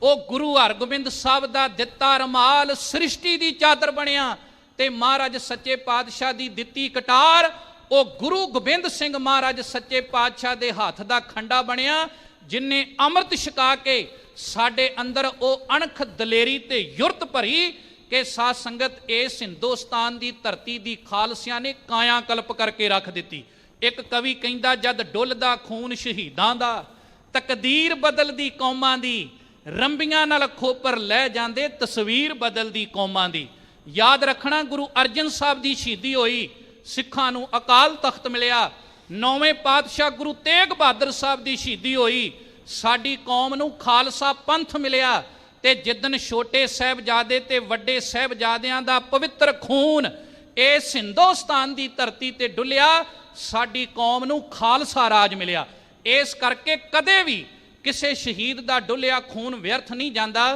ਉਹ ਗੁਰੂ ਹਰਗੋਬਿੰਦ ਸਾਹਿਬ ਦਾ ਦਿੱਤਾ ਰਮਾਲ ਸ੍ਰਿਸ਼ਟੀ ਦੀ ਚਾਦਰ ਬਣਿਆ, ਤੇ ਮਹਾਰਾਜ ਸੱਚੇ ਪਾਤਸ਼ਾਹ ਦੀ ਦਿੱਤੀ ਕਟਾਰ ਉਹ ਗੁਰੂ ਗੋਬਿੰਦ ਸਿੰਘ ਮਹਾਰਾਜ ਸੱਚੇ ਪਾਤਸ਼ਾਹ ਦੇ ਹੱਥ ਦਾ ਖੰਡਾ ਬਣਿਆ, ਜਿਨਨੇ ਅੰਮ੍ਰਿਤ ਛਕਾ ਕੇ ਸਾਡੇ ਅੰਦਰ ਉਹ ਅਣਖ ਦਲੇਰੀ ਤੇ ਯੁਰਤ ਭਰੀ ਕਿ ਸਾਧ ਸੰਗਤ ਇਸ ਹਿੰਦੁਸਤਾਨ ਦੀ ਧਰਤੀ ਦੀ ਖਾਲਸਿਆਂ ਨੇ ਕਾਇਆ ਕਲਪ ਕਰਕੇ ਰੱਖ ਦਿੱਤੀ। ਇੱਕ ਕਵੀ ਕਹਿੰਦਾ, ਜਦ ਡੁੱਲਦਾ ਖੂਨ ਸ਼ਹੀਦਾਂ ਦਾ, ਤਕਦੀਰ ਬਦਲਦੀ ਕੌਮਾਂ ਦੀ, ਰੰਬੀਆਂ ਨਾਲ ਖੋਪਰ ਲੈ ਜਾਂਦੇ, ਤਸਵੀਰ ਬਦਲਦੀ ਕੌਮਾਂ ਦੀ। ਯਾਦ ਰੱਖਣਾ, ਗੁਰੂ ਅਰਜਨ ਸਾਹਿਬ ਦੀ ਸ਼ਹੀਦੀ ਹੋਈ, ਸਿੱਖਾਂ ਨੂੰ ਅਕਾਲ ਤਖਤ ਮਿਲਿਆ। 9ਵੇਂ ਪਾਤਸ਼ਾਹ ਗੁਰੂ ਤੇਗ ਬਹਾਦਰ ਸਾਹਿਬ ਦੀ ਸ਼ਹੀਦੀ ਹੋਈ, ਸਾਡੀ ਕੌਮ ਨੂੰ ਖਾਲਸਾ ਪੰਥ ਮਿਲਿਆ। ਤੇ ਜਿੱਦਣ ਛੋਟੇ ਸਾਹਿਬਜ਼ਾਦੇ ਤੇ ਵੱਡੇ ਸਾਹਿਬਜ਼ਾਦਿਆਂ ਦਾ ਪਵਿੱਤਰ ਖੂਨ ਇਸ ਹਿੰਦੁਸਤਾਨ ਦੀ ਧਰਤੀ ਤੇ ਡੁੱਲਿਆ, ਸਾਡੀ ਕੌਮ ਨੂੰ ਖਾਲਸਾ ਰਾਜ ਮਿਲਿਆ। ਇਸ ਕਰਕੇ ਕਦੇ ਵੀ ਕਿਸੇ ਸ਼ਹੀਦ ਦਾ ਡੁੱਲਿਆ ਖੂਨ ਵਿਅਰਥ ਨਹੀਂ ਜਾਂਦਾ।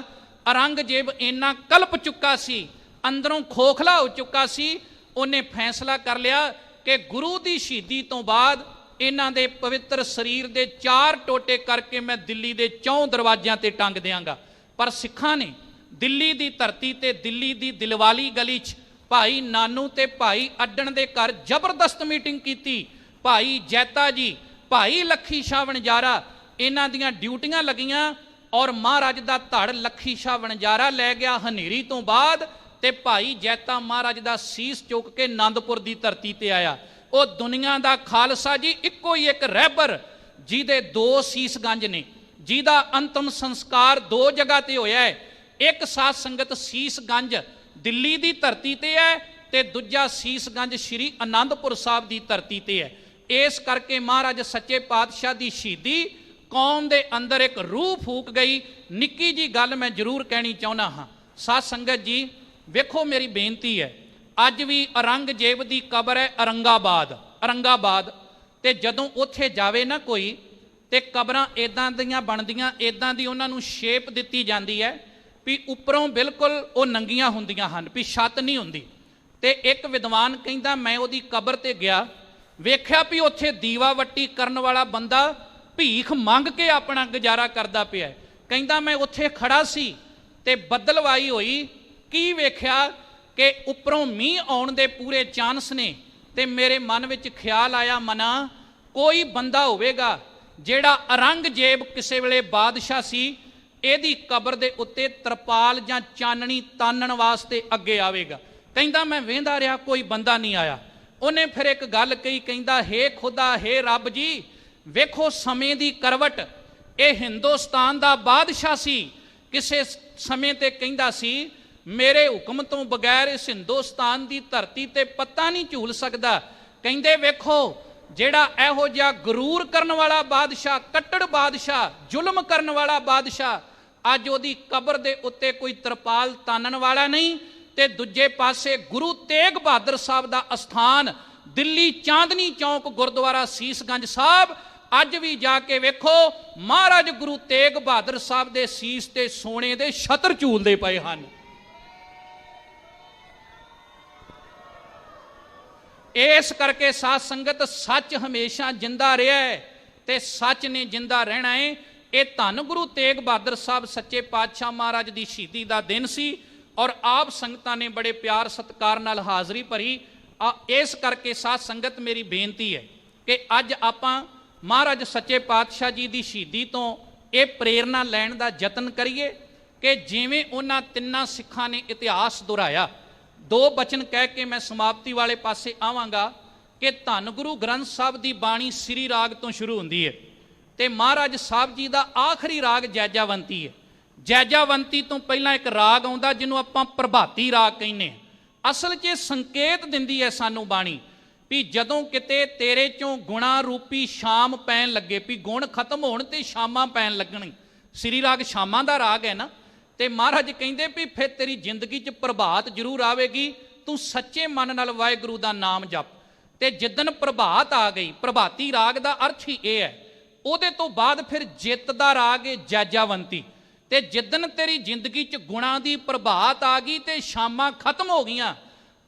ਔਰੰਗਜ਼ੇਬ ਇੰਨਾ ਕਲਪ ਚੁੱਕਾ ਸੀ, ਅੰਦਰੋਂ ਖੋਖਲਾ ਹੋ ਚੁੱਕਾ ਸੀ, ਉਹਨੇ ਫੈਸਲਾ ਕਰ ਲਿਆ ਕਿ ਗੁਰੂ ਦੀ ਸ਼ਹੀਦੀ ਤੋਂ ਬਾਅਦ ਇਹਨਾਂ ਦੇ ਪਵਿੱਤਰ ਸਰੀਰ ਦੇ 4 ਟੋਟੇ ਕਰਕੇ ਮੈਂ ਦਿੱਲੀ ਦੇ 4 ਦਰਵਾਜ਼ਿਆਂ ਤੇ ਟੰਗ ਦਿਆਂਗਾ। ਪਰ ਸਿੱਖਾਂ ਨੇ ਦਿੱਲੀ ਦੀ ਧਰਤੀ ਤੇ ਦਿੱਲੀ ਦੀ ਦਿਲਵਾਲੀ ਗਲੀ 'ਚ ਭਾਈ ਨਾਨੂ ਤੇ ਭਾਈ ਅੱਡਣ ਦੇ ਘਰ ਜ਼ਬਰਦਸਤ ਮੀਟਿੰਗ ਕੀਤੀ। ਭਾਈ ਜੈਤਾ ਜੀ, ਭਾਈ ਲੱਖੀ ਸ਼ਾਹ ਵਣਜਾਰਾ, ਇਹਨਾਂ ਦੀਆਂ ਡਿਊਟੀਆਂ ਲੱਗੀਆਂ ਔਰ ਮਹਾਰਾਜ ਦਾ ਧੜ ਲੱਖੀ ਸ਼ਾਹ ਵਣਜਾਰਾ ਲੈ ਗਿਆ ਹਨੇਰੀ ਤੋਂ ਬਾਅਦ, ਤੇ ਭਾਈ ਜੈਤਾ ਮਹਾਰਾਜ ਦਾ ਸੀਸ ਚੁੱਕ ਕੇ ਆਨੰਦਪੁਰ ਦੀ ਧਰਤੀ ਤੇ ਆਇਆ। ਉਹ ਦੁਨੀਆ ਦਾ ਖਾਲਸਾ ਜੀ ਇੱਕੋ ਹੀ ਇੱਕ ਰਹਿਬਰ, ਜਿਹਦੇ 2 ਸੀਸ ਗੰਜ ਨੇ, ਜਿਹਦਾ ਅੰਤਮ ਸੰਸਕਾਰ 2 ਜਗ੍ਹਾ ਤੇ ਹੋਇਆ ਹੈ। ਇੱਕ ਸਾਧ ਸੰਗਤ ਸੀਸ ਗੰਜ ਦਿੱਲੀ ਦੀ ਧਰਤੀ ਤੇ ਹੈ, ਤੇ ਦੂਜਾ ਸੀਸ ਗੰਜ ਸ਼੍ਰੀ ਆਨੰਦਪੁਰ ਸਾਹਿਬ ਦੀ ਧਰਤੀ ਤੇ ਹੈ। ਇਸ ਕਰਕੇ ਮਹਾਰਾਜ ਸੱਚੇ ਪਾਤਸ਼ਾਹ ਦੀ ਸ਼ਹੀਦੀ ਕੌਮ ਦੇ ਅੰਦਰ ਇੱਕ ਰੂਹ ਫੂਕ ਗਈ। ਨਿੱਕੀ ਜੀ ਗੱਲ ਮੈਂ ਜ਼ਰੂਰ ਕਹਿਣੀ ਚਾਹੁੰਦਾ ਹਾਂ। ਸਾਧ ਸੰਗਤ ਜੀ ਵੇਖੋ, ਮੇਰੀ ਬੇਨਤੀ ਹੈ, ਅੱਜ ਵੀ ਔਰੰਗਜ਼ੇਬ ਦੀ ਕਬਰ ਹੈ ਔਰੰਗਾਬਾਦ, ਤੇ ਜਦੋਂ ਉੱਥੇ ਜਾਵੇ ਨਾ ਕੋਈ, ਤੇ ਕਬਰਾਂ ਇਦਾਂ ਦੀਆਂ ਬਣਦੀਆਂ, ਇਦਾਂ ਦੀ ਉਹਨਾਂ ਨੂੰ ਸ਼ੇਪ ਦਿੱਤੀ ਜਾਂਦੀ ਹੈ ਵੀ ਉੱਪਰੋਂ ਬਿਲਕੁਲ ਉਹ ਨੰਗੀਆਂ ਹੁੰਦੀਆਂ ਹਨ, ਵੀ ਛੱਤ ਨਹੀਂ ਹੁੰਦੀ। ਤੇ ਇੱਕ ਵਿਦਵਾਨ ਕਹਿੰਦਾ, ਮੈਂ ਉਹਦੀ ਕਬਰ ਤੇ ਗਿਆ, ਵੇਖਿਆ ਵੀ ਉੱਥੇ ਦੀਵਾ ਵੱਟੀ ਕਰਨ ਵਾਲਾ ਬੰਦਾ ਭੀਖ ਮੰਗ ਕੇ ਆਪਣਾ ਗੁਜ਼ਾਰਾ ਕਰਦਾ ਪਿਆ। ਕਹਿੰਦਾ ਮੈਂ ਉੱਥੇ ਖੜਾ ਸੀ ਤੇ ਬੱਦਲਵਾਈ ਹੋਈ, ਕੀ ਵੇਖਿਆ ਕਿ ਉੱਪਰੋਂ ਮੀਂਹ ਆਉਣ ਦੇ ਪੂਰੇ ਚਾਂਸ ਨੇ, ਤੇ ਮੇਰੇ ਮਨ ਵਿੱਚ ਖਿਆਲ ਆਇਆ, ਮਨਾ ਕੋਈ ਬੰਦਾ ਹੋਵੇਗਾ ਜਿਹੜਾ ਔਰੰਗਜ਼ੇਬ ਕਿਸੇ ਵੇਲੇ ਬਾਦਸ਼ਾਹ ਸੀ, ਇਹਦੀ ਕਬਰ ਦੇ ਉੱਤੇ ਤਰਪਾਲ ਜਾਂ ਚਾਨਣੀ ਤਾਨਣ ਵਾਸਤੇ ਅੱਗੇ ਆਵੇਗਾ। ਕਹਿੰਦਾ ਮੈਂ ਵੇਂਦਾ ਰਿਹਾ, ਕੋਈ ਬੰਦਾ ਨਹੀਂ ਆਇਆ। ਉਹਨੇ ਫਿਰ ਇੱਕ ਗੱਲ ਕਹੀ, ਕਹਿੰਦਾ ਹੇ ਖੁਦਾ, ਹੇ ਰੱਬ ਜੀ, ਵੇਖੋ ਸਮੇਂ ਦੀ ਕਰਵਟ, ਇਹ ਹਿੰਦੁਸਤਾਨ ਦਾ ਬਾਦਸ਼ਾਹ ਸੀ, ਕਿਸੇ ਸਮੇਂ ਤੇ ਕਹਿੰਦਾ ਸੀ ਮੇਰੇ ਹੁਕਮ ਤੋਂ ਬਗੈਰ ਇਸ ਹਿੰਦੁਸਤਾਨ ਦੀ ਧਰਤੀ ਤੇ ਪੱਤਾ ਨਹੀਂ ਝੂਲ ਸਕਦਾ। ਕਹਿੰਦੇ ਵੇਖੋ ਜਿਹੜਾ ਇਹੋ ਜਿਹਾ ਗਰੂਰ ਕਰਨ ਵਾਲਾ ਬਾਦਸ਼ਾਹ, ਕੱਟੜ ਬਾਦਸ਼ਾਹ, ਜ਼ੁਲਮ ਕਰਨ ਵਾਲਾ ਬਾਦਸ਼ਾਹ, ਅੱਜ ਉਹਦੀ ਕਬਰ ਦੇ ਉੱਤੇ ਕੋਈ ਤਰਪਾਲ ਤਾਨਣ ਵਾਲਾ ਨਹੀਂ। ਤੇ ਦੂਜੇ ਪਾਸੇ ਗੁਰੂ ਤੇਗ ਬਹਾਦਰ ਸਾਹਿਬ ਦਾ ਅਸਥਾਨ ਦਿੱਲੀ ਚਾਂਦਨੀ ਚੌਂਕ ਗੁਰਦੁਆਰਾ ਸੀਸਗੰਜ ਸਾਹਿਬ, ਅੱਜ ਵੀ ਜਾ ਕੇ ਵੇਖੋ ਮਹਾਰਾਜ ਗੁਰੂ ਤੇਗ ਬਹਾਦਰ ਸਾਹਿਬ ਦੇ ਸੀਸ ਤੇ ਸੋਨੇ ਦੇ ਛਤਰ ਝੂਲਦੇ ਪਏ ਹਨ। ਇਸ ਕਰਕੇ ਸਾਧ ਸੰਗਤ ਸੱਚ ਹਮੇਸ਼ਾ ਜਿੰਦਾ ਰਿਹਾ ਹੈ ਤੇ ਸੱਚ ਨੇ ਜਿੰਦਾ ਰਹਿਣਾ ਹੈ। ਇਹ ਧੰਨ ਗੁਰੂ ਤੇਗ ਬਹਾਦਰ ਸਾਹਿਬ ਸੱਚੇ ਪਾਤਸ਼ਾਹ ਮਹਾਰਾਜ ਦੀ ਸ਼ਹੀਦੀ ਦਾ ਦਿਨ ਸੀ ਔਰ ਆਪ ਸੰਗਤਾਂ ਨੇ ਬੜੇ ਪਿਆਰ ਸਤਿਕਾਰ ਨਾਲ ਹਾਜ਼ਰੀ ਭਰੀ। ਇਸ ਕਰਕੇ ਸਾਧ ਸੰਗਤ ਮੇਰੀ ਬੇਨਤੀ ਹੈ ਕਿ ਅੱਜ ਆਪਾਂ ਮਹਾਰਾਜ ਸੱਚੇ ਪਾਤਸ਼ਾਹ ਜੀ ਦੀ ਸ਼ਹੀਦੀ ਤੋਂ ਇਹ ਪ੍ਰੇਰਨਾ ਲੈਣ ਦਾ ਯਤਨ ਕਰੀਏ ਕਿ ਜਿਵੇਂ ਉਹਨਾਂ ਤਿੰਨਾਂ ਸਿੱਖਾਂ ਨੇ ਇਤਿਹਾਸ ਦੁਹਰਾਇਆ। 2 ਬਚਨ ਕਹਿ ਕੇ ਮੈਂ ਸਮਾਪਤੀ ਵਾਲੇ ਪਾਸੇ ਆਵਾਂਗਾ ਕਿ ਧੰਨ ਗੁਰੂ ਗ੍ਰੰਥ ਸਾਹਿਬ ਦੀ ਬਾਣੀ ਸ੍ਰੀ ਰਾਗ ਤੋਂ ਸ਼ੁਰੂ ਹੁੰਦੀ ਹੈ ਤੇ ਮਹਾਰਾਜ ਸਾਹਿਬ ਜੀ ਦਾ ਆਖਰੀ ਰਾਗ ਜੈਜਾਵੰਤੀ ਹੈ। ਜੈਜਾਵੰਤੀ ਤੋਂ ਪਹਿਲਾਂ ਇੱਕ ਰਾਗ ਆਉਂਦਾ ਜਿਹਨੂੰ ਆਪਾਂ ਪ੍ਰਭਾਤੀ ਰਾਗ ਕਹਿੰਦੇ ਹਾਂ। ਅਸਲ 'ਚ ਇਹ ਸੰਕੇਤ ਦਿੰਦੀ ਹੈ ਸਾਨੂੰ ਬਾਣੀ ਵੀ ਜਦੋਂ ਕਿਤੇ ਤੇਰੇ ਚੋਂ ਗੁਣਾ ਰੂਪੀ ਸ਼ਾਮ ਪੈਣ ਲੱਗੇ, ਵੀ ਗੁਣ ਖਤਮ ਹੋਣ ਤੇ ਸ਼ਾਮਾਂ ਪੈਣ ਲੱਗਣ। ਸ੍ਰੀ ਰਾਗ ਸ਼ਾਮਾਂ ਦਾ ਰਾਗ ਹੈ ਨਾ, ਤੇ ਮਹਾਰਾਜ ਕਹਿੰਦੇ ਵੀ ਫਿਰ ਤੇਰੀ ਜ਼ਿੰਦਗੀ 'ਚ ਪ੍ਰਭਾਤ ਜ਼ਰੂਰ ਆਵੇਗੀ, ਤੂੰ ਸੱਚੇ ਮਨ ਨਾਲ ਵਾਹਿਗੁਰੂ ਦਾ ਨਾਮ ਜਪ। ਤੇ ਜਿੱਦਣ ਪ੍ਰਭਾਤ ਆ ਗਈ, ਪ੍ਰਭਾਤੀ ਰਾਗ ਦਾ ਅਰਥ ਹੀ ਇਹ ਹੈ, ਉਹਦੇ ਤੋਂ ਬਾਅਦ ਫਿਰ ਜਿੱਤ ਦਾ ਰਾਗ ਹੈ ਜੈਜਾਵੰਤੀ। ਤੇ ਜਿੱਦਣ ਤੇਰੀ ਜ਼ਿੰਦਗੀ 'ਚ ਗੁਣਾਂ ਦੀ ਪ੍ਰਭਾਤ ਆ ਗਈ ਤੇ ਸ਼ਾਮਾਂ ਖਤਮ ਹੋ ਗਈਆਂ,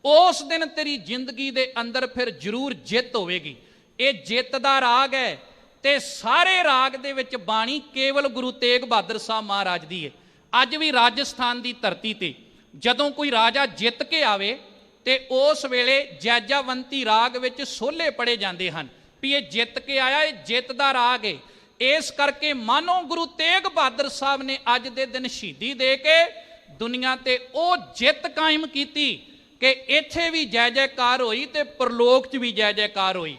ਉਸ ਦਿਨ ਤੇਰੀ ਜ਼ਿੰਦਗੀ ਦੇ ਅੰਦਰ ਫਿਰ ਜ਼ਰੂਰ ਜਿੱਤ ਹੋਵੇਗੀ। ਇਹ ਜਿੱਤ ਦਾ ਰਾਗ ਹੈ। ਤੇ ਸਾਰੇ ਰਾਗ ਦੇ ਵਿੱਚ ਬਾਣੀ ਕੇਵਲ ਗੁਰੂ ਤੇਗ ਬਹਾਦਰ ਸਾਹਿਬ ਮਹਾਰਾਜ ਦੀ ਹੈ। ਅੱਜ ਵੀ ਰਾਜਸਥਾਨ ਦੀ ਧਰਤੀ ਤੇ ਜਦੋਂ ਕੋਈ ਰਾਜਾ ਜਿੱਤ ਕੇ ਆਵੇ ਤੇ ਉਸ ਵੇਲੇ ਜੈਜਾਵੰਤੀ ਰਾਗ ਵਿੱਚ ਸੋਹਲੇ ਪੜੇ ਜਾਂਦੇ ਹਨ ਵੀ ਇਹ ਜਿੱਤ ਕੇ ਆਇਆ, ਇਹ ਜਿੱਤ ਦਾ ਰਾਗ ਹੈ। ਇਸ ਕਰਕੇ ਮਾਨੋ ਗੁਰੂ ਤੇਗ ਬਹਾਦਰ ਸਾਹਿਬ ਨੇ ਅੱਜ ਦੇ ਦਿਨ ਸ਼ਹੀਦੀ ਦੇ ਕੇ ਦੁਨੀਆ ਤੇ ਉਹ ਜਿੱਤ ਕਾਇਮ ਕੀਤੀ ਕਿ ਇੱਥੇ ਵੀ ਜੈ ਜੈਕਾਰ ਹੋਈ ਤੇ ਪਰਲੋਕ 'ਚ ਵੀ ਜੈ ਜੈਕਾਰ ਹੋਈ।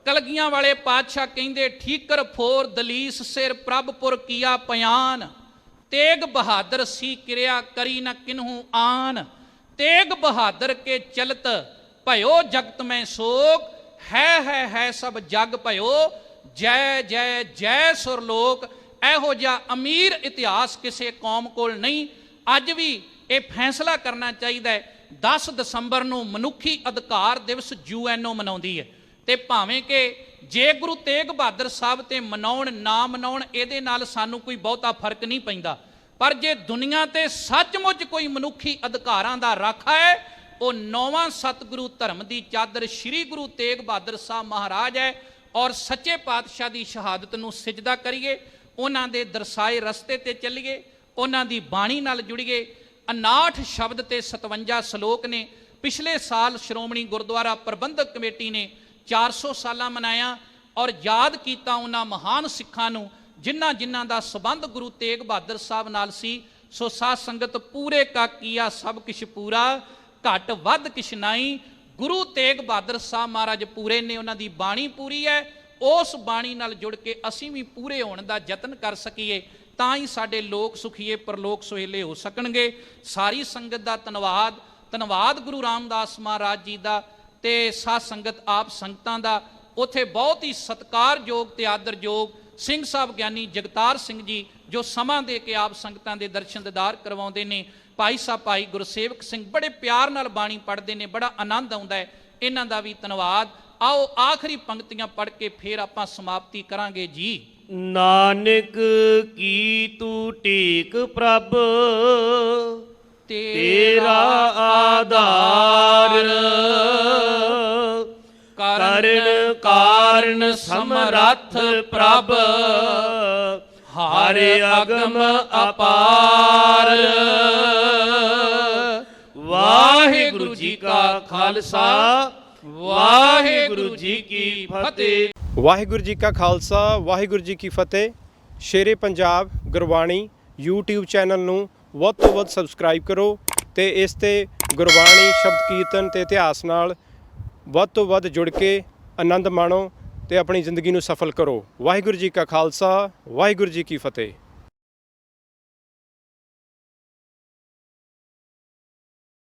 ਕਲਗੀਆਂ ਵਾਲੇ ਪਾਤਸ਼ਾਹ ਕਹਿੰਦੇ, ਠੀਕਰ ਫੋਰ ਦਲੀਸ ਸਿਰ ਪ੍ਰਭਪੁਰ ਕੀਆ ਪਿਆਨ, ਤੇਗ ਬਹਾਦਰ ਸੀ ਕਿਰਿਆ ਕਰੀ ਨ ਕਿਨਹੂ ਆਨ, ਤੇਗ ਬਹਾਦਰ ਕੇ ਚਲਤ ਭਇਓ ਜਗਤ ਮੈਂ ਸੋਕ, ਹੈ ਸਭ ਜਗ ਭਇਓ ਜੈ ਜੈ ਜੈ ਸੁਰਲੋਕ। ਇਹੋ ਜਿਹਾ ਅਮੀਰ ਇਤਿਹਾਸ ਕਿਸੇ ਕੌਮ ਕੋਲ ਨਹੀਂ। ਅੱਜ ਵੀ ਇਹ ਫੈਸਲਾ ਕਰਨਾ ਚਾਹੀਦਾ ਹੈ। 10 ਦਸੰਬਰ ਨੂੰ ਮਨੁੱਖੀ ਅਧਿਕਾਰ ਦਿਵਸ UNO ਮਨਾਉਂਦੀ ਹੈ ਤੇ ਭਾਵੇਂ ਕਿ ਜੇ ਗੁਰੂ ਤੇਗ ਬਹਾਦਰ ਸਾਹਿਬ ਤੇ ਮਨਾਉਣ ਨਾ ਮਨਾਉਣ ਇਹਦੇ ਨਾਲ ਸਾਨੂੰ ਕੋਈ ਬਹੁਤਾ ਫਰਕ ਨਹੀਂ ਪੈਂਦਾ, ਪਰ ਜੇ ਦੁਨੀਆ ਤੇ ਸੱਚਮੁੱਚ ਕੋਈ ਮਨੁੱਖੀ ਅਧਿਕਾਰਾਂ ਦਾ ਰਾਖਾ ਹੈ, ਉਹ 9ਵਾਂ ਸਤਿਗੁਰੂ ਧਰਮ ਦੀ ਚਾਦਰ ਸ੍ਰੀ ਗੁਰੂ ਤੇਗ ਬਹਾਦਰ ਸਾਹਿਬ ਮਹਾਰਾਜ ਹੈ। ਔਰ ਸੱਚੇ ਪਾਤਸ਼ਾਹ ਦੀ ਸ਼ਹਾਦਤ ਨੂੰ ਸਿਜਦਾ ਕਰੀਏ, ਉਹਨਾਂ ਦੇ ਦਰਸਾਏ ਰਸਤੇ ਤੇ ਚੱਲੀਏ, ਉਹਨਾਂ ਦੀ ਬਾਣੀ ਨਾਲ ਜੁੜੀਏ। 59 ਸ਼ਬਦ ਤੇ 57 ਸ਼ਲੋਕ ਨੇ। ਪਿਛਲੇ ਸਾਲ ਸ਼੍ਰੋਮਣੀ ਗੁਰਦੁਆਰਾ ਪ੍ਰਬੰਧਕ ਕਮੇਟੀ ਨੇ 400 ਸਾਲਾ ਮਨਾਇਆ ਔਰ ਯਾਦ ਕੀਤਾ ਉਹਨਾਂ ਮਹਾਨ ਸਿੱਖਾਂ ਨੂੰ ਜਿਨ੍ਹਾਂ ਦਾ ਸੰਬੰਧ ਗੁਰੂ ਤੇਗ ਬਹਾਦਰ ਸਾਹਿਬ ਨਾਲ ਸੀ। ਸੋ ਸਾਧ ਸੰਗਤ ਪੂਰੇ ਕਾ ਕੀਆ ਸਭ ਕਿਛ ਪੂਰਾ, ਘੱਟ ਵੱਧ ਕਿਛ ਨਹੀਂ। ਗੁਰੂ ਤੇਗ ਬਹਾਦਰ ਸਾਹਿਬ ਮਹਾਰਾਜ ਪੂਰੇ ਨੇ, ਉਹਨਾਂ ਦੀ ਬਾਣੀ ਪੂਰੀ ਹੈ। ਉਸ ਬਾਣੀ ਨਾਲ ਜੁੜ ਕੇ ਅਸੀਂ ਵੀ ਪੂਰੇ ਹੋਣ ਦਾ ਯਤਨ ਕਰ ਸਕੀਏ, ਤਾਂ ਹੀ ਸਾਡੇ ਲੋਕ ਸੁਖੀਏ ਪਰਲੋਕ ਸੁਹੇਲੇ ਹੋ ਸਕਣਗੇ। ਸਾਰੀ ਸੰਗਤ ਦਾ ਧੰਨਵਾਦ। ਧੰਨਵਾਦ ਗੁਰੂ ਰਾਮਦਾਸ ਮਹਾਰਾਜ ਜੀ ਦਾ ਤੇ ਸਾਧ ਸੰਗਤ ਆਪ ਸੰਗਤਾਂ ਦਾ। ਉੱਥੇ ਬਹੁਤ ਹੀ ਸਤਿਕਾਰਯੋਗ ਤੇ ਆਦਰਯੋਗ ਸਿੰਘ ਸਾਹਿਬ ਗਿਆਨੀ ਜਗਤਾਰ ਸਿੰਘ ਜੀ ਜੋ ਸਮਾਂ ਦੇ ਕੇ ਆਪ ਸੰਗਤਾਂ ਦੇ ਦਰਸ਼ਨ ਦੀਦਾਰ ਕਰਵਾਉਂਦੇ ਨੇ। ਭਾਈ ਸਾਹਿਬ ਭਾਈ ਗੁਰਸੇਵਕ ਸਿੰਘ ਬੜੇ ਪਿਆਰ ਨਾਲ ਬਾਣੀ ਪੜ੍ਹਦੇ ਨੇ, ਬੜਾ ਆਨੰਦ ਆਉਂਦਾ ਹੈ। ਇਹਨਾਂ ਦਾ ਵੀ ਧੰਨਵਾਦ। ਆਓ ਆਖਰੀ ਪੰਕਤੀਆਂ ਪੜ੍ਹ ਕੇ ਫਿਰ ਆਪਾਂ ਸਮਾਪਤੀ ਕਰਾਂਗੇ ਜੀ। ਨਾਨਕ ਕੀ ਤੂੰ ਟੇਕ ਪ੍ਰਭ ਤੇਰਾ ਆਧਾਰ, ਕਰਨ ਕਾਰਨ ਸਮਰੱਥ ਪ੍ਰਭ ਹਰਿ ਅਗਮ ਅਪਾਰ। ਵਾਹਿਗੁਰੂ ਜੀ ਕਾ ਖਾਲਸਾ, ਵਾਹਿਗੁਰੂ ਜੀ ਕੀ ਫਤਿਹ। ਵਾਹਿਗੁਰੂ ਜੀ ਕਾ ਖਾਲਸਾ, ਵਾਹਿਗੁਰੂ ਜੀ ਕੀ ਫਤਿਹ। ਸ਼ੇਰੇ ਪੰਜਾਬ ਗੁਰਬਾਣੀ YouTube ਚੈਨਲ ਨੂੰ ਵੱਧ ਤੋਂ ਵੱਧ ਸਬਸਕ੍ਰਾਈਬ ਕਰੋ ਤੇ ਇਸ ਤੇ ਗੁਰਬਾਣੀ ਸ਼ਬਦ ਕੀਰਤਨ ਤੇ ਇਤਿਹਾਸ ਨਾਲ ਵੱਧ ਤੋਂ ਵੱਧ ਜੁੜ ਕੇ ਆਨੰਦ ਮਾਣੋ ਤੇ ਆਪਣੀ ਜ਼ਿੰਦਗੀ ਨੂੰ ਸਫਲ ਕਰੋ। ਵਾਹਿਗੁਰੂ ਜੀ ਕਾ ਖਾਲਸਾ, ਵਾਹਿਗੁਰੂ ਜੀ ਕੀ ਫਤਿਹ।